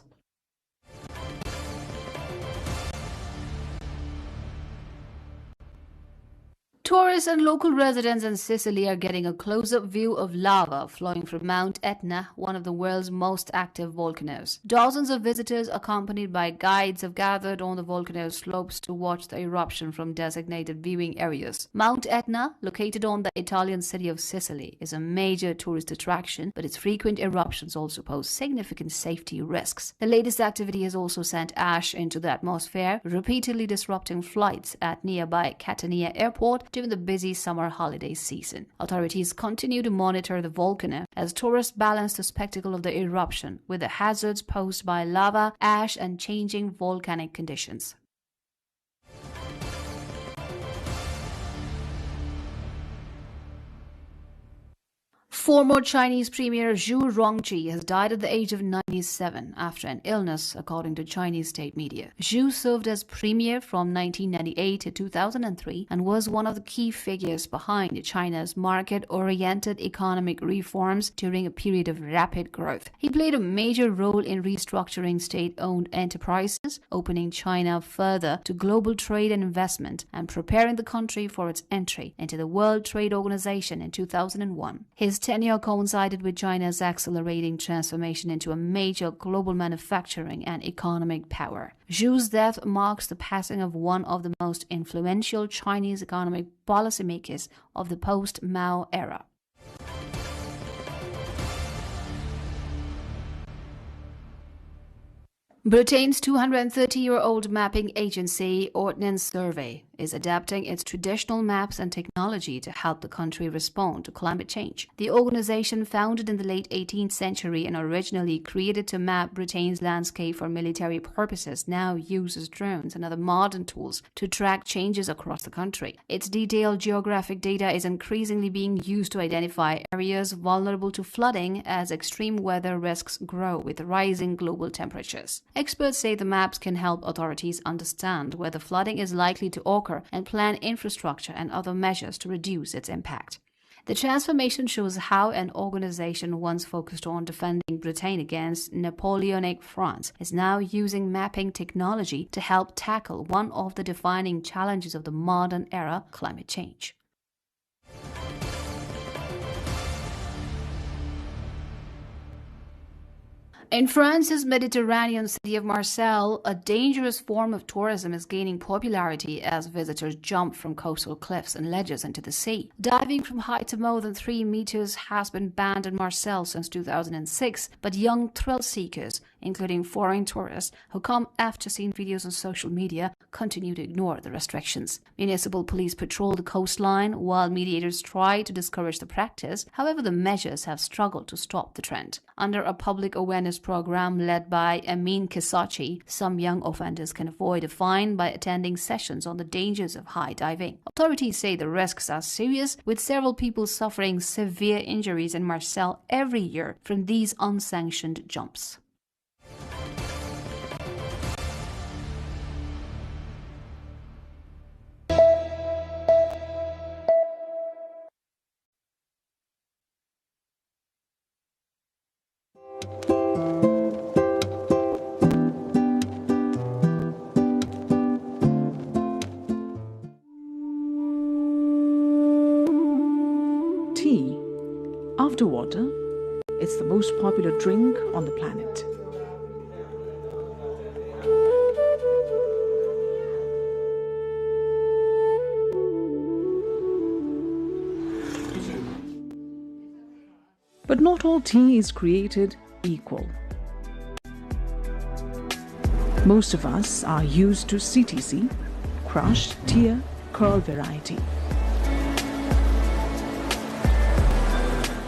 Tourists and local residents in Sicily are getting a close-up view of lava flowing from Mount Etna, one of the world's most active volcanoes. Dozens of visitors accompanied by guides have gathered on the volcano's slopes to watch the eruption from designated viewing areas. Mount Etna, located on the Italian city of Sicily, is a major tourist attraction, but its frequent eruptions also pose significant safety risks. The latest activity has also sent ash into the atmosphere, repeatedly disrupting flights at nearby Catania Airport during the busy summer holiday season. Authorities continue to monitor the volcano as tourists balance the spectacle of the eruption with the hazards posed by lava, ash, and changing volcanic conditions. Former Chinese Premier Zhu Rongji has died at the age of 97 after an illness, according to Chinese state media. Zhu served as premier from 1998 to 2003 and was one of the key figures behind China's market-oriented economic reforms during a period of rapid growth. He played a major role in restructuring state-owned enterprises, opening China further to global trade and investment, and preparing the country for its entry into the World Trade Organization in 2001. His tenure coincided with China's accelerating transformation into a major global manufacturing and economic power. Zhu's death marks the passing of one of the most influential Chinese economic policymakers of the post-Mao era. Britain's 230-year-old mapping agency, Ordnance Survey, is adapting its traditional maps and technology to help the country respond to climate change. The organization, founded in the late 18th century and originally created to map Britain's landscape for military purposes, now uses drones and other modern tools to track changes across the country. Its detailed geographic data is increasingly being used to identify areas vulnerable to flooding as extreme weather risks grow with rising global temperatures. Experts say the maps can help authorities understand where the flooding is likely to occur and plan infrastructure and other measures to reduce its impact. The transformation shows how an organization once focused on defending Britain against Napoleonic France is now using mapping technology to help tackle one of the defining challenges of the modern era, climate change. In France's Mediterranean city of Marseille, a dangerous form of tourism is gaining popularity as visitors jump from coastal cliffs and ledges into the sea. Diving from heights of more than 3 meters has been banned in Marseille since 2006, but young thrill seekers, including foreign tourists who come after seeing videos on social media, continue to ignore the restrictions. Municipal police patrol the coastline while mediators try to discourage the practice. However, the measures have struggled to stop the trend. Under a public awareness program led by Amin Kisachi, some young offenders can avoid a fine by attending sessions on the dangers of high diving. Authorities say the risks are serious, with several people suffering severe injuries in Marseille every year from these unsanctioned jumps. Tea, after water, it's the most popular drink on the planet. But not all tea is created equal. Most of us are used to CTC, crushed tier curl variety.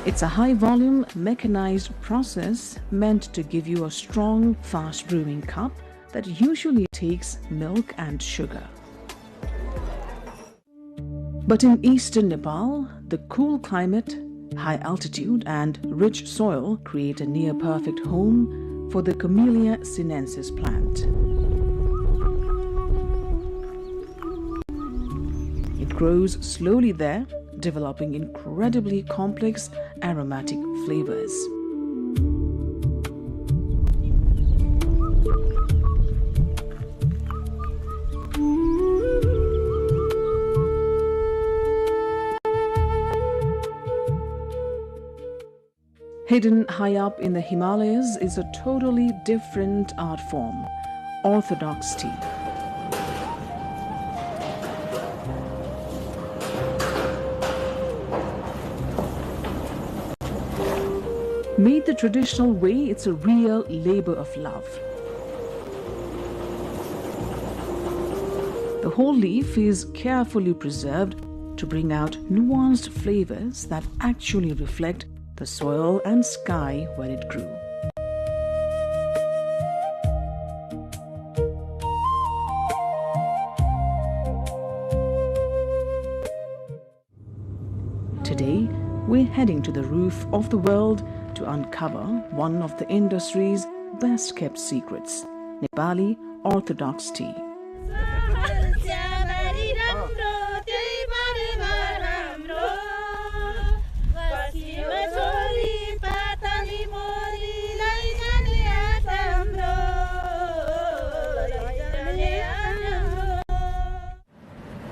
It's a high-volume, mechanized process meant to give you a strong, fast-brewing cup that usually takes milk and sugar. But in eastern Nepal, the cool climate, high altitude and rich soil create a near-perfect home for the Camellia sinensis plant. It grows slowly there, developing incredibly complex aromatic flavors. Hidden high up in the Himalayas is a totally different art form, orthodox tea. Made the traditional way, it's a real labor of love. The whole leaf is carefully preserved to bring out nuanced flavors that actually reflect the soil and sky where it grew. Today, we're heading to the roof of the world to uncover one of the industry's best-kept secrets, Nepali Orthodox tea.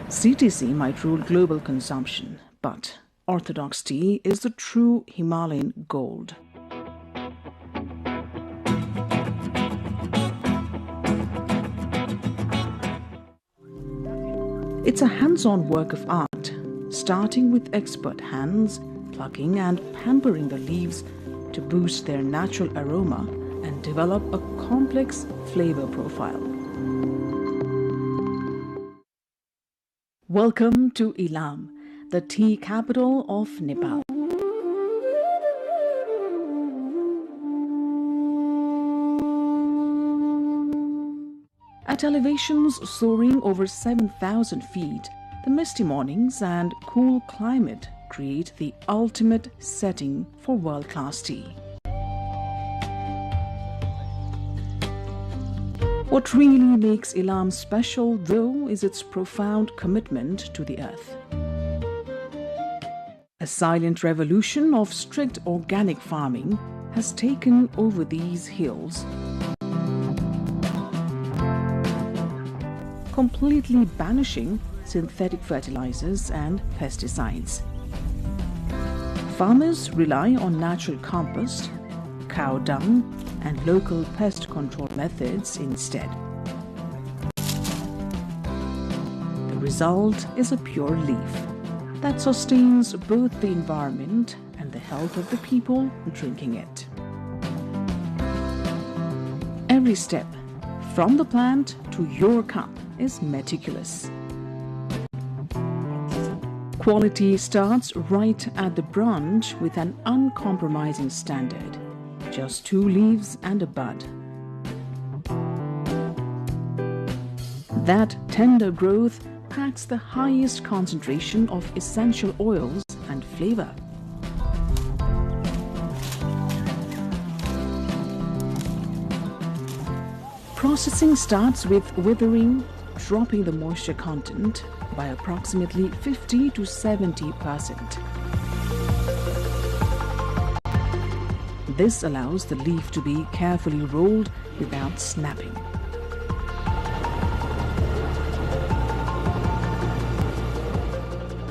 CTC might rule global consumption, but Orthodox tea is the true Himalayan gold. It's a hands-on work of art, starting with expert hands, plucking and pampering the leaves to boost their natural aroma and develop a complex flavor profile. Welcome to Ilam, the tea capital of Nepal. At elevations soaring over 7,000 feet, the misty mornings and cool climate create the ultimate setting for world-class tea. What really makes Ilam special, though, is its profound commitment to the earth. A silent revolution of strict organic farming has taken over these hills, completely banishing synthetic fertilizers and pesticides. Farmers rely on natural compost, cow dung, and local pest control methods instead. The result is a pure leaf that sustains both the environment and the health of the people drinking it. Every step, from the plant to your cup, is meticulous. Quality starts right at the branch with an uncompromising standard. Just 2 leaves and a bud. That tender growth packs the highest concentration of essential oils and flavor. Processing starts with withering, dropping the moisture content by approximately 50 to 70%. This allows the leaf to be carefully rolled without snapping.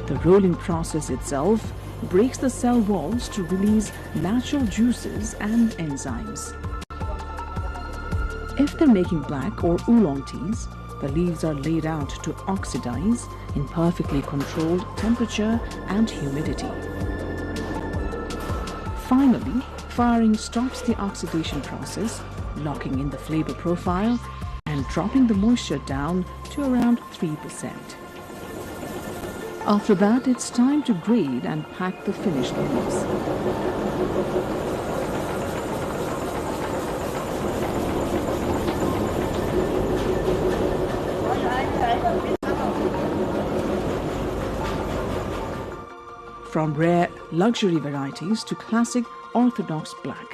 The rolling process itself breaks the cell walls to release natural juices and enzymes. If they're making black or oolong teas, the leaves are laid out to oxidize in perfectly controlled temperature and humidity. Finally, firing stops the oxidation process, locking in the flavor profile and dropping the moisture down to around 3%. After that, it's time to grade and pack the finished leaves. From rare luxury varieties to classic orthodox black,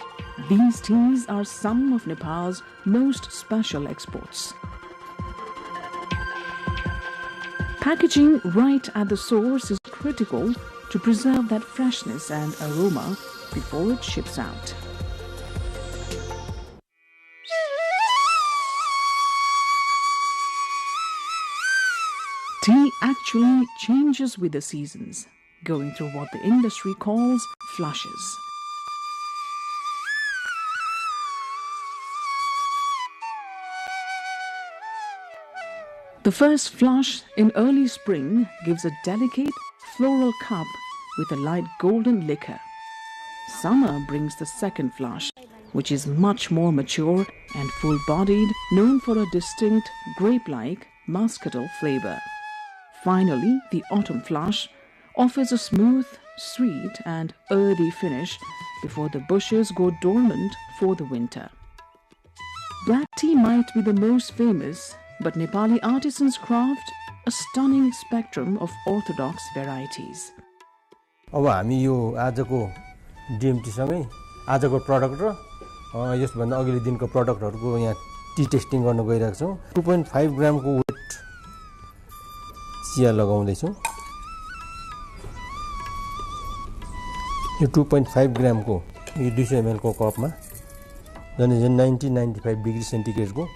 these teas are some of Nepal's most special exports. Packaging right at the source is critical to preserve that freshness and aroma before it ships out. Tea actually changes with the seasons, going through what the industry calls flushes. The first flush in early spring gives a delicate floral cup with a light golden liquor. Summer brings the second flush, which is much more mature and full-bodied, known for a distinct grape-like muscatel flavor. Finally, the autumn flush offers a smooth, sweet and earthy finish before the bushes go dormant for the winter. Black tea might be the most famous, but Nepali artisans craft a stunning spectrum of orthodox varieties. अब हामी यो आजको डिएमटीसँगै आजको product र यसभन्दा अघिल्लो दिनको प्रडक्टहरूको यहाँ T testing गर्न गइरहेको छौँ। 2.5 ग्रामको वेट चिया लगाउँदैछौँ। यो 2.5 ग्रामको यो 200 ml को कपमा झन् 90-95 डिग्री सेन्टिग्रेडको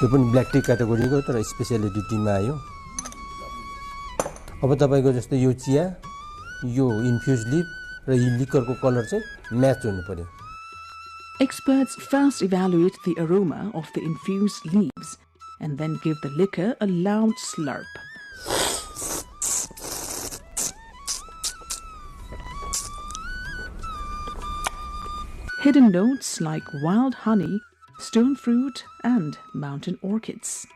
त्यो पनि ब्ल्याक टी क्याटेगोरीको तर स्पेसियालिटी टीमा आयो। अब तपाईको जस्तो यो चिया यो इन्फ्युज लिफ र यो लिकरको कलर चाहिँ म्याच हुनु पर्यो। Experts first evaluate the aroma of the infused leaves and then give the liquor a loud slurp. Hidden notes like wild honey, stone fruit and mountain orchids.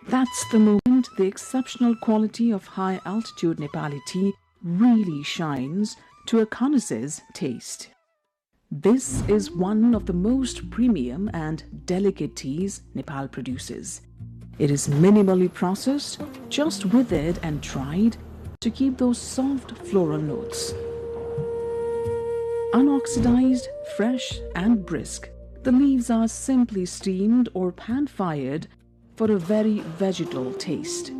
That's the moment the exceptional quality of high-altitude Nepali tea really shines to a connoisseur's taste. This is one of the most premium and delicate teas Nepal produces. It is minimally processed, just withered and dried to keep those soft floral notes. Unoxidized, fresh and brisk, the leaves are simply steamed or pan-fired for a very vegetal taste.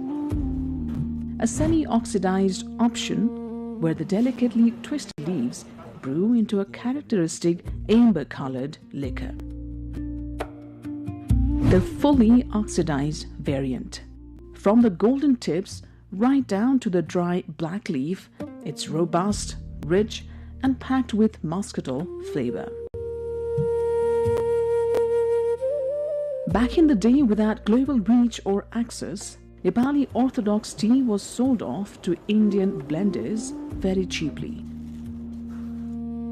A semi-oxidized option where the delicately twisted leaves brew into a characteristic amber-colored liquor. The fully oxidized variant. From the golden tips right down to the dry black leaf, it's robust, rich, and packed with muscatel flavor. Back in the day, without global reach or access, Nepali Orthodox tea was sold off to Indian blenders very cheaply.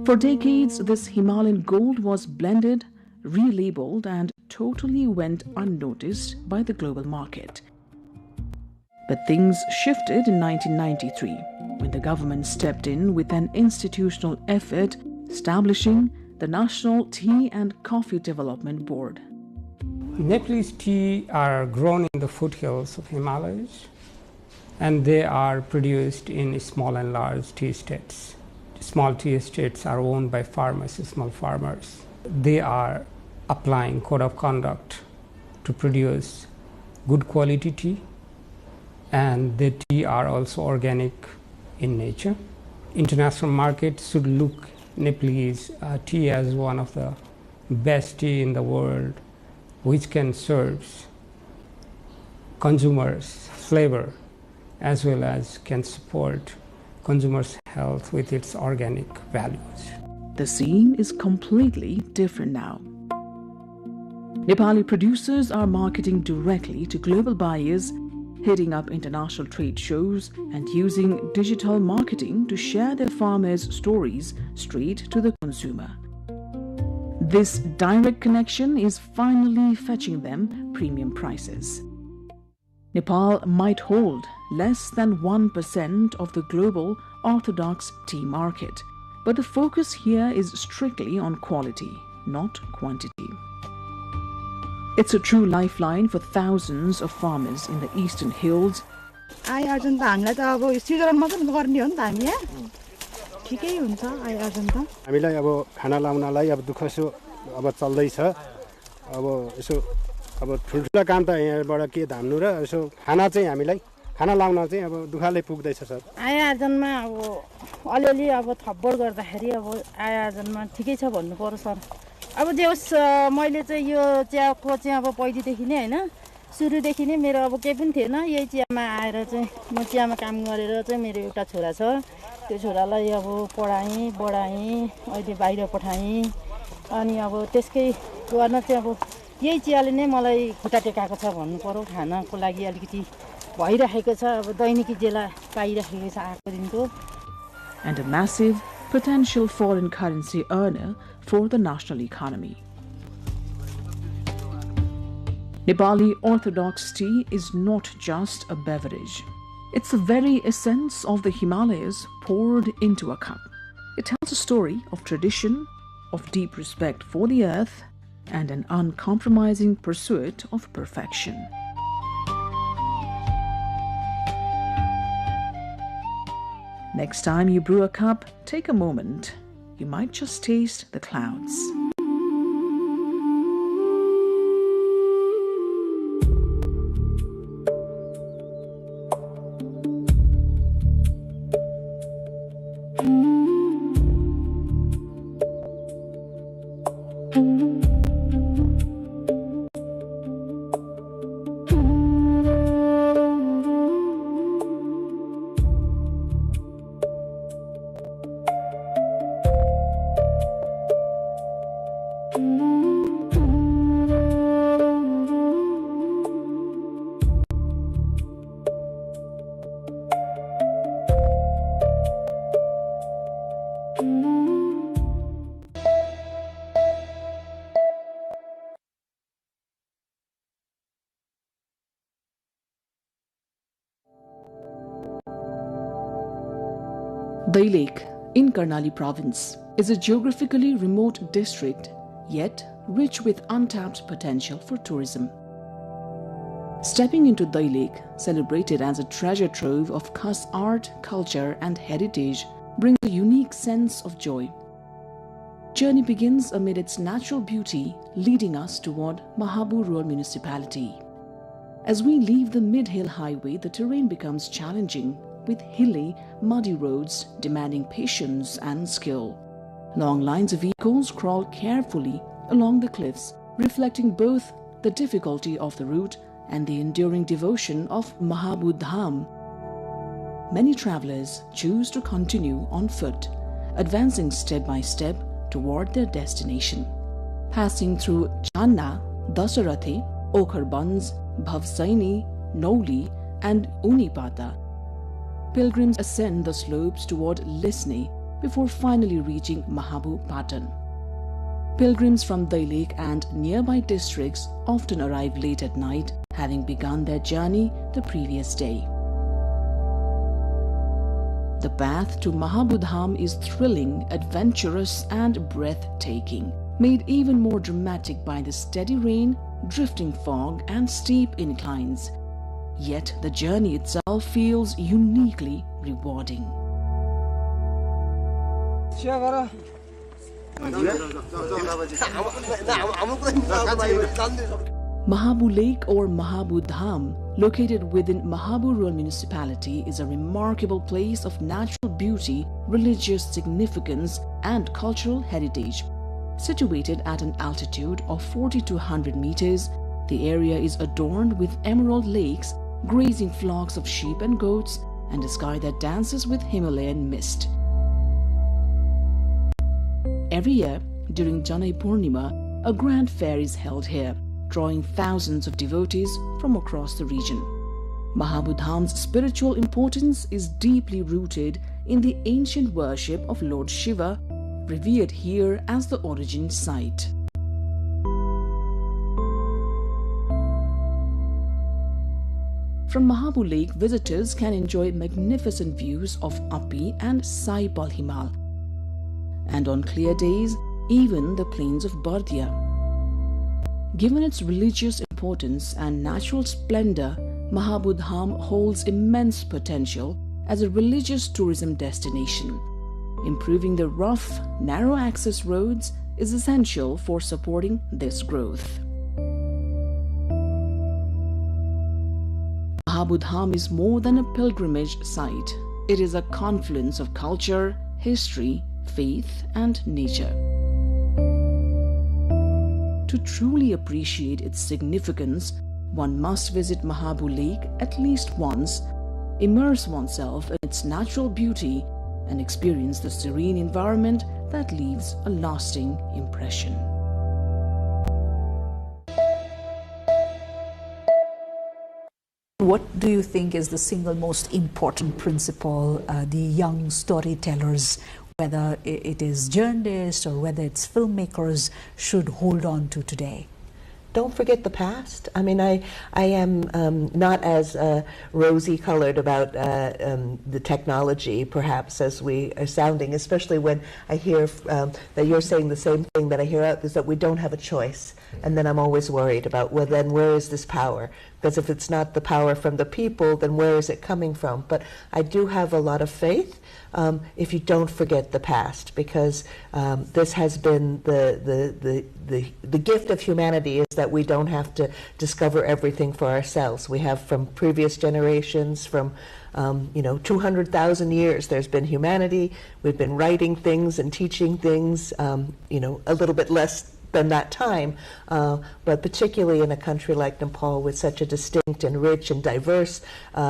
For decades, this Himalayan gold was blended, relabeled, and totally went unnoticed by the global market. But things shifted in 1993 when the government stepped in with an institutional effort establishing the National Tea and Coffee Development Board. Nepalese tea are grown in the foothills of Himalayas, and they are produced in small and large tea estates. Small tea estates are owned by farmers, small farmers. They are applying code of conduct to produce good quality tea, and the tea are also organic in nature. International market should look Nepalese tea as one of the best tea in the world, which can serve consumers flavor as well as can support consumers' health with its organic values. The scene is completely different now. Nepali producers are marketing directly to global buyers, hitting up international trade shows and using digital marketing to share their farmers' stories straight to the consumer. This direct connection is finally fetching them premium prices. Nepal might hold less than 1% of the global orthodox tea market, but the focus here is strictly on quality, not quantity. It's a true lifeline for thousands of farmers in the eastern hills. हामीलाई अब खाना लाउनलाई अब दुःखसो अब चल्दैछ अब यसो अब ठुलठुला काम त यहाँबाट के धान्नु र यसो खाना चाहिँ हामीलाई खाना लाउन चाहिँ अब दुःखले पुग्दैछ सर आय आर्जनमा अब अलिअलि अब थपबड गर्दाखेरि अब आय आर्जनमा ठिकै छ भन्नु पर्यो सर अब जे होस् मैले चाहिँ यो चियाको चाहिँ अब पहिलेदेखि नै हैन सुरुदेखि नै मेरो अब केही पनि थिएन यही चियामा आएर चाहिँ म चियामा काम गरेर चाहिँ मेरो एउटा छोरा छ त्यो छोरालाई अब पढाएँ बढाएँ अहिले बाहिर पठाएँ अनि अब त्यसकै गर्न चाहिँ अब यही चियाले नै मलाई खुट्टा टेकाएको छ भन्नु पर्यो खानाको लागि अलिकति भइरहेको छ अब दैनिकी जेला पाइरहेको छ आएको दिनको and a massive potential foreign currency earner for the national economy. Nepali Orthodox tea is not just a beverage. It's the very essence of the Himalayas poured into a cup. It tells a story of tradition, of deep respect for the earth, and an uncompromising pursuit of perfection. Next time you brew a cup, take a moment. You might just taste the clouds. Dai Lake in Karnali province is a geographically remote district, yet rich with untapped potential for tourism. Stepping into Dai Lake, celebrated as a treasure trove of Khas art, culture and heritage, brings a unique sense of joy. Journey begins amid its natural beauty, leading us toward Mahabu Rural Municipality. As we leave the mid-hill highway, the terrain becomes challenging, with hilly, muddy roads demanding patience and skill. Long lines of vehicles crawl carefully along the cliffs, reflecting both the difficulty of the route and the enduring devotion of Mahabu Dham. Many travelers choose to continue on foot, advancing step by step toward their destination. Passing through Channa, Dasarathi, Okharbans, Bhavsaini, Noli and Unipata, pilgrims ascend the slopes toward Lisne before finally reaching Mahabu Patan. Pilgrims from Dai Lake and nearby districts often arrive late at night, having begun their journey the previous day. The path to Mahabu Dham is thrilling, adventurous and breathtaking, made even more dramatic by the steady rain, drifting fog and steep inclines. Yet the journey itself feels uniquely rewarding. Mahabu Lake or Mahabu Dham, located within Mahabu Rural Municipality, is a remarkable place of natural beauty, religious significance and cultural heritage. Situated at an altitude of 4,200 meters, the area is adorned with emerald lakes, grazing flocks of sheep and goats, and a sky that dances with Himalayan mist. Every year, during Janai Purnima, a grand fair is held here, drawing thousands of devotees from across the region. Mahabu Dham's spiritual importance is deeply rooted in the ancient worship of Lord Shiva, revered here as the origin site. From Mahabu Lake, visitors can enjoy magnificent views of Api and Sai Palhimal, and on clear days, even the plains of Bardia. Given its religious importance and natural splendor, Mahabu Dham holds immense potential as a religious tourism destination. Improving the rough, narrow access roads is essential for supporting this growth. Mahabu Dham is more than a pilgrimage site. It is a confluence of culture, history, faith, and nature. To truly appreciate its significance, one must visit Mahabu Lake at least once, immerse oneself in its natural beauty, and experience the serene environment that leaves a lasting impression. What do you think is the single most important principle the young storytellers, whether it is journalists or whether it's filmmakers, should hold on to today? don't forget the past. I mean, I am not as rosy-colored about the technology, perhaps, as we are sounding, especially when I hear that you're saying the same thing that I hear out, is that we don't have a choice. And then I'm always worried about, well, then where is this power? Because if it's not the power from the people, then where is it coming from? But I do have a lot of faith if you don't forget the past, because this has been the gift of humanity, is that we don't have to discover everything for ourselves. We have from previous generations, from 200,000 years, there's been humanity. We've been writing things and teaching things, a little bit less than that time, but particularly in a country like Nepal with such a distinct and rich and diverse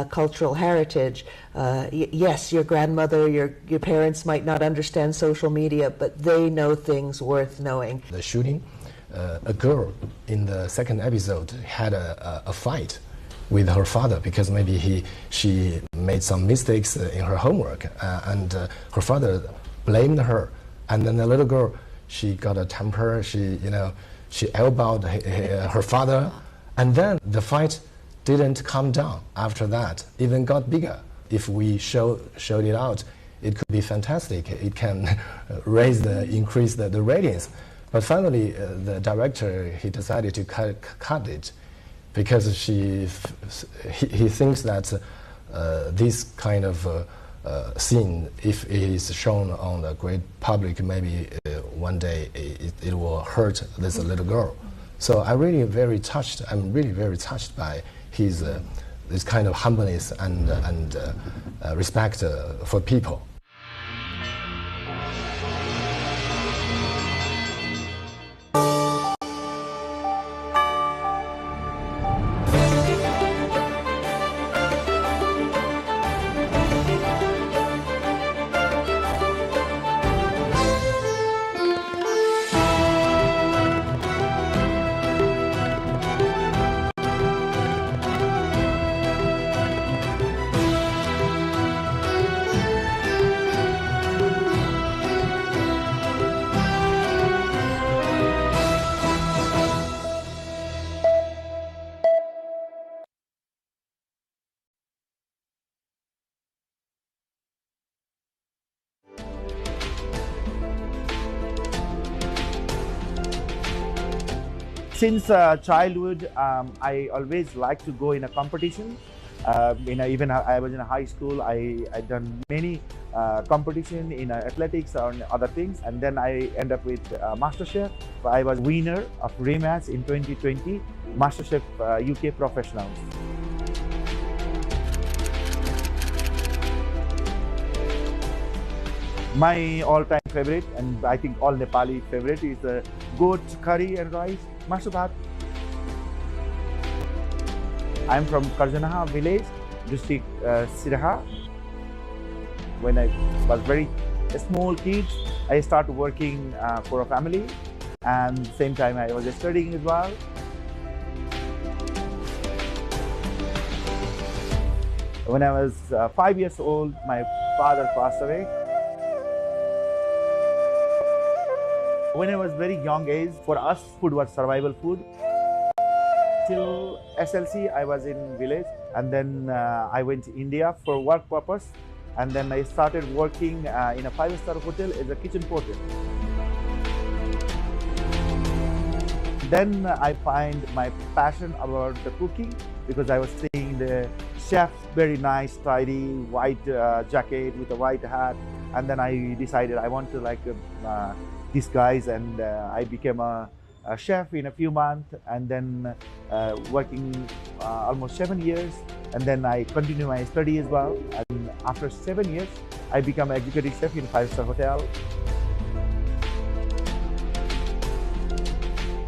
cultural heritage. Yes, your grandmother, your parents might not understand social media, but they know things worth knowing. The shooting, a girl in the second episode had a fight with her father because maybe she made some mistakes in her homework, and her father blamed her, and then the little girl, she got a temper, she elbowed her father, and then the fight didn't calm down after that, even got bigger. If we showed it out, it could be fantastic. It can increase the ratings. But finally, the director, he decided to cut it because he thinks that this kind of scene, if it is shown on the great public, maybe one day it will hurt this little girl. So I'm really very touched by his this kind of humbleness and respect for people. Since childhood, I always liked to go in a competition. Even I was in a high school, I done many competition in athletics or other things, and then I end up with MasterChef. I was winner of rematch in 2020 MasterChef UK Professionals. My all-time favorite, and I think all Nepali favorite, is goat curry and rice, mashu bhat. I'm from Karjanaha village, district Siraha. When I was very small kid, I started working for a family, and same time I was studying as well. When I was 5 years old, my father passed away. When I was very young age, for us, food was survival food. Till SLC, I was in village, and then I went to India for work purpose, and then I started working in a 5-star hotel as a kitchen porter. Then I find my passion about the cooking, because I was seeing the chef, very nice, tidy, white jacket with a white hat, and then I decided I want to disguise, and I became a chef in a few months, and then working almost 7 years, and then I continue my study as well. And after 7 years, I become an executive chef in a 5-star hotel.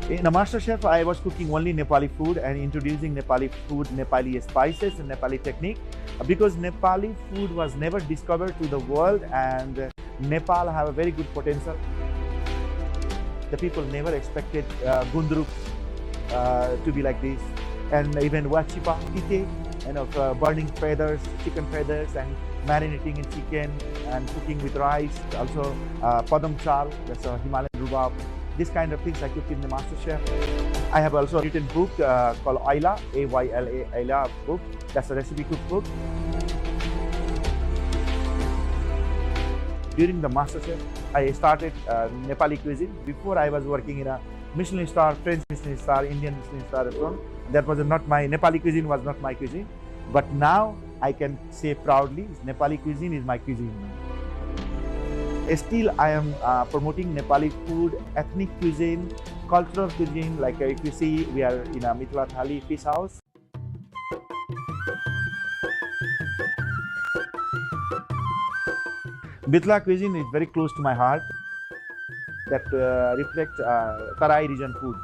In a MasterChef, I was cooking only Nepali food and introducing Nepali food, Nepali spices and Nepali technique, because Nepali food was never discovered to the world, and Nepal have a very good potential. The people never expected gundruk to be like this, and even wachipa, tite, burning feathers, chicken feathers, and marinating in chicken and cooking with rice. Also padam chal, that's a Himalayan rhubarb, This kind of things I cook in the MasterChef. I have also written book called Ayla, A-Y-L-A, Ayla book. That's a recipe cookbook. During the MasterChef, I started Nepali cuisine. Before I was working in a Michelin star, French Michelin star, Indian Michelin star restaurant. That was not my, Nepali cuisine was not my cuisine. But now I can say proudly, Nepali cuisine is my cuisine. Still, I am promoting Nepali food, ethnic cuisine, cultural cuisine. Like if you see, we are in a Mithila Thali fish house. Mithila cuisine is very close to my heart. That reflects Tarai region food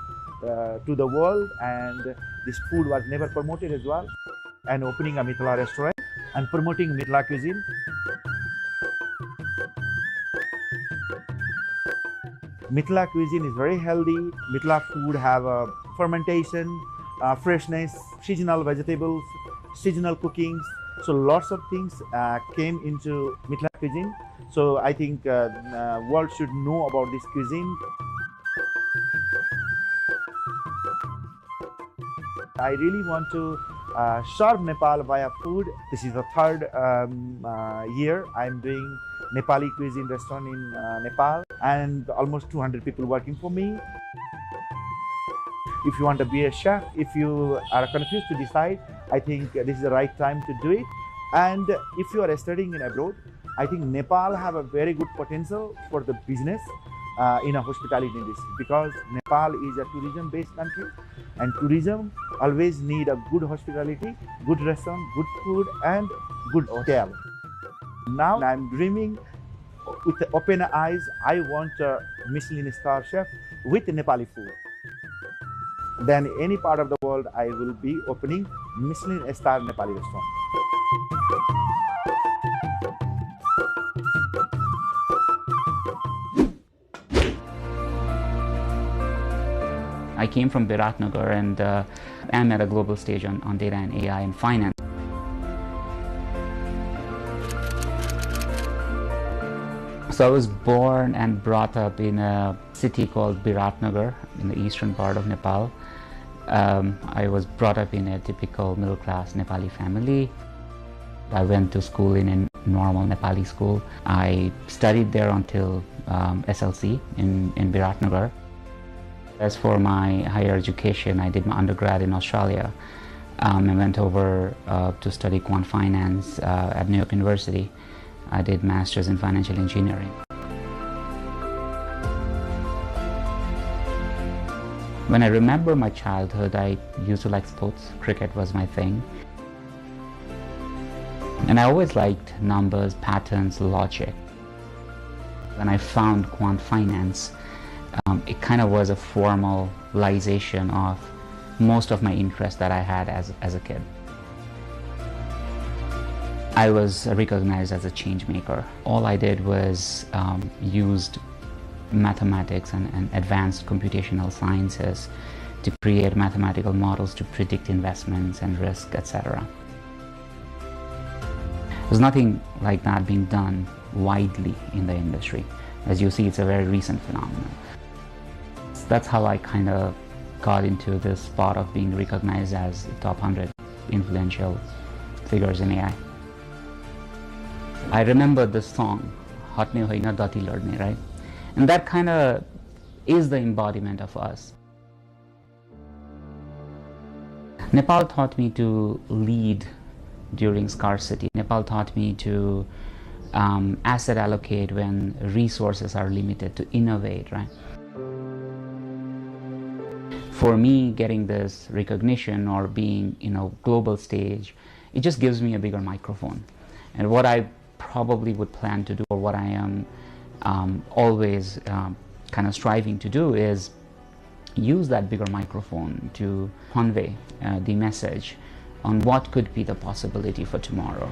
to the world, and this food was never promoted as well. And opening a Mithila restaurant and promoting Mithila cuisine. Mithila cuisine is very healthy. Mithila food have fermentation, freshness, seasonal vegetables, seasonal cookings. So lots of things came into Mithila cuisine. So I think world should know about this cuisine. I really want to serve Nepal via food. This is the third year I'm doing Nepali cuisine restaurant in Nepal, and almost 200 people working for me. If you want to be a chef, if you are confused to decide, I think this is the right time to do it. And if you are studying in abroad, I think Nepal have a very good potential for the business in a hospitality industry, because Nepal is a tourism-based country, and tourism always need a good hospitality, good restaurant, good food, and good hotel. Now I'm dreaming with the open eyes. I want a Michelin star chef with Nepali food. Then any part of the world, I will be opening Michelin star Nepali restaurant. I came from Biratnagar and am at a global stage on data and AI and finance. So I was born and brought up in a city called Biratnagar in the eastern part of Nepal. I was brought up in a typical middle-class Nepali family. I went to school in a normal Nepali school. I studied there until SLC in Biratnagar. As for my higher education, I did my undergrad in Australia. I went over to study quant finance at New York University. I did masters in financial engineering. When I remember my childhood, I used to like sports. Cricket was my thing. And I always liked numbers, patterns, logic. When I found quant finance, it kind of was a formalization of most of my interests that I had as a kid. I was recognized as a change maker. All I did was used mathematics and advanced computational sciences to create mathematical models to predict investments and risk, etc. There's nothing like that being done widely in the industry. As you see, it's a very recent phenomenon. That's how I kind of got into this spot of being recognized as the top 100 influential figures in AI. I remember this song, Hatne Hoina Dati Ladne, right? And that kind of is the embodiment of us. Nepal taught me to lead during scarcity. Nepal taught me to asset allocate when resources are limited, to innovate, right? For me, getting this recognition or being, global stage, it just gives me a bigger microphone. And what I probably would plan to do, or what I am always kind of striving to do, is use that bigger microphone to convey the message on what could be the possibility for tomorrow.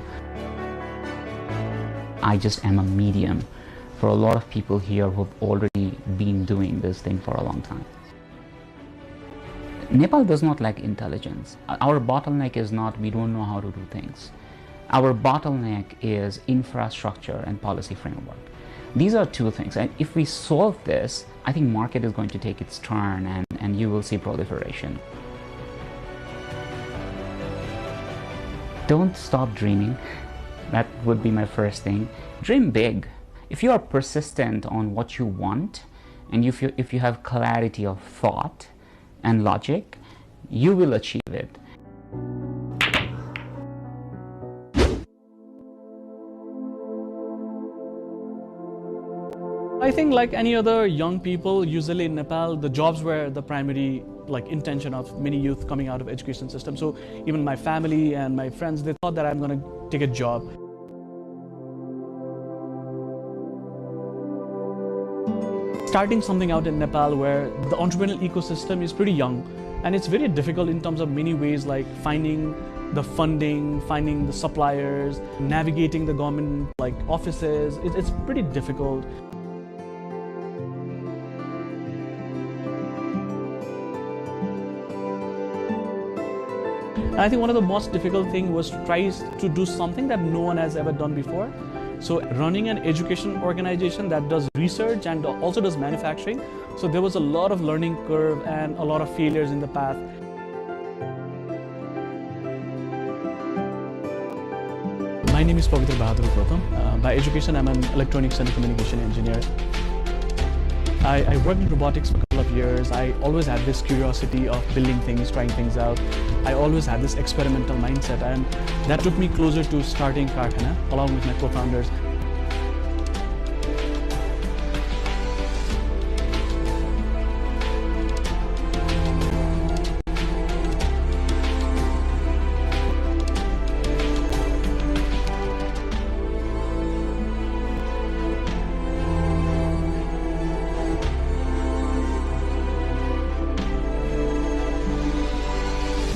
I just am a medium for a lot of people here who have already been doing this thing for a long time. Nepal does not lack intelligence. Our bottleneck is not we don't know how to do things. Our bottleneck is infrastructure and policy framework. These are two things, and if we solve this, I think market is going to take its turn, and you will see proliferation. Don't stop dreaming. That would be my first thing. Dream big. If you are persistent on what you want, and if you have clarity of thought and logic, you will achieve it. I think like any other young people, usually in Nepal, the jobs were the primary intention of many youth coming out of education system. So even my family and my friends, they thought that I'm going to take a job. Starting something out in Nepal where the entrepreneurial ecosystem is pretty young, and it's very difficult in terms of many ways, like finding the funding, finding the suppliers, navigating the government offices. It's pretty difficult. And I think one of the most difficult things was to try to do something that no one has ever done before. So running an education organization that does research and also does manufacturing, so there was a lot of learning curve and a lot of failures in the path. My name is Pavitra Bahadur Pratham. By education, I'm an electronics and communication engineer. I worked in robotics for a couple of years. I always had this curiosity of building things, trying things out. I always had this experimental mindset, and that took me closer to starting Karkhana along with my co-founders.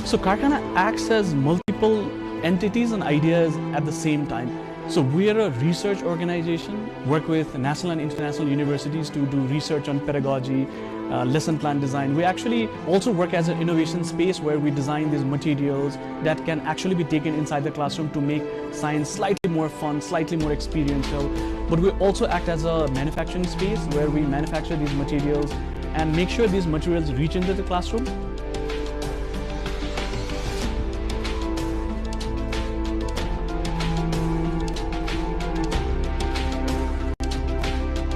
So Karkhana acts as multiple entities and ideas at the same time. So we are a research organization, work with national and international universities to do research on pedagogy, lesson plan design. We actually also work as an innovation space where we design these materials that can actually be taken inside the classroom to make science slightly more fun, slightly more experiential. But we also act as a manufacturing space where we manufacture these materials and make sure these materials reach into the classroom.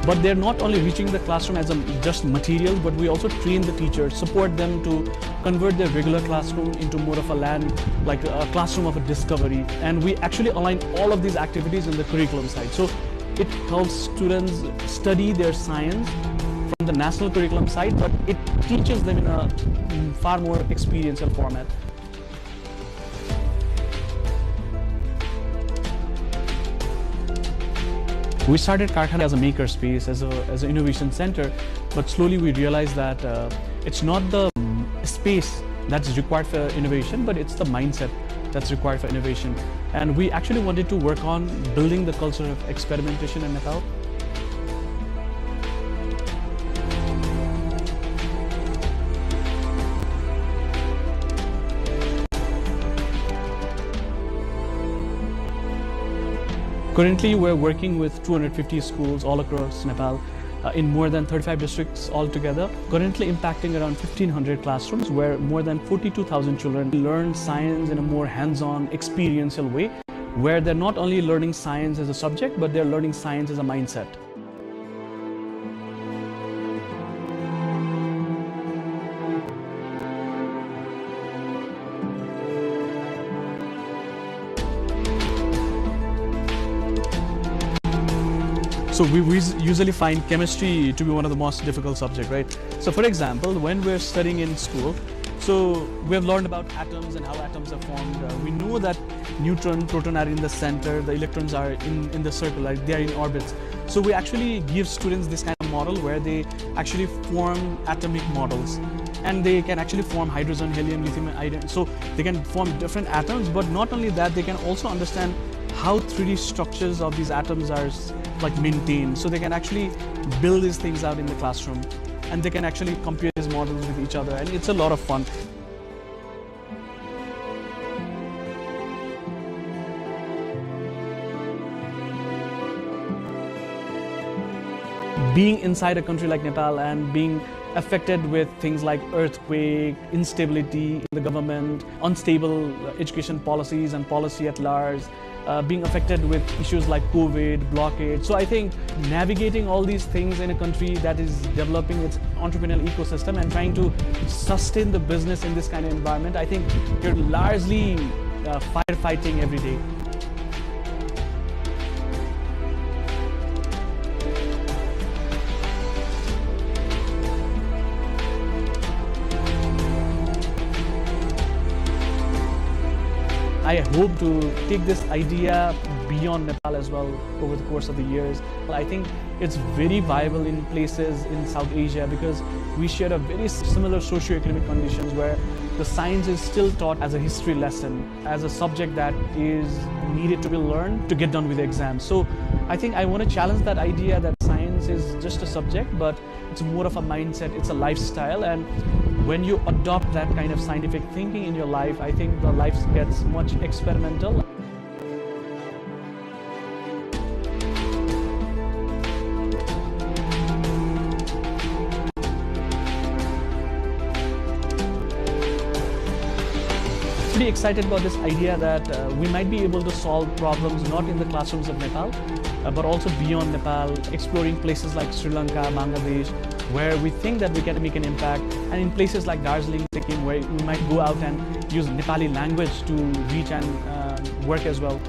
But they're not only reaching the classroom as just material, but we also train the teachers, support them to convert their regular classroom into more of a like a classroom of a discovery. And we actually align all of these activities in the curriculum side. So it helps students study their science from the national curriculum side, but it teaches them in a far more experiential format. We started Karkhana as a maker space, as an innovation center, but slowly we realized that it's not the space that's required for innovation, but it's the mindset that's required for innovation. And we actually wanted to work on building the culture of experimentation in Nepal. Currently, we're working with 250 schools all across Nepal in more than 35 districts altogether, currently impacting around 1,500 classrooms where more than 42,000 children learn science in a more hands-on, experiential way, where they're not only learning science as a subject, but they're learning science as a mindset. So we usually find chemistry to be one of the most difficult subjects, right? So for example, when we're studying in school, so we have learned about atoms and how atoms are formed. We know that neutron, proton are in the center, the electrons are in the circle, like they are in orbits. So we actually give students this kind of model where they actually form atomic models. And they can actually form hydrogen, helium, lithium, and iron. So they can form different atoms, but not only that, they can also understand how 3D structures of these atoms are maintained. So they can actually build these things out in the classroom, and they can actually compare these models with each other, and it's a lot of fun. being inside a country like Nepal and being affected with things like earthquake, instability in the government, unstable education policies and policy at large, being affected with issues like COVID, blockade. So I think navigating all these things in a country that is developing its entrepreneurial ecosystem and trying to sustain the business in this kind of environment, I think you're largely firefighting every day. I hope to take this idea beyond Nepal as well over the course of the years. I think it's very viable in places in South Asia because we share a very similar socio-economic conditions where the science is still taught as a history lesson, as a subject that is needed to be learned to get done with the exams. So I think I want to challenge that idea that science is just a subject, but it's more of a mindset, it's a lifestyle, and when you adopt that kind of scientific thinking in your life, I think the life gets much experimental. Pretty excited about this idea that we might be able to solve problems not in the classrooms of Nepal, but also beyond Nepal, exploring places like Sri Lanka, Bangladesh, where we think that we can make an impact, and in places like Darjeeling, Sikkim, where we might go out and use Nepali language to reach and work as well.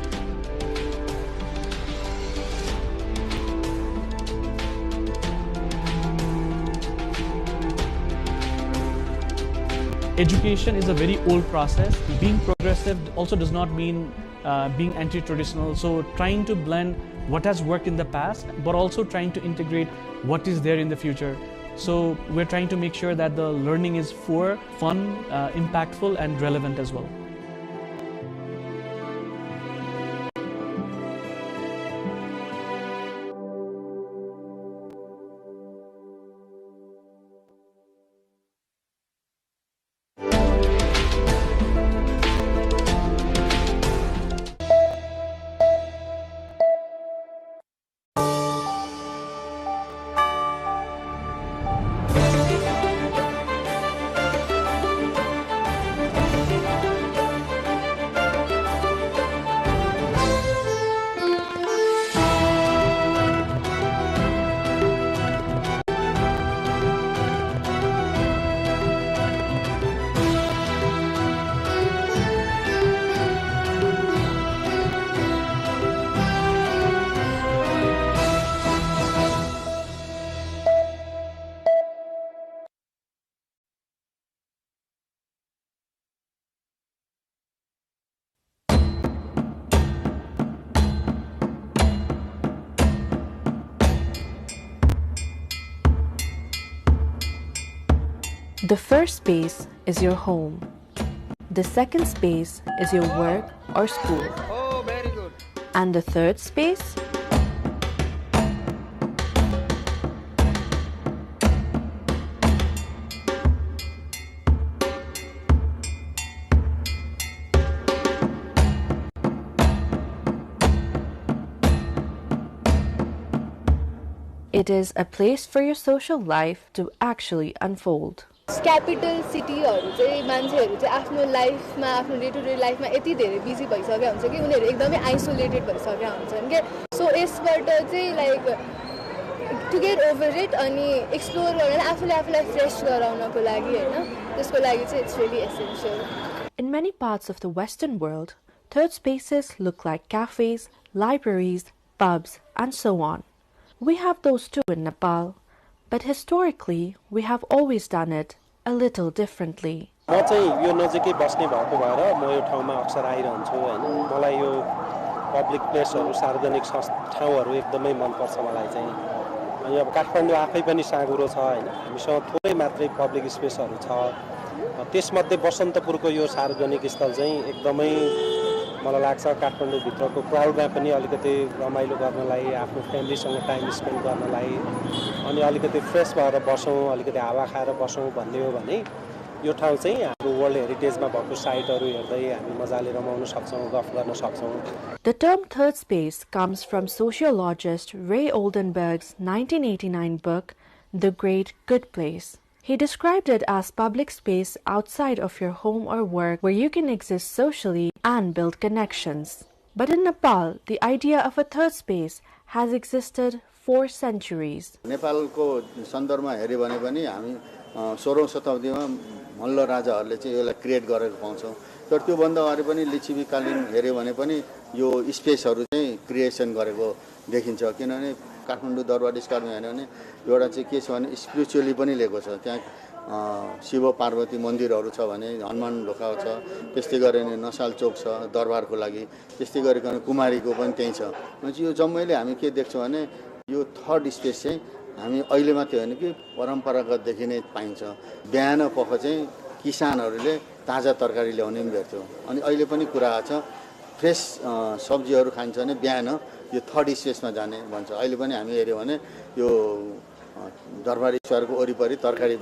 Education is a very old process. Being progressive also does not mean being anti-traditional. So trying to blend what has worked in the past, but also trying to integrate what is there in the future. So we're trying to make sure that the learning is fun, impactful, and relevant as well. The first space is your home. The second space is your work or school. Oh, very good. And the third space? It is a place for your social life to actually unfold. Capital city-हरु चाहिँ मान्छेहरु चाहिँ आफ्नो लाइफमा आफ्नो day to day लाइफमा यति धेरै busy भइसकेका हुन्छ कि उनीहरु एकदमै आइसोलेटेड भइसकेका हुन्छन् के सो यसबाट चाहिँ like to get over it अनि एक्सप्लोर गरेर आफूलाई फ्रेश गराउनको लागि हैन त्यसको लागि चाहिँ it's really essential. In many parts of the Western world, third spaces look like cafes, libraries, pubs, and so on. We have those too in Nepal, but historically we have always done it a little differently. म चाहिँ यो नजिकै बस्ने भएको भएर म यो ठाउँमा अक्सर आइरहन्छु हैन. मलाई यो पब्लिक प्लेसहरु सार्वजनिक ठाउँहरु एकदमै मन पर्छ मलाई चाहिँ. अनि अब काठमाडौँ आफै पनि साँगुरो छ हैन. हामीसँग थोरै मात्रै पब्लिक स्पेसहरु छ. त्यसमध्ये बसन्तपुरको यो सार्वजनिक स्थल चाहिँ एकदमै मलाई लाग्छ काठमाडौँ भित्रको क्राउडमा पनि अलिकति रमाइलो गर्नलाई आफ्नो फ्यामिलीसँग टाइम स्पेन्ड गर्नलाई अनि अलिकति फ्रेश भएर बसौँ अलिकति हावा खाएर बसौँ भन्ने हो भने यो ठाउँ चाहिँ हाम्रो वर्ल्ड हेरिटेजमा भएको साइटहरू हेर्दै हामी मजाले रमाउन सक्छौँ, गफ गर्न सक्छौँ। The term third space comes from sociologist Ray Oldenburg's 1989 book, The Great Good Place. He described it as public space outside of your home or work where you can exist socially and build connections. But in Nepal, the idea of a third space has existed for centuries. नेपालको सन्दर्भमा हेर्यो भने पनि हामी 16औं शताब्दीमा मल्ल राजाहरूले चाहिँ यसलाई create गरेको पाउँछौँ। तर त्यो भन्दा अगाडि पनि लिच्छवीकालीन हेर्यो भने पनि यो स्पेसहरू चाहिँ क्रिएसन गरेको देखिन्छ। किनभने काठमाडौँ दरबार स्क्वायरमा हेर्यो भने एउटा चाहिँ के छ भने स्पिरिचुअली पनि लिएको छ। त्यहाँ शिव पार्वती मन्दिरहरू छ भने हनुमान ढोका छ, त्यस्तै गरेर नसाल चोक छ दरबारको लागि, त्यस्तै गरिकन कुमारीको पनि त्यही छ। भनेपछि यो जम्मैले हामी के देख्छौँ भने यो थर्ड स्पेस चाहिँ हामी अहिले मात्रै होइन कि परम्परागतदेखि नै पाइन्छ। बिहान पख चाहिँ किसानहरूले ताजा तरकारी ल्याउने पनि भेट्थ्यो। अनि अहिले पनि कुरा छ फ्रेस सब्जीहरू खान्छ भने बिहान यो थर्ड स्पेसमा जाने भन्छ। अहिले पनि हामी हेऱ्यो भने यो दरबार स्क्वायरको वरिपरि तरकारी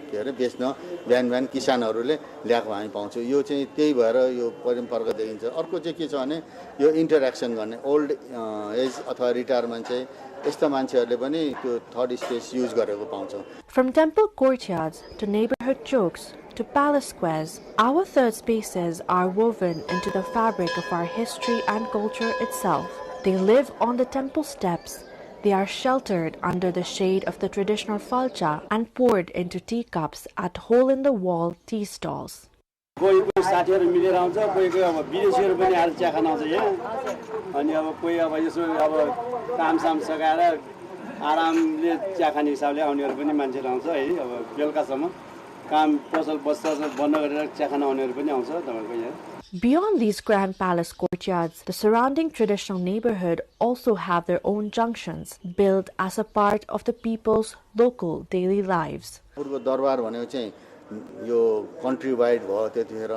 के अरे बेच्न बिहान किसानहरूले ल्याएको हामी पाउँछौँ। यो चाहिँ त्यही भएर यो परम्परागत देखिन्छ। अर्को चाहिँ के छ भने यो इन्टरेक्सन गर्ने ओल्ड एज अथवा रिटायर मान्छे यस्ता मान्छेहरूले पनि त्यो थर्ड स्पेस युज गरेको पाउँछौँ। From temple courtyards to neighborhood chokes to palace squares, our third spaces are woven into the fabric of our history and culture itself. They live on the temple steps. They are sheltered under the shade of the traditional falcha and poured into teacups at hole-in-the-wall tea stalls. कोही साथीहरु मिलेर आउँछ, कोही अब विदेशीहरु पनि आएर chia Khan आउँछ यहाँ। अनि अब कोही अब यसो अब कामसाम सकाएर आरामले चिया खाने हिसाबले आउनेहरु पनि मान्छेहरु आउँछ है। अब बेलुकासम्म काम पसल बन्द गरेर चिया खान आउनेहरु पनि आउँछ तपाईको यहाँ। Beyond these grand palace courtyards, the surrounding traditional neighborhood also have their own junctions, built as a part of the people's local daily lives. दरबार भनेको चाहिँ यो कन्ट्री वाइड भयो त्यतिखेर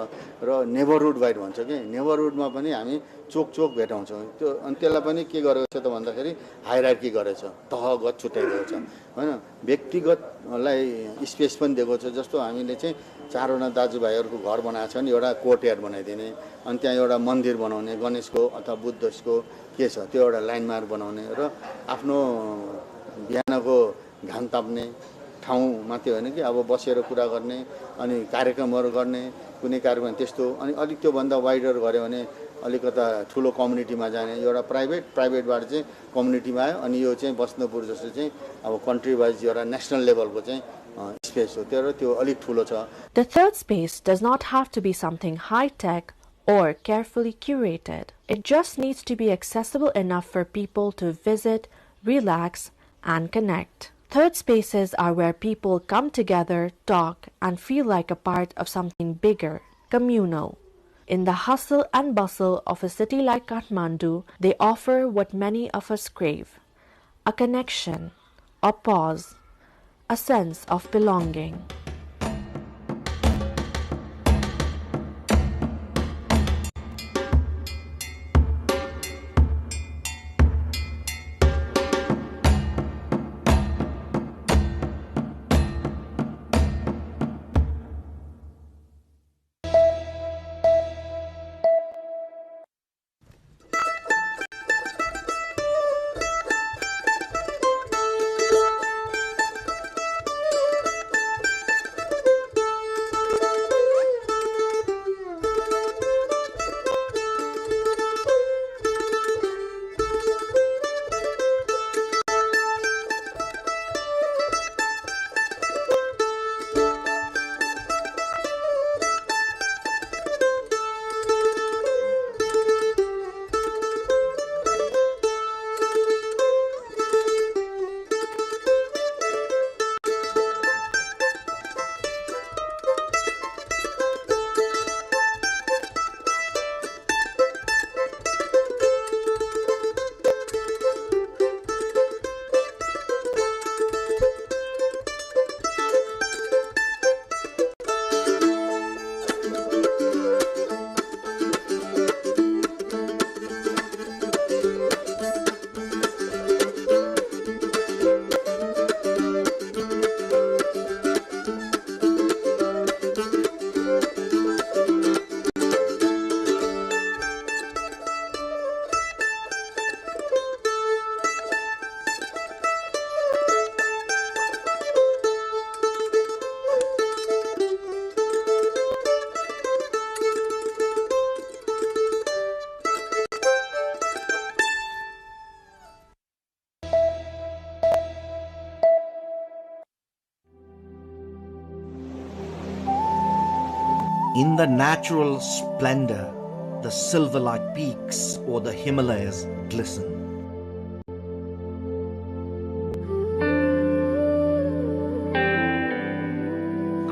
र नेबरहुड वाइड भन्छ कि नेबरहुडमा पनि हामी चोक भेटाउँछौँ। त्यो अनि त्यसलाई पनि के गरेको छ त भन्दाखेरि हायरार्की गरेछ, तहगत छुट्याइदिएको छ हैन। व्यक्तिगतलाई स्पेस पनि दिएको छ। जस्तो हामीले चाहिँ चारवटा दाजुभाइहरूको घर बनाएको छ नि एउटा कोर्टयार्ड बनाइदिने, अनि त्यहाँ एउटा मन्दिर बनाउने गणेशको अथवा बुद्धको के छ त्यो एउटा ल्यान्डमार्क बनाउने र आफ्नो बिहानको घाम ताप्ने ठाउँ मात्रै होइन कि अब बसेर कुरा गर्ने अनि कार्यक्रमहरू गर्ने कुनै कार्यक्रम त्यस्तो। अनि अलिक त्योभन्दा वाइडर गऱ्यो भने अलिकता ठुलो कम्युनिटीमा जाने एउटा प्राइभेटबाट चाहिँ कम्युनिटीमा आयो। अनि यो चाहिँ बस्नुपुर जस्तो चाहिँ अब कन्ट्री वाइज एउटा नेसनल लेभलको चाहिँ स्पेस हो त्यो अलिक ठुलो छ। The third space does not have to be something high-tech or carefully curated. It just needs to be accessible enough for people to visit, relax, and connect. Third spaces are where people come together, talk, and feel like a part of something bigger, communal. In the hustle and bustle of a city like Kathmandu, they offer what many of us crave: a connection, a pause, a sense of belonging. In the natural splendor, the silver-like peaks or the Himalayas glisten.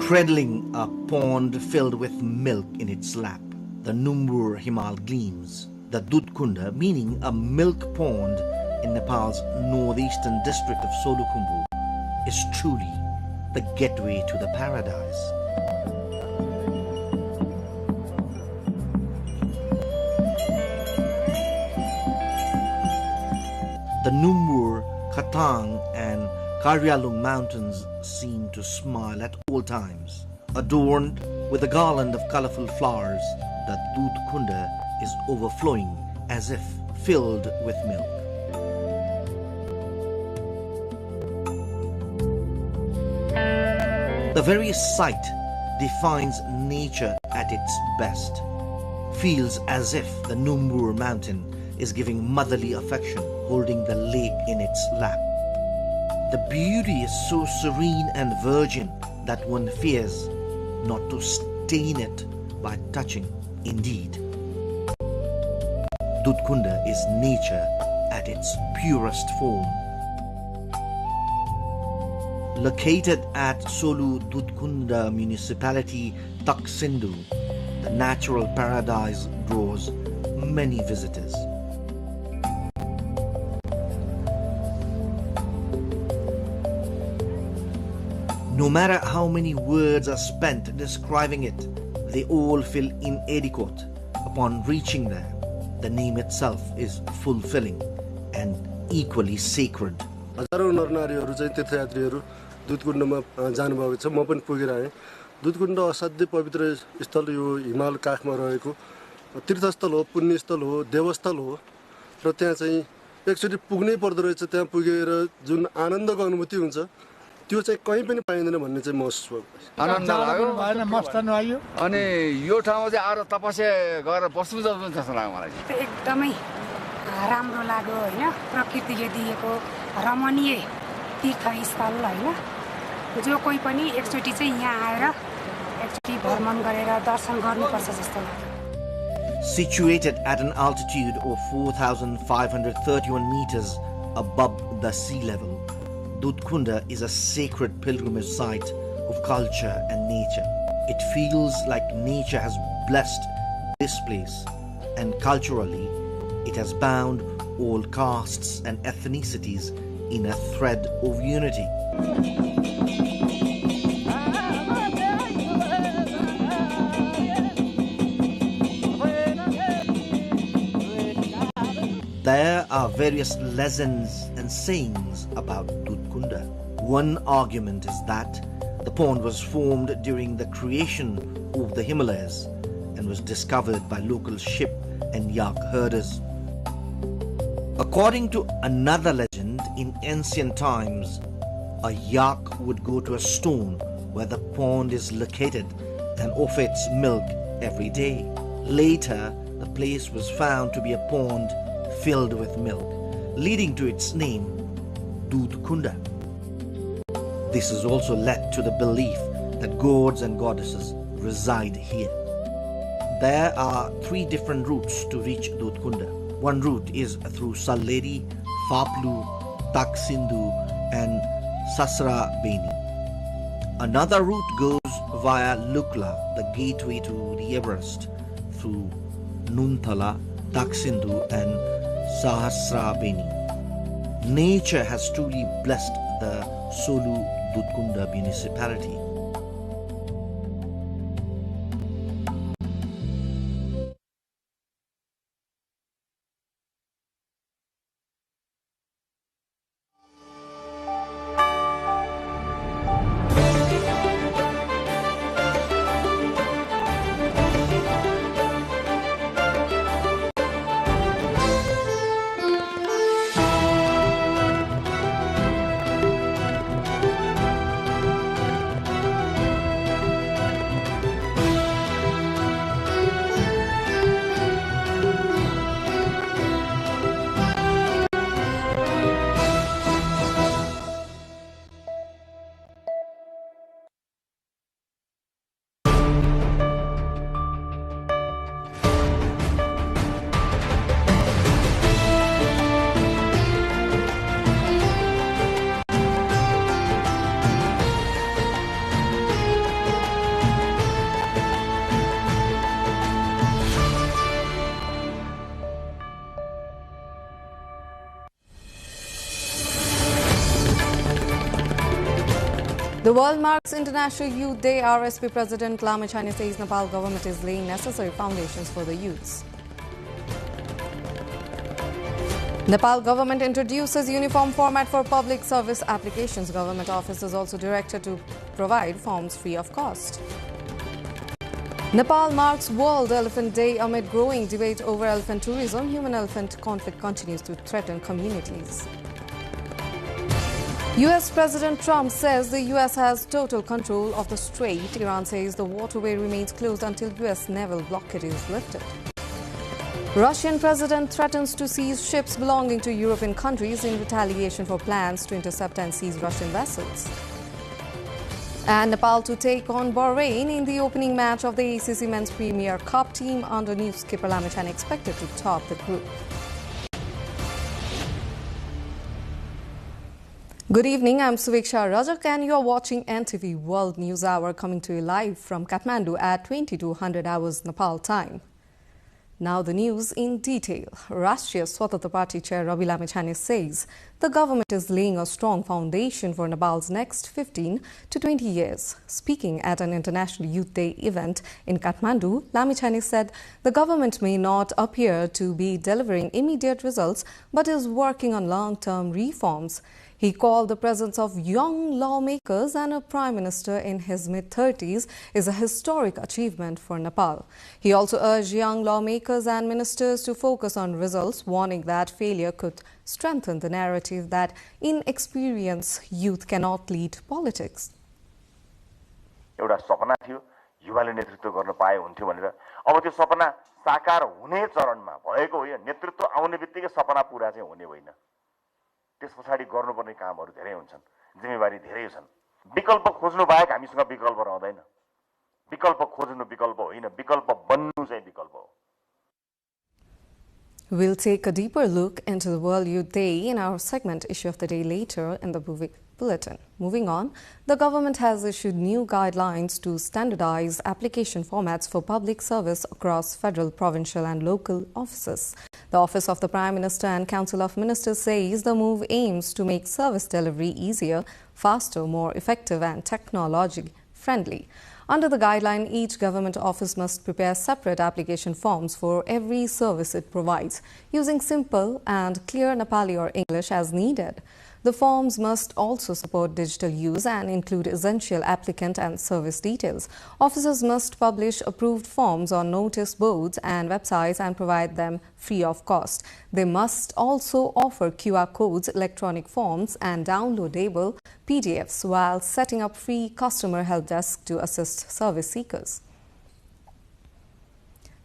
Cradling a pond filled with milk in its lap, the Numbur Himal gleams. The Dudkunda, meaning a milk pond in Nepal's northeastern district of Solukhumbu, is truly the gateway to the paradise. The Numbur, Khatang and Karyalung mountains seem to smile at all times. Adorned with a garland of colorful flowers, the Dudkunda is overflowing as if filled with milk. The very sight defines nature at its best. Feels as if the Numbur mountain is giving motherly affection, holding the lake in its lap. The beauty is so serene and virgin that one fears not to stain it by touching. Indeed, Dudkunda is nature at its purest form. Located at Solu Dudkunda municipality, Taksindu, the natural paradise draws many visitors. No matter how many words are spent describing it, they all feel inadequate upon reaching there. The name itself is fulfilling and equally sacred. हजारौं नरनारीहरू चाहिँ तीर्थयात्रीहरू दुधकुण्डमा जानुभएको छ। म पनि पुगेर आएँ। दुधकुण्ड असाध्यै पवित्र स्थल, यो हिमाल काखमा रहेको तीर्थस्थल हो, पुण्यस्थल हो, देवस्थल हो र त्यहाँ चाहिँ एकचोटि पुग्नै पर्दो रहेछ। त्यहाँ पुगेर जुन आनन्दको अनुभूति हुन्छ त्यो चाहिँ कहीँ पनि पाइँदैन भन्ने चाहिँ महसुस भयो। आनन्द लाग्यो, भएन मस्त लाग्यो। अनि यो ठाउँमा चाहिँ आएर तपस्या गरेर बस्नु जस्तो जस्तो लाग्यो मलाई। एकदमै राम्रो लाग्यो हैन, प्रकृतिले दिएको रमणीय तीर्थस्थल हैन, जो कोही पनि एकचोटि चाहिँ यहाँ आएर एकचोटि भ्रमण गरेर दर्शन गर्नुपर्छ जस्तो लाग्यो। Situated at an altitude of 4,531 meters above the sea level, Dudkunda is a sacred pilgrimage site of culture and nature. It feels like nature has blessed this place, and culturally, it has bound all castes and ethnicities in a thread of unity. There are various legends and sayings about Dudkunda. One argument is that the pond was formed during the creation of the Himalayas and was discovered by local sheep and yak herders. According to another legend, in ancient times, a yak would go to a stone where the pond is located and offer its milk every day. Later, the place was found to be a pond filled with milk, leading to its name, Dudkunda. This has also led to the belief that gods and goddesses reside here. There are 3 different routes to reach Dudkunda. One route is through Salleri, Faplu, Taksindu and Sasrabeni. Another route goes via Lukla, the gateway to the Everest, through Nunthala, Taksindu and Sahasrabeni. Nature has truly blessed the Solu Dudkunda municipality. The world marks International Youth Day. RSP President Lamachani says Nepal government is laying necessary foundations for the youths. Nepal government introduces uniform format for public service applications. Government office is also directed to provide forms free of cost. Nepal marks World Elephant Day amid growing debate over elephant tourism. Human-elephant conflict continues to threaten communities. U.S. President Trump says the U.S. has total control of the strait. Iran says the waterway remains closed until U.S. naval blockade is lifted. Russian president threatens to seize ships belonging to European countries in retaliation for plans to intercept and seize Russian vessels. And Nepal to take on Bahrain in the opening match of the ACC Men's Premier Cup. Team under new skipper Lamachani expected to top the group. Good evening, I'm Suveksha Rajak and you are watching NTV World News Hour, coming to you live from Kathmandu at 2200 hours Nepal time. Now the news in detail. Rashtriya Swatantra Party Chair Ravi Lamachani says the government is laying a strong foundation for Nepal's next 15 to 20 years. Speaking at an International Youth Day event in Kathmandu, Lamachani said the government may not appear to be delivering immediate results but is working on long-term reforms. He called the presence of young lawmakers and a prime minister in his mid-30s is a historic achievement for Nepal. He also urged young lawmakers and ministers to focus on results, warning that failure could strengthen the narrative that inexperienced youth cannot lead politics. एउटा सपना थियो युवाले नेतृत्व गर्न पाए हुन्थ्यो भनेर अब त्यो सपना साकार हुने चरणमा भएको हो। नेतृत्व आउने बित्तिकै सपना पूरा चाहिँ हुने होइन। त्यसपछि गर्नुपर्ने कामहरू धेरै हुन्छन्, जिम्मेवारी धेरै छन्। विकल्प खोज्नु बाहेक हामीसँग विकल्प रहँदैन। विकल्प खोज्नु विकल्प होइन, विकल्प बन्नु चाहिँ विकल्प हो। We'll take a deeper look into the World Youth Day in our segment Issue of the Day later in the bulletin. Moving on, the government has issued new guidelines to standardize application formats for public service across federal, provincial and local offices. The Office of the Prime Minister and Council of Ministers says the move aims to make service delivery easier, faster, more effective and technology-friendly. Under the guideline, each government office must prepare separate application forms for every service it provides, using simple and clear Nepali or English as needed. The forms must also support digital use and include essential applicant and service details. Officers must publish approved forms on notice boards and websites and provide them free of cost. They must also offer QR codes, electronic forms and downloadable PDFs while setting up free customer help desk to assist service seekers.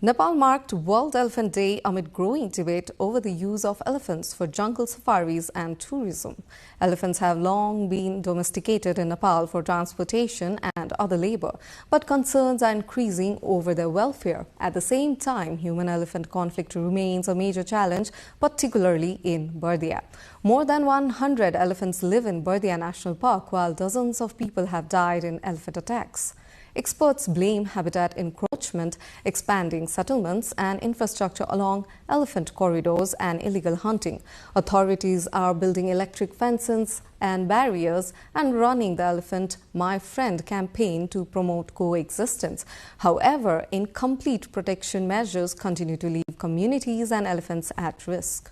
Nepal marked World Elephant Day amid growing debate over the use of elephants for jungle safaris and tourism. Elephants have long been domesticated in Nepal for transportation and other labor, but concerns are increasing over their welfare. At the same time, human-elephant conflict remains a major challenge, particularly in Bardia. More than 100 elephants live in Bardia National Park, while dozens of people have died in elephant attacks. Experts blame habitat encroachment, expanding settlements and infrastructure along elephant corridors and illegal hunting. Authorities are building electric fences and barriers and running the Elephant My Friend campaign to promote coexistence. However, incomplete protection measures continue to leave communities and elephants at risk.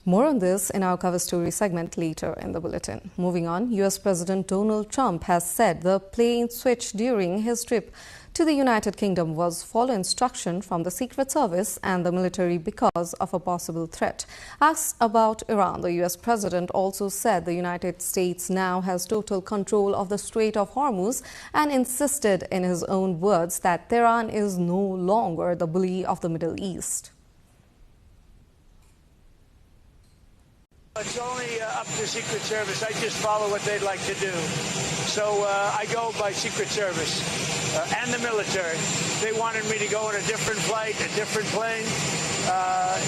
More on this in our cover story segment later in the bulletin. Moving on, U.S. President Donald Trump has said the plane switch during his trip to the United Kingdom was follow instruction from the Secret Service and the military because of a possible threat. Asked about Iran, the U.S. President also said the United States now has total control of the Strait of Hormuz and insisted in his own words that Tehran is no longer the bully of the Middle East. It's only up to Secret Service. I just follow what they'd like to do. So I go by Secret Service and the military. They wanted me to go on a different flight, a different plane,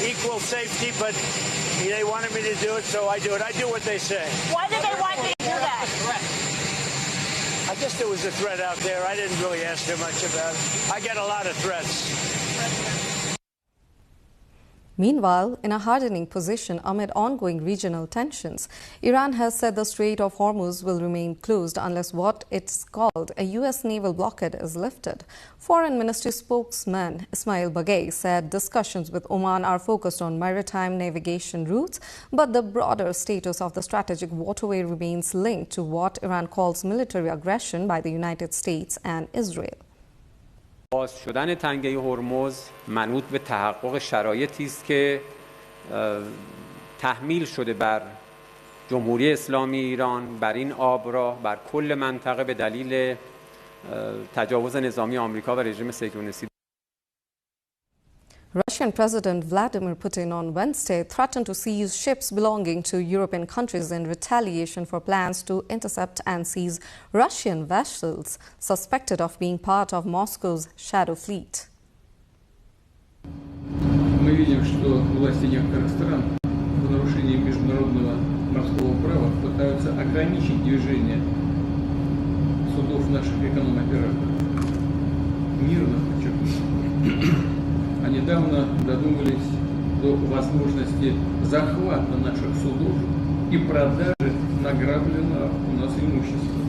equal safety, but they wanted me to do it, so I do it. I do what they say. Why did they want you to do that? I guess there was a threat out there. I didn't really ask too much about it. I get a lot of threats. Meanwhile, in a hardening position amid ongoing regional tensions, Iran has said the Strait of Hormuz will remain closed unless what it's called a U.S. naval blockade is lifted. Foreign Ministry spokesman Ismail Baghei said discussions with Oman are focused on maritime navigation routes, but the broader status of the strategic waterway remains linked to what Iran calls military aggression by the United States and Israel. باز شدن تنگه هرمز منوط به تحقق شرایطی است که تحمیل شده بر جمهوری اسلامی ایران، بر این آبراه، بر کل منطقه به دلیل تجاوز نظامی آمریکا و رژیم صهیونیستی. Russian President Vladimir Putin on Wednesday threatened to seize ships belonging to European countries in retaliation for plans to intercept and seize Russian vessels suspected of being part of Moscow's shadow fleet. Мы видим, что власти некоторых стран в нарушении международного морского права пытаются ограничить движение судов наших эконом-операторов. Мирно, подчеркну. А недавно додумались до возможности захвата наших судов и продажи награбленного у нас имущества.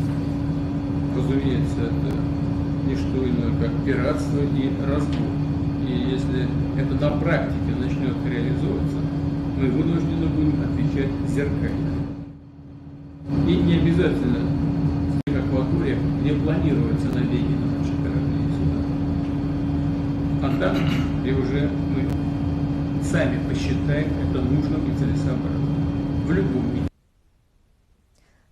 Разумеется, это не что иное, как пиратство и разбой. И если это на практике начнет реализовываться, мы вынуждены будем отвечать зеркально. И не обязательно в акваториях, где планируются набеги на наши корабли и суда. А там, где уже мы сами посчитаем это нужным и целесообразным в любом мире.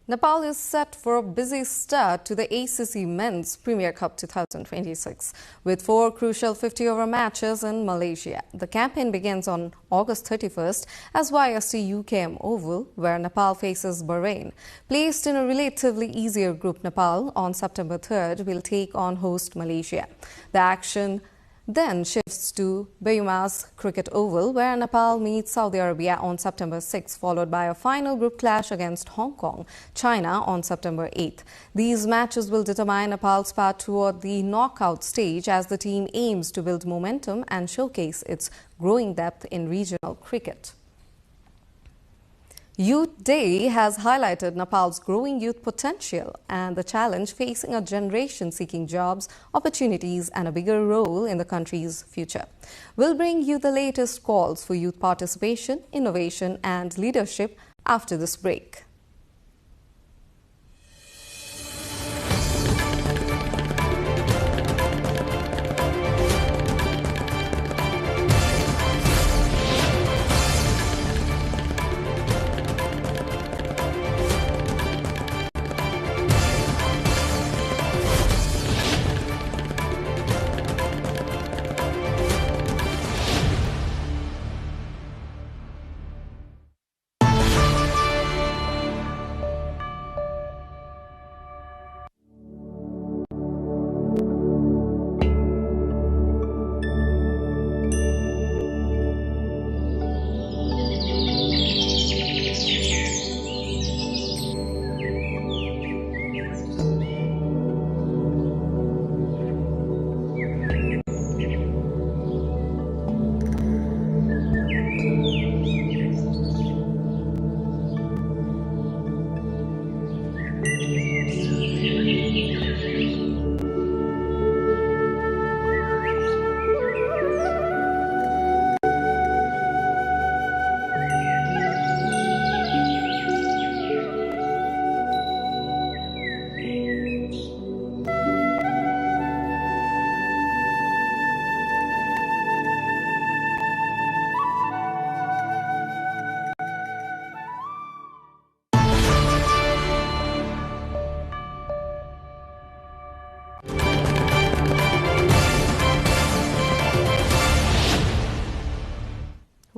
Nepal is set for a busy start to the ACC Men's Premier Cup 2026 with 4 crucial 50-over matches in Malaysia. The campaign begins on August 31st as YST UKM Oval, where Nepal faces Bahrain. Placed in a relatively easier group, Nepal on September 3rd will take on host Malaysia. The action then shifts to Bayumas Cricket Oval, where Nepal meets Saudi Arabia on September 6, followed by a final group clash against Hong Kong, China on September 8. These matches will determine Nepal's path toward the knockout stage as the team aims to build momentum and showcase its growing depth in regional cricket. Youth Day has highlighted Nepal's growing youth potential and the challenge facing a generation seeking jobs, opportunities and a bigger role in the country's future. We'll bring you the latest calls for youth participation, innovation and leadership after this break.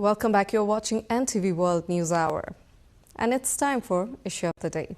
Welcome back. You're watching NTV World News Hour. And it's time for Issue of the Day.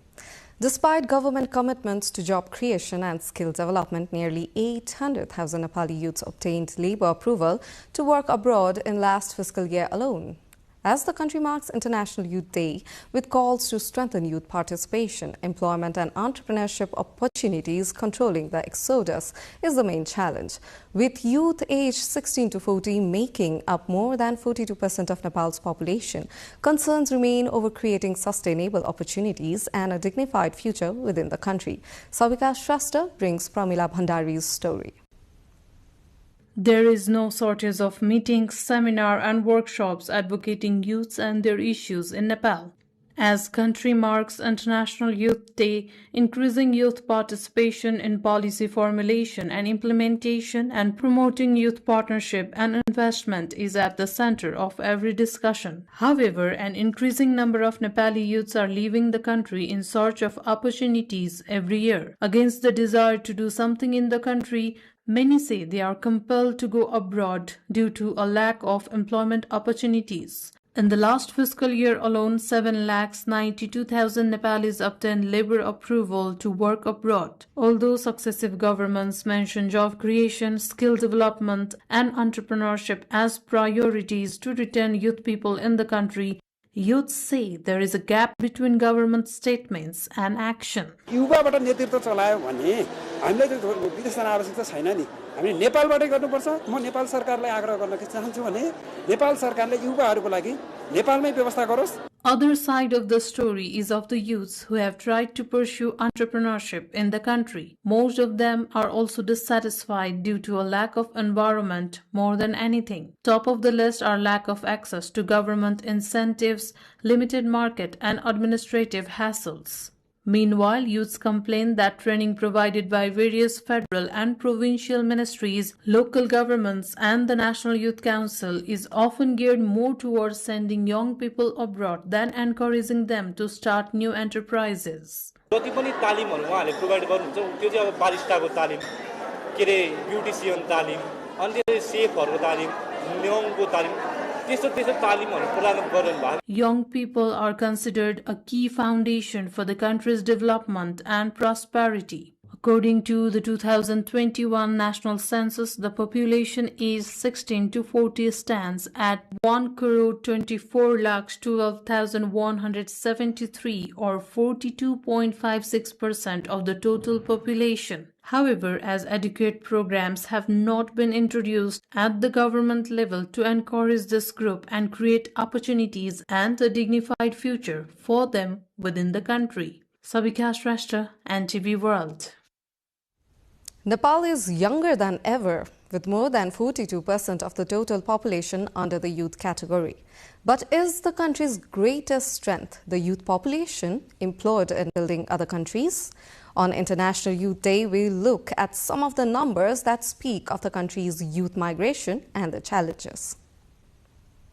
Despite government commitments to job creation and skill development, nearly 800,000 Nepali youths obtained labour approval to work abroad in last fiscal year alone. As the country marks International Youth Day with calls to strengthen youth participation, employment and entrepreneurship opportunities, controlling the exodus is the main challenge. With youth aged 16 to 40 making up more than 42% of Nepal's population, concerns remain over creating sustainable opportunities and a dignified future within the country. Savika Shrestha brings Pramila Bhandari's story. There is no shortage of meetings, seminars and workshops advocating youths and their issues in Nepal. As country marks International Youth Day, increasing youth participation in policy formulation and implementation and promoting youth partnership and investment is at the center of every discussion. However, an increasing number of Nepali youths are leaving the country in search of opportunities every year. Against the desire to do something in the country, many say they are compelled to go abroad due to a lack of employment opportunities. In the last fiscal year alone, 7,92,000 Nepalis obtained labor approval to work abroad. Although successive governments mention job creation, skill development, and entrepreneurship as priorities to retain youth people in the country, youth say there is a gap between government statements and action. युवाबाट नेतृत्व चलायो भने हामीलाई त विदेश जान आवश्यकता छैन नि हामी नेपालबाटै गर्नुपर्छ म नेपाल सरकारलाई आग्रह गर्न के चाहन्छु भने नेपाल सरकारले युवाहरूको लागि नेपालमै व्यवस्था गरोस्. Other side of the story is of the youths who have tried to pursue entrepreneurship in the country. Most of them are also dissatisfied due to a lack of environment more than anything. Top of the list are lack of access to government incentives, limited market and administrative hassles. Meanwhile, youths complain that training provided by various federal and provincial ministries, local governments and the National Youth Council is often geared more towards sending young people abroad than encouraging them to start new enterprises. जति पनि तालिमहरु उहाँले provide गर्नुहुन्छ त्यो चाहिँ अब बारिस्टाको तालिम के रे ब्युटिशियन तालिम अनि त्यो सेफहरुको तालिम न्योङको तालिम Young people are considered a key foundation for the country's development and prosperity. According to the 2021 national census, the population aged 16 to 40 stands at 1,24,12,173 or 42.56% of the total population. However, as adequate programs have not been introduced at the government level to encourage this group and create opportunities and a dignified future for them within the country. Savika Shrestha, NTV World. Nepal is younger than ever, with more than 42% of the total population under the youth category. But is the country's greatest strength the youth population employed in building other countries? On International Youth Day, we look at some of the numbers that speak of the country's youth migration and the challenges.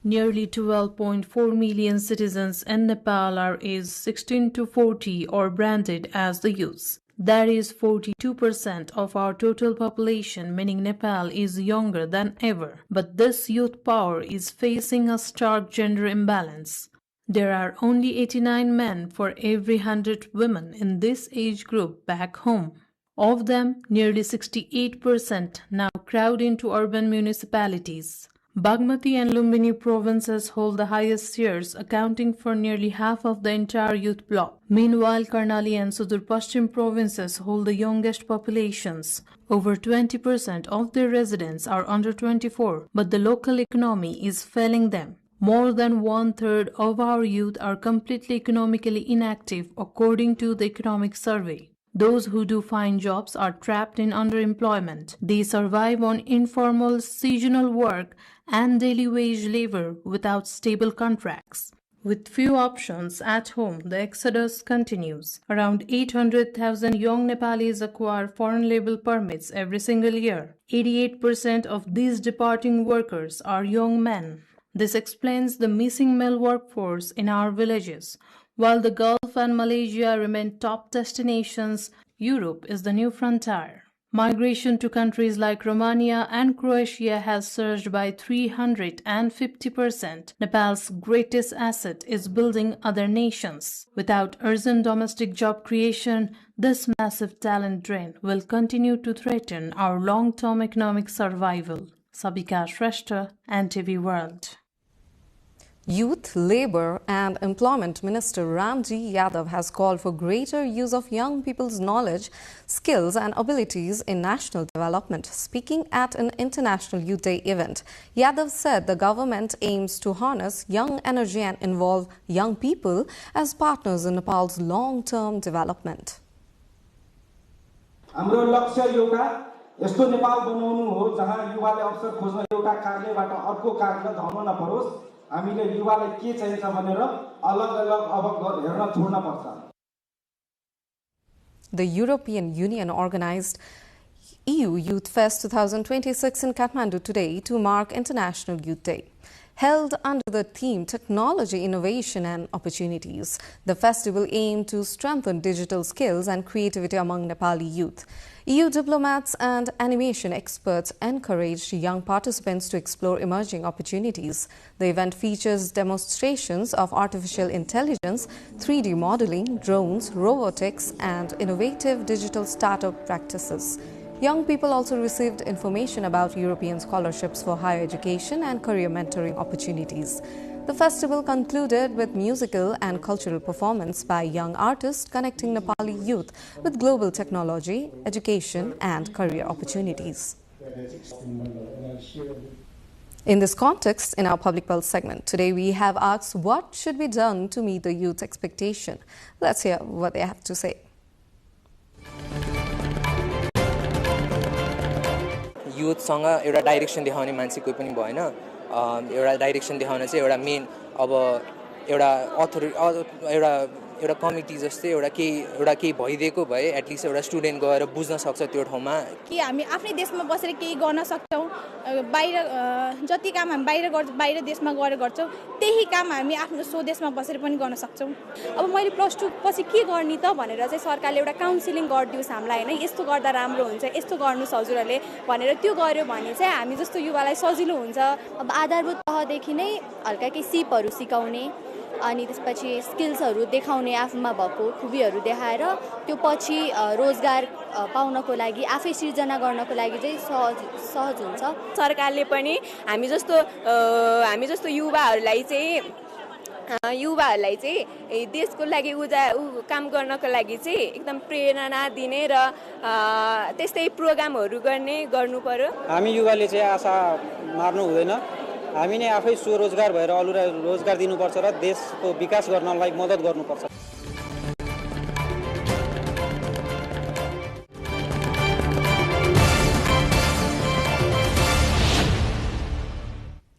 Nearly 12.4 million citizens in Nepal are aged 16 to 40 or branded as the youths. That is 42% of our total population, meaning Nepal is younger than ever. But this youth power is facing a stark gender imbalance. There are only 89 men for every 100 women in this age group back home. Of them, nearly 68% now crowd into urban municipalities. Bagmati and Lumbini provinces hold the highest shares, accounting for nearly half of the entire youth bloc. Meanwhile, Karnali and Sudur Pashchim provinces hold the youngest populations. Over 20% of their residents are under 24, but the local economy is failing them. More than one-third of our youth are completely economically inactive, according to the economic survey. Those who do find jobs are trapped in underemployment. They survive on informal seasonal work and daily wage labor without stable contracts. With few options at home, the exodus continues. Around 800,000 young Nepalis acquire foreign labor permits every single year. 88% of these departing workers are young men. This explains the missing male workforce in our villages. While the Gulf and Malaysia remain top destinations, Europe is the new frontier. Migration to countries like Romania and Croatia has surged by 350%. Nepal's greatest asset is building other nations. Without urgent domestic job creation, this massive talent drain will continue to threaten our long-term economic survival. Savika Shrestha, NTV World. Youth, Labour and Employment Minister Ramji Yadav has called for greater use of young people's knowledge, skills and abilities in national development. Speaking at an International Youth Day event, Yadav said the government aims to harness young energy and involve young people as partners in Nepal's long-term development. हाम्रो लक्ष्य एउटा यस्तो नेपाल बनाउनु हो जहाँ युवाले अवसर खोज्न एउटा कार्यबाट अर्को कार्य धर्म नपरोस् हामीले युवालाई के चाहिन्छ भनेर अलग-अलग अब हेर्न छोड्न पर्छ. The European Union organized EU Youth Fest 2026 in Kathmandu today to mark International Youth Day. Held under the theme Technology, Innovation and Opportunities, the festival aimed to strengthen digital skills and creativity among Nepali youth. EU diplomats and animation experts encouraged young participants to explore emerging opportunities. The event features demonstrations of artificial intelligence, 3D modeling, drones, robotics and innovative digital startup practices. Young people also received information about European scholarships for higher education and career mentoring opportunities. The festival concluded with musical and cultural performance by young artists connecting Nepali youth with global technology, education and career opportunities. In this context, in our Public Pulse segment, today we have asked what should be done to meet the youth's expectation. Let's hear what they have to say. युथसँग एउटा direction देखाउने मान्छे कोही पनि भएन. एउटा direction देखाउन चाहिँ एउटा मेन अब एउटा कमिटी जस्तै एउटा केही भइदिएको भए एटलिस्ट एउटा स्टुडेन्ट गएर बुझ्न सक्छ त्यो ठाउँमा कि हामी आफ्नै देशमा बसेर केही गर्न सक्छौं. बाहिर जति काम हामी बाहिर देशमा गएर गर्छौं त्यही काम हामी आफ्नो स्वदेशमा बसेर पनि गर्न सक्छौं. अब मैले प्लस 2 पछि के गर्ने त भनेर चाहिँ सरकारले एउटा काउन्सिलिङ गरिदियोस् हामीलाई हैन, यस्तो गर्दा राम्रो हुन्छ, यस्तो गर्नुस् हजुरहरुले भनेर त्यो गर्यो भने चाहिँ हामी जस्तो युवालाई सजिलो हुन्छ. अब आधारभूत तहदेखि नै हल्का केही सिपहरु सिकाउने अनि त्यसपछि स्किल्सहरु देखाउने आफूमा भएको खुबीहरु देखाएर त्यो पछि रोजगार पाउनको लागि आफै सृजना गर्नको लागि चाहिँ सहज हुन्छ. सरकारले पनि हामी जस्तो युवाहरुलाई चाहिँ देशको लागि काम गर्नको लागि चाहिँ एकदम प्रेरणा दिने र त्यस्तै प्रोग्रामहरु गर्नु पर्यो. हामी युवाले चाहिँ आशा मार्नु हुँदैन. हामी नै आफै स्वरोजगार भएर अरूलाई रोजगार दिनुपर्छ र देशको विकास गर्नलाई मद्दत गर्नुपर्छ.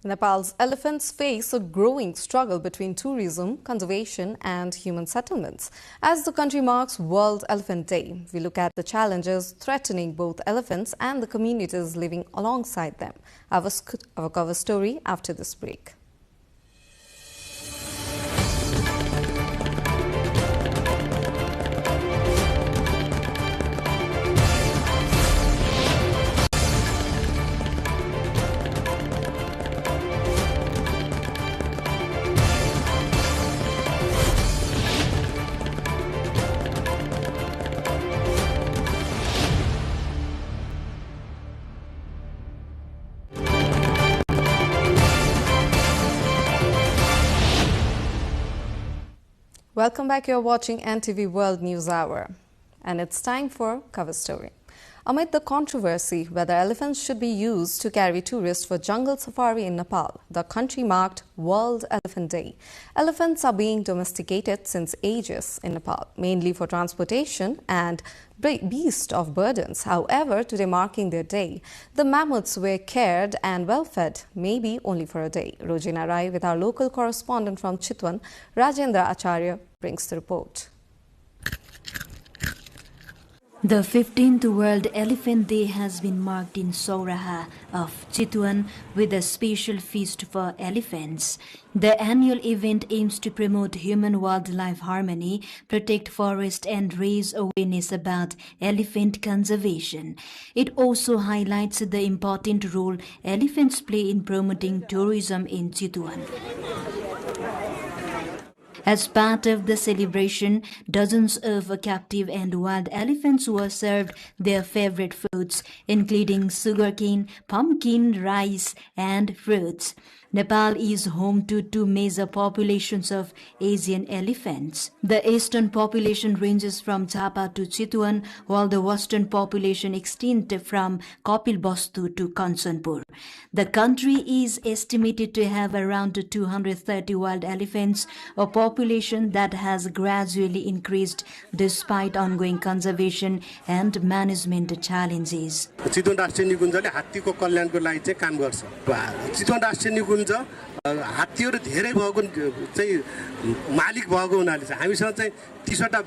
Nepal's elephants face a growing struggle between tourism, conservation and human settlements. As the country marks World Elephant Day, we look at the challenges threatening both elephants and the communities living alongside them. Our cover story after this break. Welcome back. You're watching NTV World News Hour. And it's time for Cover Story. Amid the controversy whether elephants should be used to carry tourists for jungle safari in Nepal, the country marked World Elephant Day. Elephants are being domesticated since ages in Nepal, mainly for transportation and beast of burdens. However, today marking their day, the mammoths were cared and well fed, maybe only for a day. Rojina Rai with our local correspondent from Chitwan, Rajendra Acharya, brings the report. The 15th World Elephant Day has been marked in Sauraha of Chitwan with a special feast for elephants. The annual event aims to promote human-wildlife harmony, protect forest and raise awareness about elephant conservation. It also highlights the important role elephants play in promoting tourism in Chitwan. As part of the celebration, dozens of captive and wild elephants were served their favorite foods, including sugarcane, pumpkin, rice, and fruits. Nepal is home to two major populations of Asian elephants. The eastern population ranges from Chapa to Chitwan, while the western population extends from Kapilvastu to Kanchanpur. The country is estimated to have around 230 wild elephants, a population that has gradually increased despite ongoing conservation and management challenges. चितवन राष्ट्रिय निकुञ्जले हात्तीको कल्याणको लागि चाहिँ काम गर्छ। चितवन राष्ट्रिय निकुञ्ज हात्तीहरू धेरै भएको चाहिँ मालिक भएको हुनाले चाहिँ हामीसँग चाहिँ 30वटा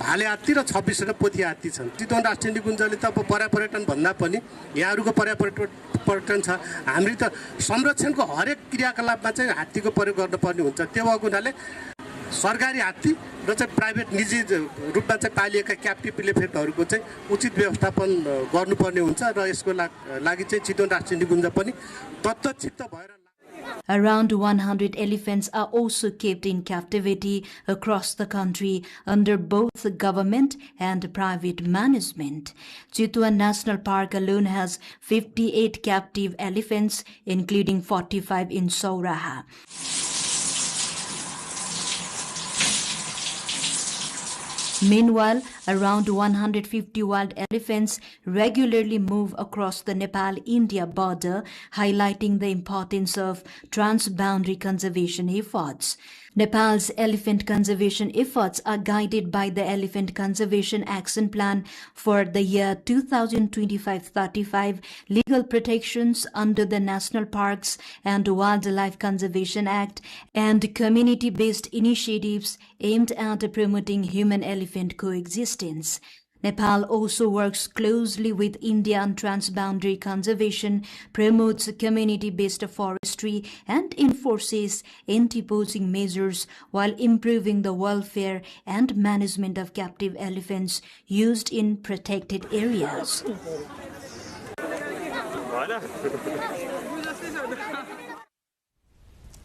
भाले हात्ती र 26वटा पोथी हात्ती छन्। चितवन राष्ट्रिय निकुञ्जले त पर्यापर्यटन भन्दा पनि यहाँहरूको पर्यटन छ। हामीले त संरक्षणको हरेक क्रियाकलापमा चाहिँ हात्तीको प्रयोग गर्नुपर्ने हुन्छ। त्यो भएको हुनाले सरकारी हात्ती र चाहिँ प्राइभेट निजी रूपमा चाहिँ पालिएका क्याप्टिभ इलेफेन्टहरूको चाहिँ उचित व्यवस्थापन गर्नुपर्ने हुन्छ र यसको लागि चाहिँ चितवन राष्ट्रिय निकुञ्ज पनि तत्त्वचित्त भएर Around 100 elephants are also kept in captivity across the country under both government and private management. Chitwan National Park alone has 58 captive elephants, including 45 in Sauraha. Meanwhile, around 150 wild elephants regularly move across the Nepal-India border, highlighting the importance of transboundary conservation efforts. Nepal's elephant conservation efforts are guided by the Elephant Conservation Action Plan for the year 2025-35, legal protections under the National Parks and Wildlife Conservation Act, and community-based initiatives aimed at promoting human-elephant coexistence. Nepal also works closely with India on transboundary conservation, promotes community-based forestry, and enforces anti-poaching measures while improving the welfare and management of captive elephants used in protected areas.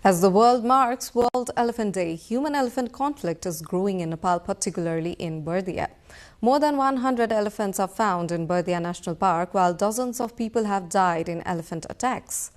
As the world marks World Elephant Day, human-elephant conflict is growing in Nepal, particularly in Bardia. More than 100 elephants are found in Bardia National Park, while dozens of people have died in elephant attacks.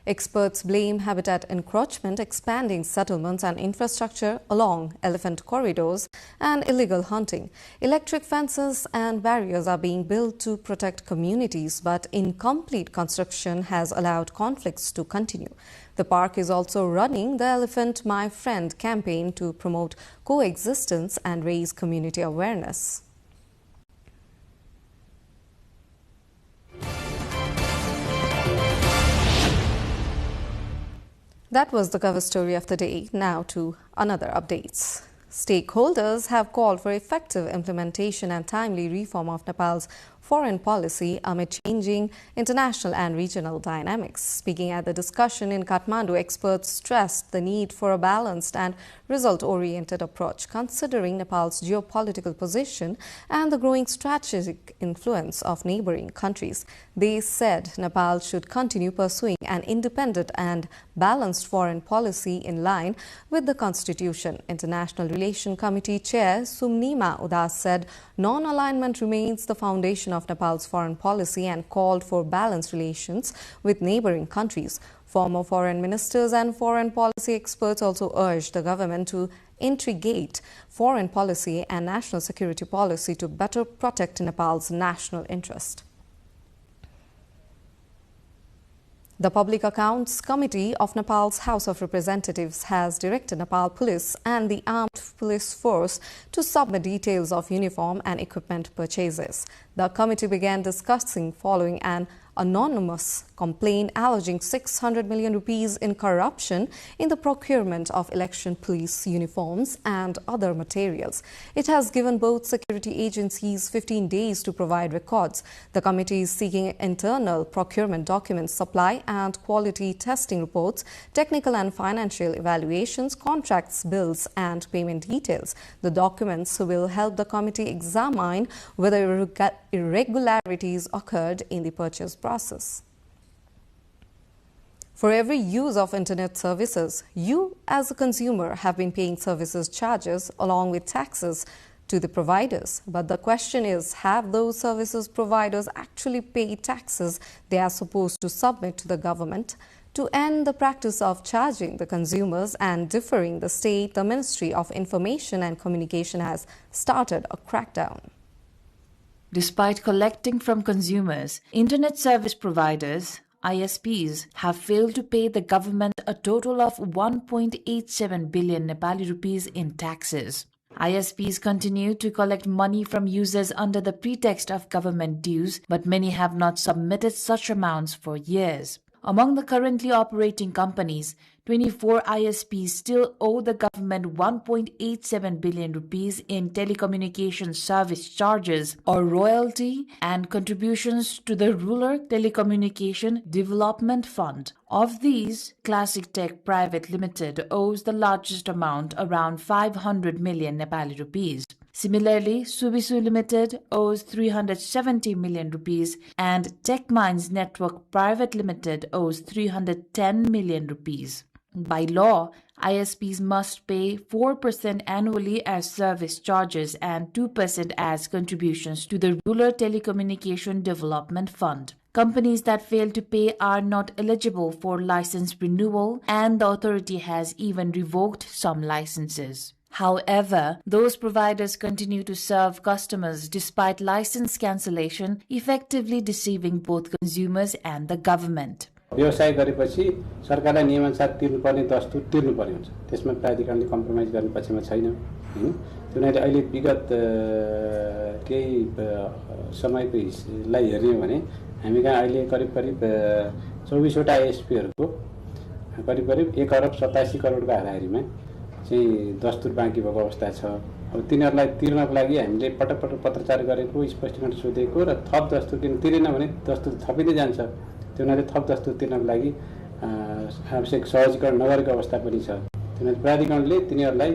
Experts blame habitat encroachment, expanding settlements and infrastructure along elephant corridors, and illegal hunting. Electric fences and barriers are being built to protect communities, but incomplete construction has allowed conflicts to continue. The park is also running the Elephant My Friend campaign to promote coexistence and raise community awareness. That was the cover story of the day. Now to another updates. Stakeholders have called for effective implementation and timely reform of Nepal's foreign policy amid changing international and regional dynamics. Speaking at the discussion in Kathmandu, experts stressed the need for a balanced and result-oriented approach, considering Nepal's geopolitical position and the growing strategic influence of neighboring countries. They said Nepal should continue pursuing an independent and balanced foreign policy in line with the Constitution. International Relations Committee Chair Sumnima Udas said non-alignment remains the foundation of Nepal's foreign policy and called for balanced relations with neighboring countries. Former foreign ministers and foreign policy experts also urged the government to integrate foreign policy and national security policy to better protect Nepal's national interest. The Public Accounts Committee of Nepal's House of Representatives has directed Nepal Police and the Armed Police Force to submit details of uniform and equipment purchases. The committee began discussing following an anonymous complaint alleging 600 million rupees in corruption in the procurement of election police uniforms and other materials. It has given both security agencies 15 days to provide records. The committee is seeking internal procurement documents, supply and quality testing reports, technical and financial evaluations, contracts, bills and payment details. The documents will help the committee examine whether irregularities occurred in the purchase process. For every use of internet services, you as a consumer have been paying services charges along with taxes to the providers. But the question is, have those services providers actually paid taxes they are supposed to submit to the government? to end the practice of charging the consumers and differing the state, the Ministry of Information and Communication has started a crackdown. Despite collecting from consumers, internet service providers, ISPs, have failed to pay the government a total of 1.87 billion Nepali rupees in taxes. ISPs continue to collect money from users under the pretext of government dues, but many have not submitted such amounts for years. Among the currently operating companies, 24 ISPs still owe the government 1.87 billion rupees in telecommunication service charges or royalty and contributions to the Rural Telecommunication Development Fund. Of these, Classic Tech Private Limited owes the largest amount, around 500 million Nepali rupees. Similarly, Subisu Limited owes 370 million rupees and TechMinds Network Private Limited owes 310 million rupees. By law, ISPs must pay 4% annually as service charges and 2% as contributions to the Rural Telecommunication Development Fund. Companies that fail to pay are not eligible for license renewal, and the authority has even revoked some licenses. However, those providers continue to serve customers despite license cancellation, effectively deceiving both consumers and the government. व्यवसाय गरेपछि सरकारलाई नियमअनुसार तिर्नुपर्ने दस्तुर तिर्नुपर्ने हुन्छ त्यसमा प्राधिकरणले compromise गर्ने पक्षमा छैन हैन त्यसैले अहिले विगत केही समयलाई हेर्ने भने हामी कहाँ अहिले करिब 24 वटा एसपीहरुको करिब 1 अरब 87 करोडको हाराहारीमा चाहिँ दस्तुर बाँकी भएको अवस्था छ। अब तिनीहरुलाई तिर्नको लागि हामीले पटक पत्रचार गरेको स्पष्टीकरण सोधेको र थप दस्तुर किन तिरेन भने दस्तुर थपिँदै जान्छ। तिनीहरुले थप दस्तुर तिर्नको लागि आवश्यक सहजीकरण नगरेको अवस्था पनि छ। तिनीहरु प्राधिकरणले तिनीहरुलाई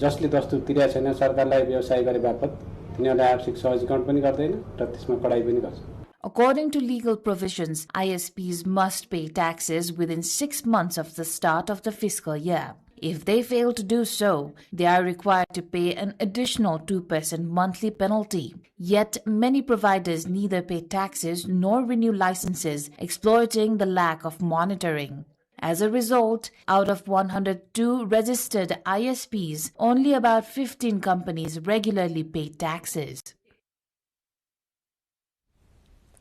जसले दस्तुर तिरेको छैन सरकारलाई व्यवसाय गरे बापत तिनीहरुलाई आवश्यक सहजीकरण पनि गर्दैन र त्यसमा कडाई पनि गर्छ। According to legal provisions, ISPs must pay taxes within 6 months of the start of the fiscal year. If they fail to do so, they are required to pay an additional 2% monthly penalty. Yet, many providers neither pay taxes nor renew licenses, exploiting the lack of monitoring. As a result, out of 102 registered ISPs, only about 15 companies regularly pay taxes.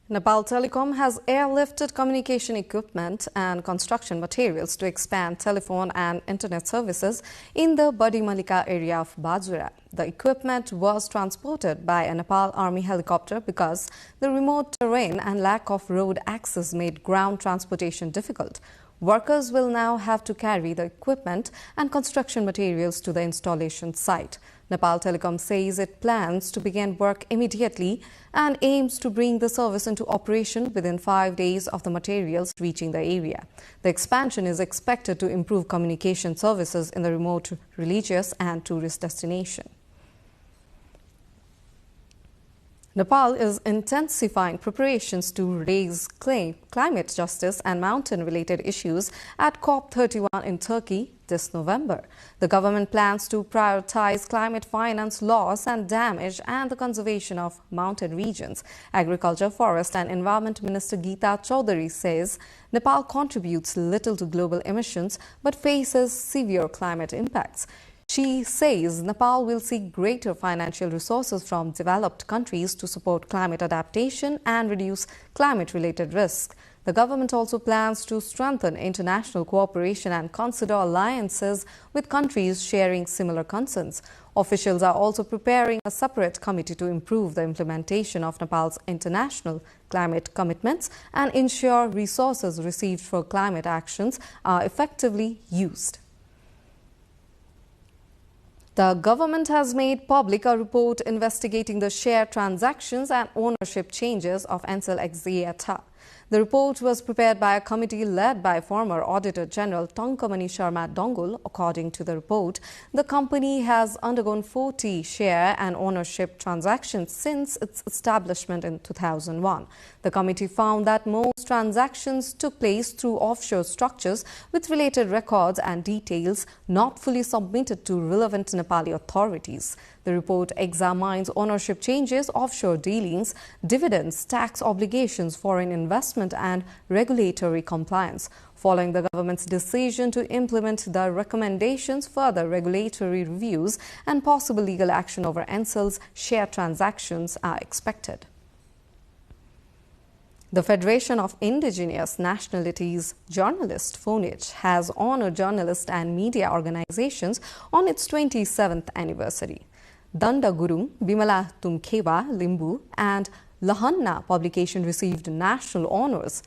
Nepal Telecom has airlifted communication equipment and construction materials to expand telephone and internet services in the Badi Malika area of Bajura. The equipment was transported by a Nepal Army helicopter because the remote terrain and lack of road access made ground transportation difficult. Workers will now have to carry the equipment and construction materials to the installation site. Nepal Telecom says it plans to begin work immediately and aims to bring the service into operation within 5 days of the materials reaching the area. The expansion is expected to improve communication services in the remote religious and tourist destination. Nepal is intensifying preparations to raise climate justice and mountain-related issues at COP31 in Turkey this November. The government plans to prioritize climate finance loss and damage and the conservation of mountain regions. Agriculture, Forest and Environment Minister Geeta Chaudhary says Nepal contributes little to global emissions but faces severe climate impacts. She says Nepal will seek greater financial resources from developed countries to support climate adaptation and reduce climate-related risks. The government also plans to strengthen international cooperation and consider alliances with countries sharing similar concerns. Officials are also preparing a separate committee to improve the implementation of Nepal's international climate commitments and ensure resources received for climate actions are effectively used. The government has made public a report investigating the share transactions and ownership changes of Ncell Axiata. The report was prepared by a committee led by former Auditor General Tongkamani Sharma Dongul. According to the report, the company has undergone 40 share and ownership transactions since its establishment in 2001. The committee found that most transactions took place through offshore structures with related records and details not fully submitted to relevant Nepali authorities. The report examines ownership changes, offshore dealings, dividends, tax obligations, foreign investment and regulatory compliance. Following the government's decision to implement the recommendations, further regulatory reviews and possible legal action over Ncell's share transactions are expected. The Federation of Indigenous Nationalities Journalists, FONIJ, has honored journalists and media organizations on its 27th anniversary. Danda Gurung, Bimala Tumkhewa, Limbu and Lahanna publication received national honors.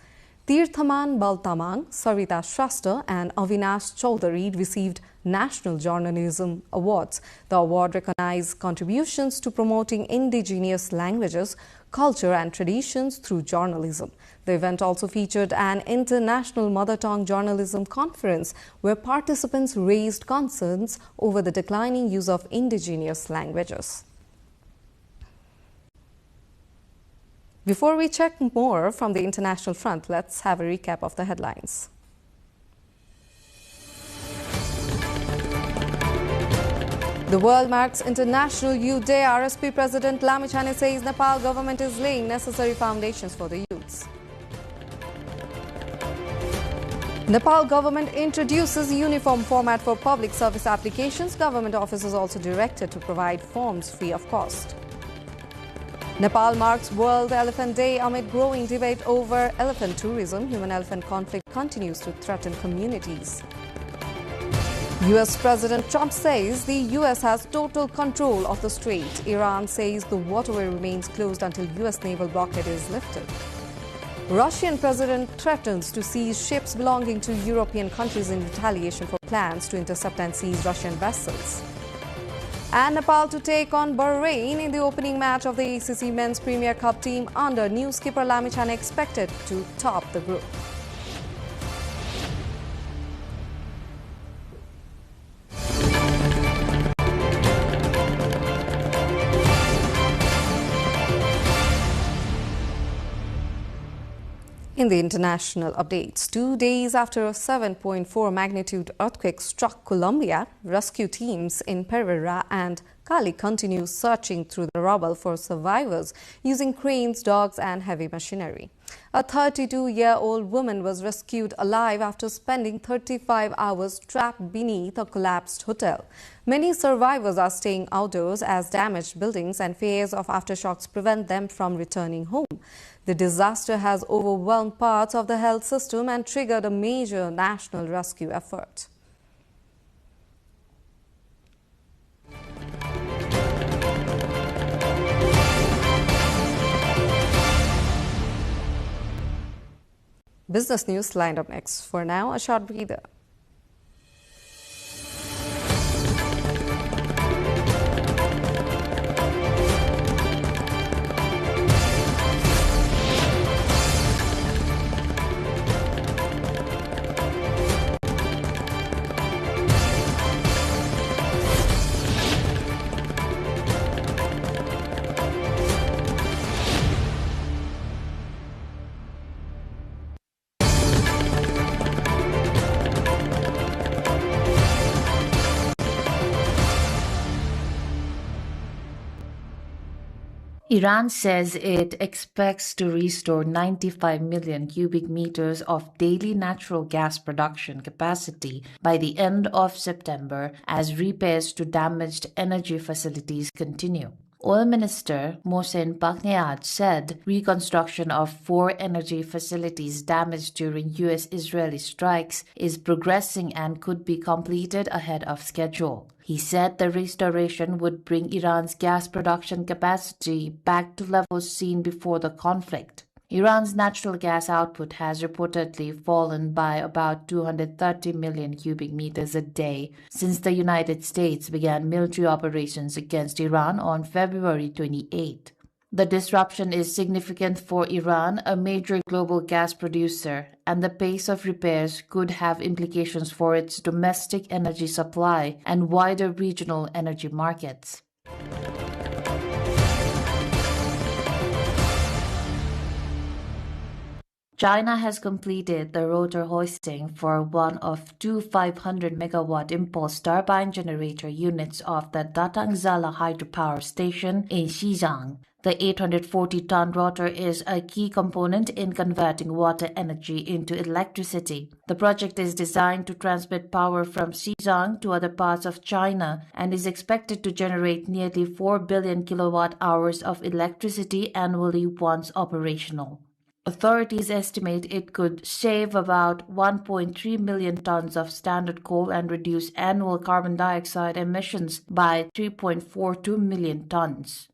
Tirthaman Baltamang, Sarita Shrestha and Avinash Chaudhary received National Journalism Awards. The award recognizes contributions to promoting indigenous languages, culture and traditions through journalism. The event also featured an international mother tongue journalism conference where participants raised concerns over the declining use of indigenous languages. Before we check more from the international front, let's have a recap of the headlines. The world marks International Youth Day. RSP President Lamichhane says Nepal government is laying necessary foundations for the youths. Nepal government introduces uniform format for public service applications. Government officers also directed to provide forms free of cost. Nepal marks World Elephant Day amid growing debate over elephant tourism. Human-elephant conflict continues to threaten communities. U.S. President Trump says the U.S. has total control of the strait. Iran says the waterway remains closed until U.S. naval blockade is lifted. Russian president threatens to seize ships belonging to European countries in retaliation for plans to intercept and seize Russian vessels. And Nepal to take on Bahrain in the opening match of the ACC Men's Premier Cup team under new skipper Lamichhane expected to top the group. In the international updates, 2 days after a 7.4 magnitude earthquake struck Colombia, rescue teams in Pereira and Cali continue searching through the rubble for survivors using cranes, dogs and heavy machinery. A 32-year-old woman was rescued alive after spending 35 hours trapped beneath a collapsed hotel. Many survivors are staying outdoors as damaged buildings and fears of aftershocks prevent them from returning home. The disaster has overwhelmed parts of the health system and triggered a major national rescue effort. Business news lined up next. For now, a short breather. Iran says it expects to restore 95 million cubic meters of daily natural gas production capacity by the end of September as repairs to damaged energy facilities continue. Oil Minister Mohsen Pakniyad said reconstruction of 4 energy facilities damaged during U.S.-Israeli strikes is progressing and could be completed ahead of schedule. He said the restoration would bring Iran's gas production capacity back to levels seen before the conflict. Iran's natural gas output has reportedly fallen by about 230 million cubic meters a day since the United States began military operations against Iran on February 28. The disruption is significant for Iran, a major global gas producer, and the pace of repairs could have implications for its domestic energy supply and wider regional energy markets. China has completed the rotor hoisting for one of two 500-megawatt impulse turbine generator units of the Datangzala hydropower station in Xizang. The 840-ton rotor is a key component in converting water energy into electricity. The project is designed to transmit power from Xizang to other parts of China and is expected to generate nearly 4 billion kilowatt-hours of electricity annually once operational. Authorities estimate it could save about 1.3 million tons of standard coal and reduce annual carbon dioxide emissions by 3.42 million tons.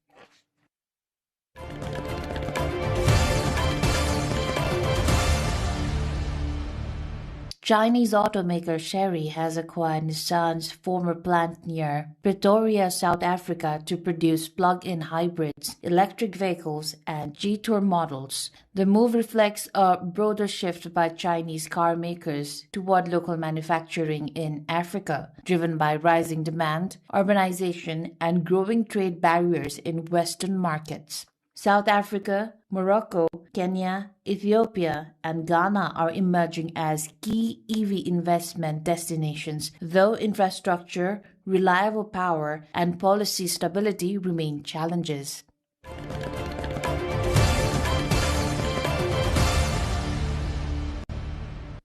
Chinese automaker Chery has acquired Nissan's former plant near Pretoria, South Africa to produce plug-in hybrids, electric vehicles, and G-Tour models. The move reflects a broader shift by Chinese car makers toward local manufacturing in Africa, driven by rising demand, urbanization, and growing trade barriers in Western markets. South Africa, Morocco, Kenya, Ethiopia, and Ghana are emerging as key EV investment destinations, though infrastructure, reliable power, and policy stability remain challenges.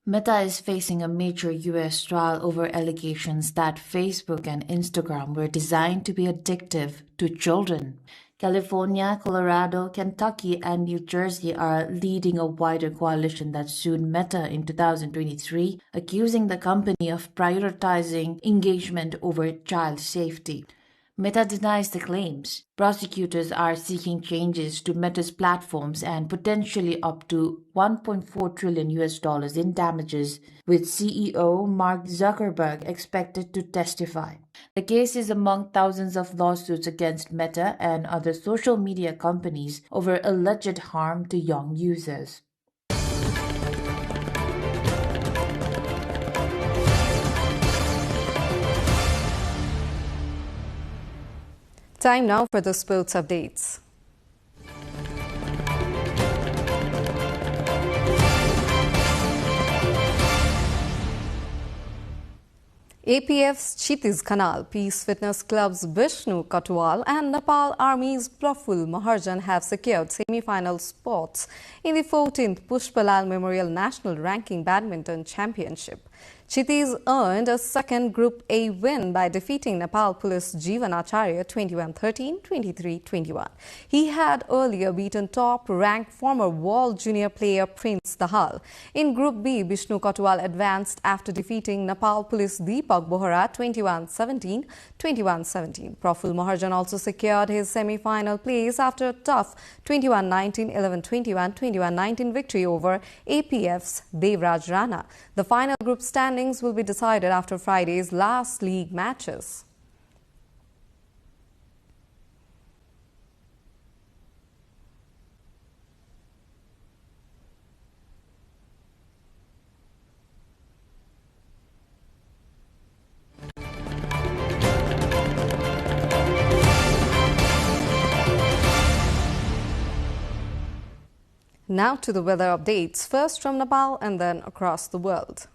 Meta is facing a major U.S. trial over allegations that Facebook and Instagram were designed to be addictive to children. California, Colorado, Kentucky, and New Jersey are leading a wider coalition that sued Meta in 2023, accusing the company of prioritizing engagement over child safety. Meta denies the claims. Prosecutors are seeking changes to Meta's platforms and potentially up to $1.4 trillion in damages, with CEO Mark Zuckerberg expected to testify. The case is among thousands of lawsuits against Meta and other social media companies over alleged harm to young users. Time now for the sports updates. APF's Kshitiz Khanal, Peace Fitness Club's Vishnu Katwal and Nepal Army's Praful Maharjan have secured semi-final spots in the 14th Pushpalal Memorial National Ranking Badminton Championship. Kshitiz earned a second Group A win by defeating Nepal Police Jeevan Acharya 21-13, 23-21. He had earlier beaten top-ranked former world junior player Prince Dahal. In Group B, Vishnu Katwal advanced after defeating Nepal Police Deepak Bohra 21-17, 21-17. Praful Maharjan also secured his semi-final place after a tough 21-19, 11-21, 21-19 victory over APF's Devraj Rana. The final group standings will be decided after Friday's last league matches. Now to the weather updates, first from Nepal and then across the world.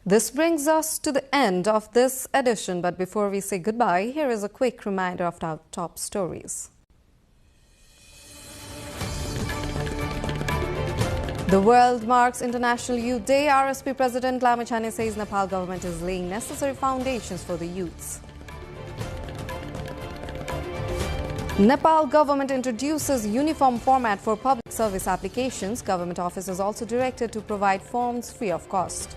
This brings us to the end of this edition, but before we say goodbye, here is a quick reminder of our top stories. The world marks International Youth Day. RSP President Lamachane says Nepal government is laying necessary foundations for the youths. Nepal government introduces uniform format for public service applications. Government officers also directed to provide forms free of cost.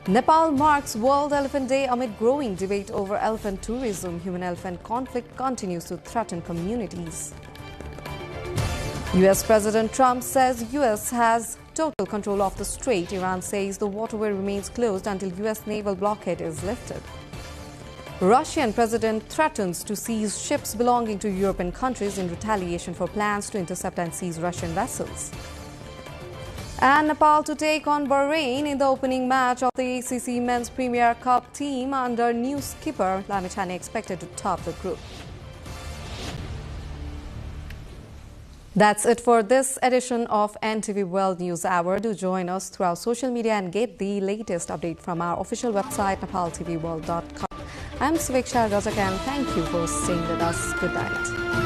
Nepal marks World Elephant Day amid growing debate over elephant tourism. Human-elephant conflict continues to threaten communities. US President Trump says US has total control of the strait. Iran says the waterway remains closed until US naval blockade is lifted. Russian president threatens to seize ships belonging to European countries in retaliation for plans to intercept and seize Russian vessels. And Nepal to take on Bahrain in the opening match of the ACC Men's Premier Cup team under new skipper Lamachane expected to top the group. That's it for this edition of NTV World News Hour. Do join us through our social media and get the latest update from our official website, nepaltelevision.com. I'm Suveksha Gajak and thank you for staying with us. Good night.